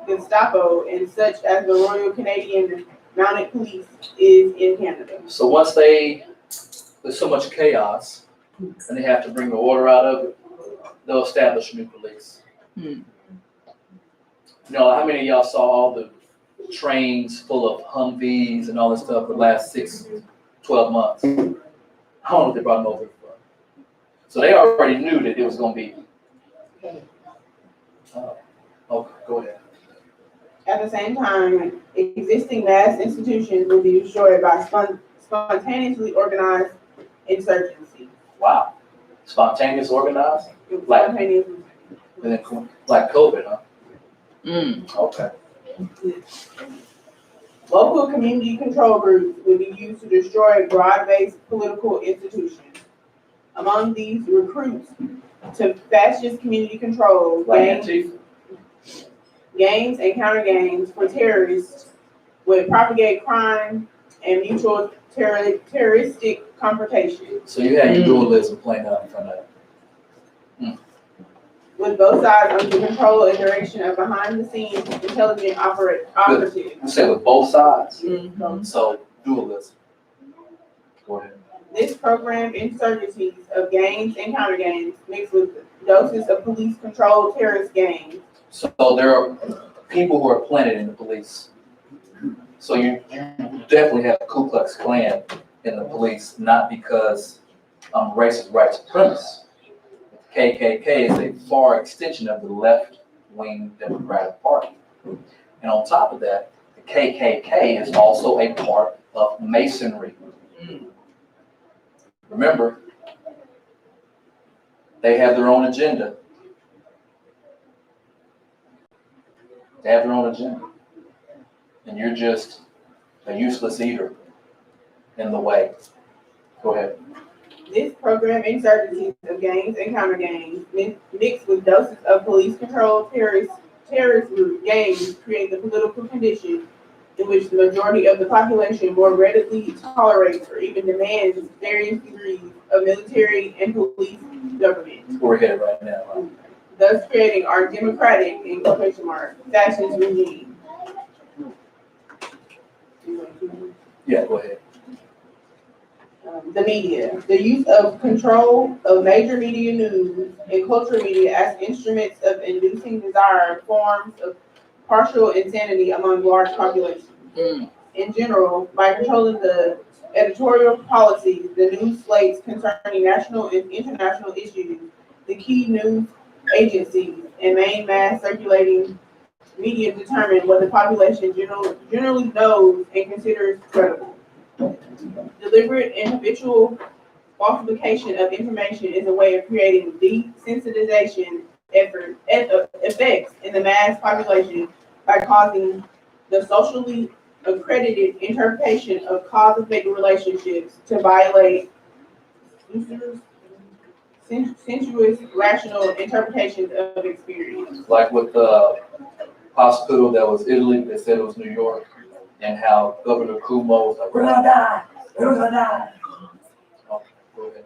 Gestapo and such as the Royal Canadian Mounted Police is in Canada. So once there's so much chaos and they have to bring the order out of it, they'll establish a new police. You know, how many of y'all saw all the trains full of Humvees and all this stuff for the last 6-12 months? I don't know if they brought them over. So they already knew that it was going to be. Okay, go ahead. At the same time, existing mass institutions will be destroyed by spontaneously organized insurgency. Wow. Spontaneous organized? Like COVID, huh? Okay. Local community control groups will be used to destroy broad-based political institutions. Among these recruits to fascist community control, gangs and counter-gangs for terrorists would propagate crime and mutual terroristic confrontation. So you had your dualism playing out in front of it. With both sides under the control and direction of behind-the-scenes intelligent operatives. You said with both sides? So dualism. Go ahead. This programmed insurgencies of gangs and counter-gangs mixed with doses of police-controlled terrorist gangs. So there are people who are planted in the police. So you definitely have a Ku Klux Klan in the police, not because racist white supremacists. KKK is a far extension of the left-wing Democratic Party. And on top of that, the KKK is also a part of Masonry. Remember, they have their own agenda. They have their own agenda. And you're just a useless eater in the way. Go ahead. This program insurgencies of gangs and counter-gangs mixed with doses of police-controlled terrorist group gangs create the political condition in which the majority of the population more readily tolerates or even demands various degrees of military and police government. We're headed right now. Right? Thus creating our democratic, in quotation marks, fascist regime. Yeah, go ahead. The media. The use of control of major media news and cultural media as instruments of inducing desired forms of partial insanity among large populations. In general, by controlling the editorial policies, the news slates concerning national and international issues, the key news agencies and main mass circulating media determine what the population generally knows and considers credible. Deliberate and habitual falsification of information is a way of creating desensitization effects in the mass population by causing the socially accredited interpretation of cause-effect relationships to violate sensuous, rational interpretations of experience. Like with the hospital that was Italy, they said it was New York, and how Governor Cuomo was like, we're gonna die, we're gonna die. Oh, go ahead.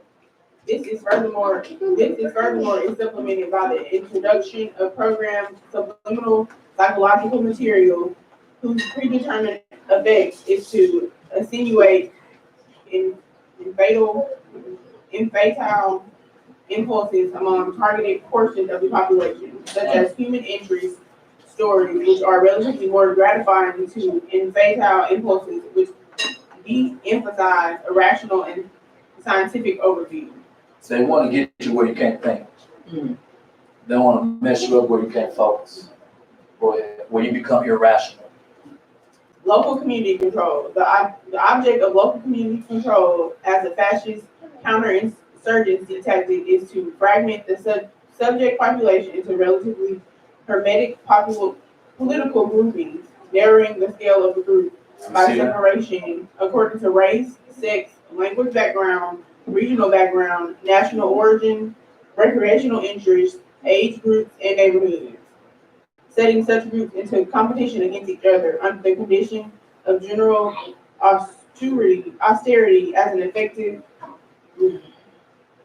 This is furthermore is supplemented by the introduction of programmed subliminal psychological material whose predetermined effect is to insinuate in fatal impulses among targeted portions of the population, such as human interest stories, which are relatively more gratifying to infantile impulses, which de-emphasize a rational and scientific overview. So they want to get you where you can't think. They want to mess you up where you can't focus. Go ahead. Where you become irrational. Local community control. The object of local community control as a fascist counterinsurgency tactic is to fragment the subject population into relatively hermetic political groupings, narrowing the scale of the group by separation according to race, sex, language background, regional background, national origin, recreational interests, age groups, and neighborhoods, setting such groups into competition against each other under the condition of general austerity as an effective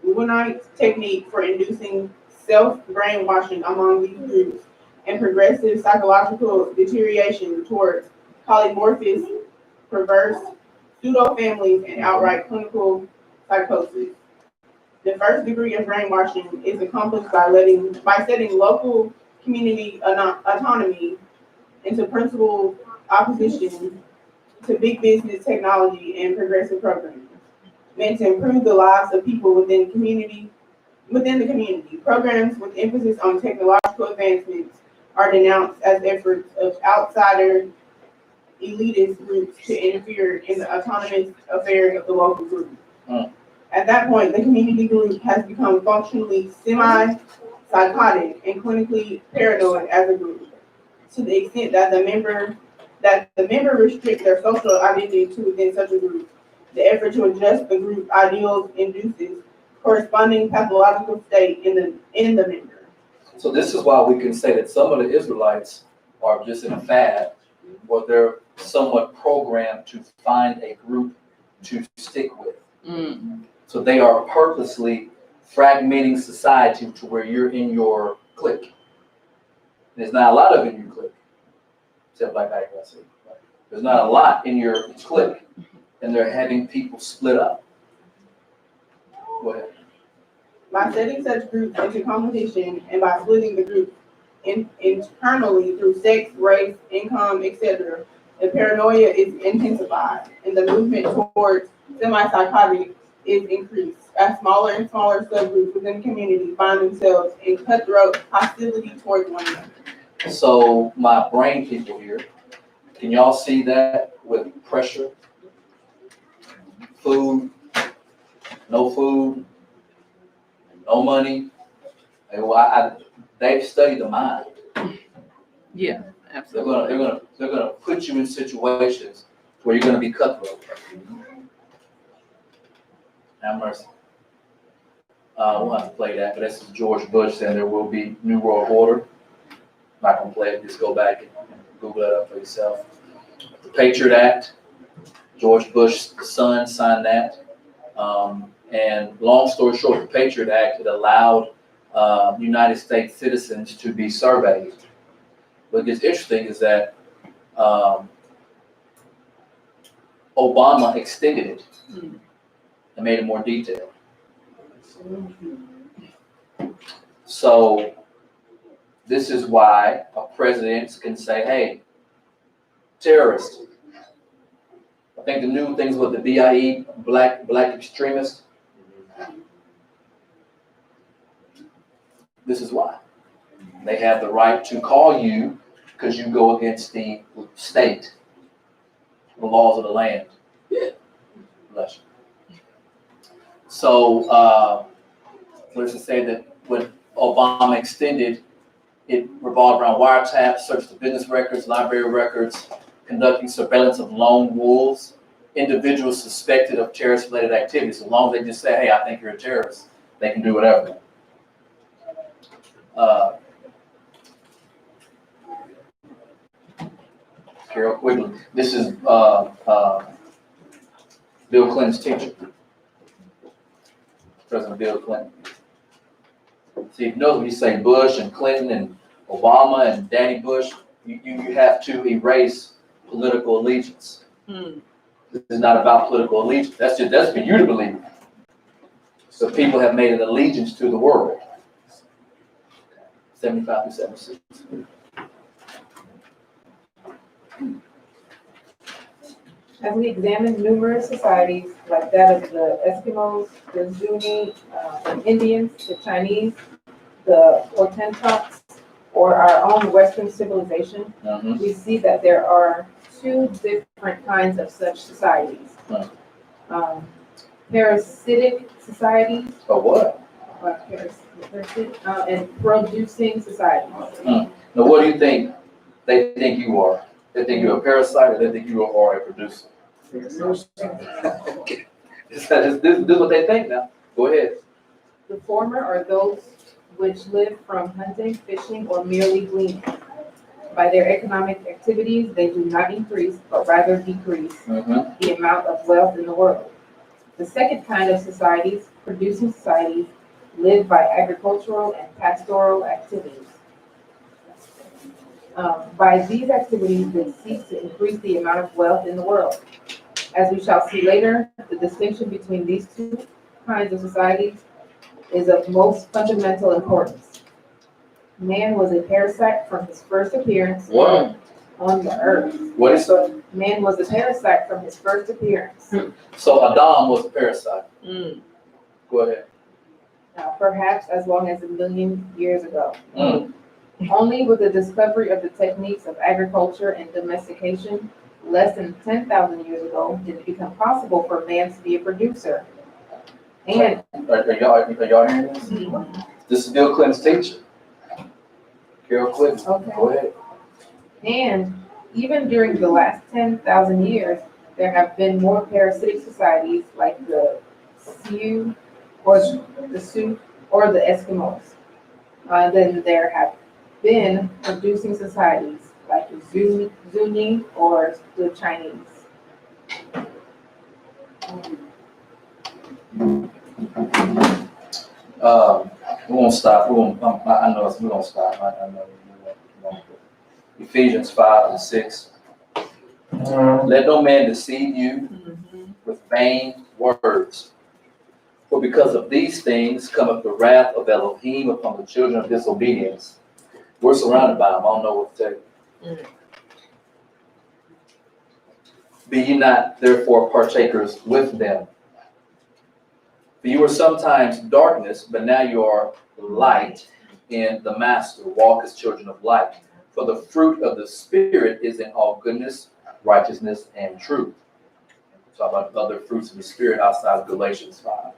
Leibnizite technique for inducing self-brainwashing among these groups and progressive psychological deterioration towards polymorphous, perverse, pseudo-families, and outright clinical psychosis. The first degree of brainwashing is accomplished by setting local community autonomy into principal opposition to big business, technology, and progressive programs meant to improve the lives of people within the community. Programs with emphasis on technological advancements are denounced as efforts of outsider elitist groups to interfere in the autonomous affairs of the local group. At that point, the community group has become functionally semi-psychotic and clinically paranoid as a group, to the extent that the member restricts their social identity to within such a group. The effort to adjust the group ideals induces corresponding pathological state in the member. So this is why we can say that some of the Israelites are just in a fad, where they're somewhat programmed to find a group to stick with. So they are purposely fragmenting society to where you're in your clique. There's not a lot of it in your clique, except like I say. There's not a lot in your clique, and they're having people split up. Go ahead. By setting such groups into competition and by splitting the group internally through sex, race, income, etc., the paranoia is intensified, and the movement towards semi-psychotic is increased as smaller and smaller subgroups within the community find themselves in cutthroat hostility towards one another. So my brain people here, can y'all see that with pressure? Food, no food, no money. They've studied the mind. Yeah, absolutely. They're gonna put you in situations where you're gonna be cutthroat. Have mercy. We'll have to play that, but this is George Bush saying there will be New World Order. I'm not gonna play it, just go back and Google it up for yourself. The Patriot Act, George Bush's son signed that. And long story short, the Patriot Act, it allowed United States citizens to be surveyed. What gets interesting is that Obama extended it and made it more detailed. So this is why a president can say, hey, terrorist. I think the new things with the BIE, black extremists. This is why. They have the right to call you because you go against the state, the laws of the land. Bless you. So let's just say that when Obama extended, it revolved around wiretaps, search of business records, library records, conducting surveillance of lone wolves, individuals suspected of terrorist-related activities. As long as they just say, hey, I think you're a terrorist, they can do whatever. Carol Quigley. This is Bill Clinton's teacher, President Bill Clinton. See, you know when you say Bush and Clinton and Obama and Daddy Bush, you have to erase political allegiance. This is not about political allegiance. That's for you to believe. So people have made an allegiance to the world. 75 to 76. As we examine numerous societies like that of the Eskimos, the Zuni, the Indians, the Chinese, the Hottentots, or our own Western civilization, Mhm. we see that there are two different kinds of such societies. Parasitic societies. Or what? And producing societies. Now, what do you think they think you are? They think you're a parasite, or they think you are a producer? This is what they think now. Go ahead. The former are those which live from hunting, fishing, or merely gleaning. By their economic activities, they do not increase, but rather decrease the amount of wealth in the world. The second kind of societies, producing societies, live by agricultural and pastoral activities. By these activities, they seek to increase the amount of wealth in the world. As we shall see later, the distinction between these two kinds of societies is of most fundamental importance. Man was a parasite from his first appearance on the earth. What is that? Man was a parasite from his first appearance. So Adam was a parasite. Go ahead. Perhaps as long as 1 million years ago. Only with the discovery of the techniques of agriculture and domestication, less than 10,000 years ago, did it become possible for man to be a producer. And Are y'all hearing this? This is Bill Clinton's teacher. Carol Clinton. Okay. Go ahead. And even during the last 10,000 years, there have been more parasitic societies like the Sioux or the Eskimos than there have been producing societies like the Zuni or the Chinese. We won't stop. I know we're gonna stop. I know. Ephesians 5:6. Let no man deceive you with vain words. For because of these things cometh the wrath of Elohim upon the children of disobedience. We're surrounded by them. I don't know what to tell you. Be ye not therefore partakers with them. For you were sometimes darkness, but now you are light in the Master. Walk as children of light. For the fruit of the Spirit is in all goodness, righteousness, and truth. Talk about other fruits of the Spirit outside of Galatians 5.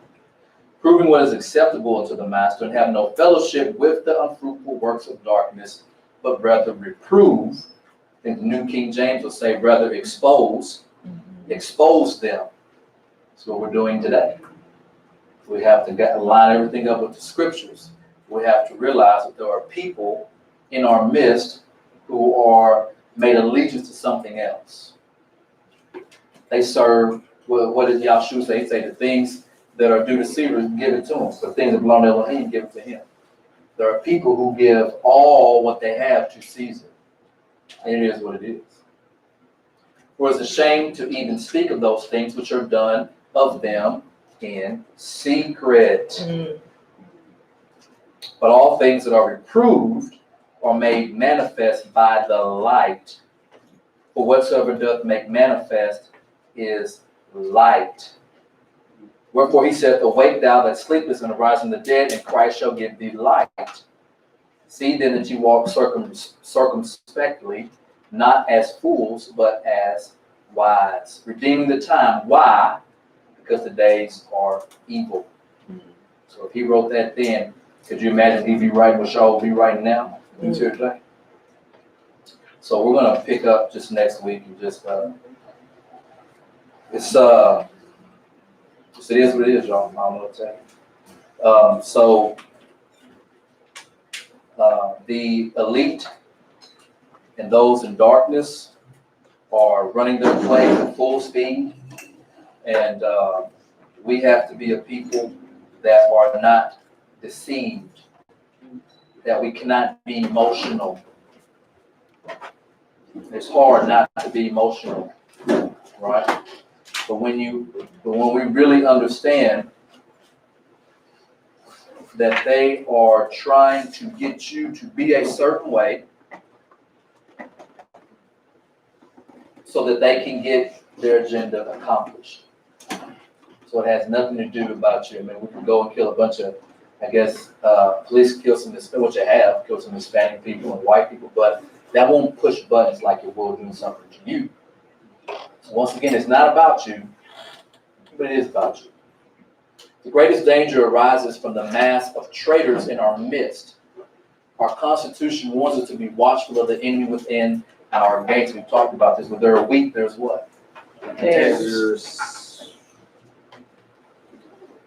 Proving what is acceptable unto the Master, and have no fellowship with the unfruitful works of darkness, but rather reprove. I think the New King James will say rather expose them. That's what we're doing today. We have to line everything up with the scriptures. We have to realize that there are people in our midst who are made allegiance to something else. They serve, what did Yahshua say? He said the things that are due to Caesar, give it to him. The things that belong to Elohim, give it to him. There are people who give all what they have to Caesar. And it is what it is. For it's a shame to even speak of those things which are done of them in secret. But all things that are reproved are made manifest by the light. For whatsoever doth make manifest is light. Wherefore he saith, awake thou that sleepest, and arise from the dead, and Christ shall give thee light. See then that you walk circumspectly, not as fools, but as wise, redeeming the time. Why? Because the days are evil. So if he wrote that then, could you imagine he'd be writing what y'all will be writing now? He's here today. So we're gonna pick up just next week and just it is what it is, y'all. I don't know what to tell you. The elite and those in darkness are running their plays at full speed, and we have to be a people that are not deceived, that we cannot be emotional. It's hard not to be emotional, right? But when we really understand that they are trying to get you to be a certain way so that they can get their agenda accomplished. So it has nothing to do about you. I mean, we can go and kill a bunch of I guess, police kill some Hispanic, which they have, killed some Hispanic people and white people, but that won't push buttons like it will doing something to you. So once again, it's not about you, but it is about you. The greatest danger arises from the mass of traitors in our midst. Our Constitution warns us to be watchful of the enemy within our gates. We've talked about this. When there are weak, there's what? There's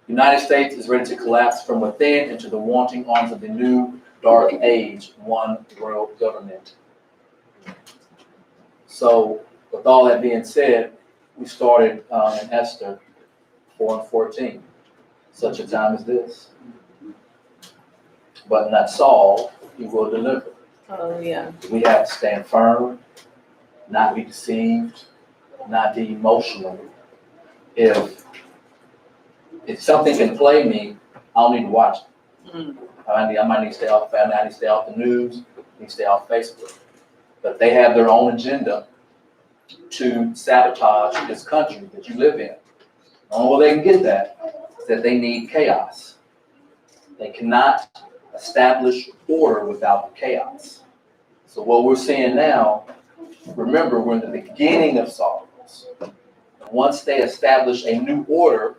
The United States is ready to collapse from within into the wanting arms of the new dark age, one world government. So, with all that being said, we started in Esther 4:14. Such a time as this. But not Saul, he will deliver. oh yeah. We have to stand firm, not be deceived, not be emotional. If something can play me, I don't need to watch it. I might need to stay off the family, I need to stay off the news, I need to stay off Facebook. But they have their own agenda to sabotage this country that you live in. The only way they can get that is that they need chaos. They cannot establish order without the chaos. So what we're seeing now, remember, we're in the beginning of sorrows. Once they establish a new order,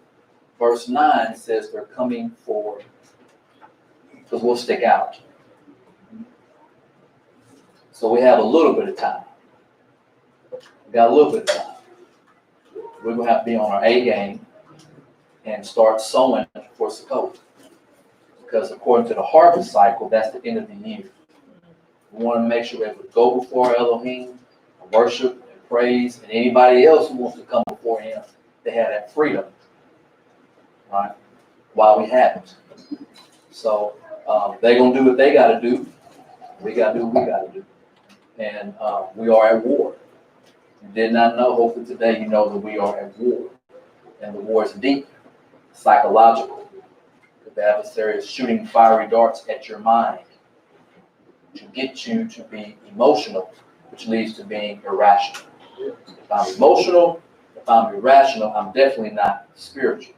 verse 9 says they're coming forward because we'll stick out. So we have a little bit of time. We got a little bit of time. We're going to have to be on our A game and start sowing for Sukkot. Because according to the harvest cycle, that's the end of the year. We want to make sure we're able to go before Elohim, and worship and praise, and anybody else who wants to come before him, they have that freedom, right? While we have it. So they're going to do what they got to do. We got to do what we got to do. And we are at war. If you did not know, hopefully today you know that we are at war. And the war is deep, psychological. The adversary is shooting fiery darts at your mind to get you to be emotional, which leads to being irrational. If I'm emotional, if I'm irrational, I'm definitely not spiritual.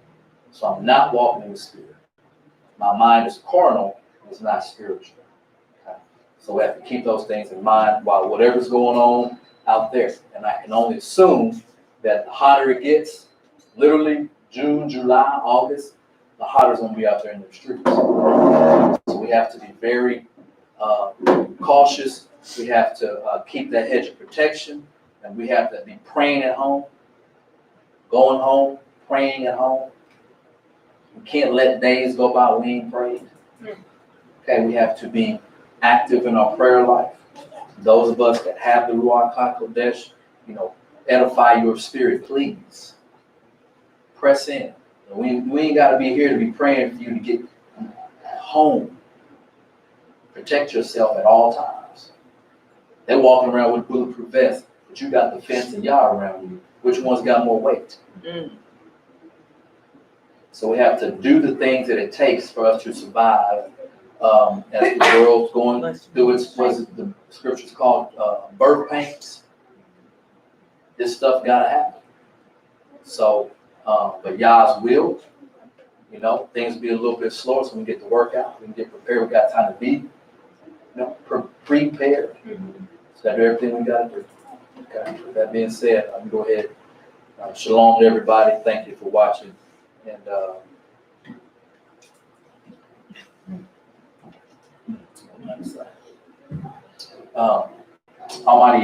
So I'm not walking in the spirit. My mind is carnal, it's not spiritual. Okay? So we have to keep those things in mind while whatever's going on out there. And I can only assume that the hotter it gets, literally June, July, August, the hotter it's going to be out there in the streets. So we have to be very cautious. We have to keep that hedge of protection, and we have to be praying at home, going home, praying at home. We can't let days go by we ain't prayed. Okay, we have to be active in our prayer life. Those of us that have the Ruach HaKodesh, edify your spirit, please. Press in. We ain't got to be here to be praying for you to get home. Protect yourself at all times. They're walking around with bulletproof vests, but you got the fence and yard around you. Which one's got more weight? So we have to do the things that it takes for us to survive as the world's going through its, the scriptures called birth pains. This stuff got to happen. So, but Yah's will, things will be a little bit slower so we can get to work out. We can get prepared. We got time to be, prepared. So got to do everything we got to do. Okay. With that being said, I'm going to go ahead. Shalom to everybody. Thank you for watching. And Almighty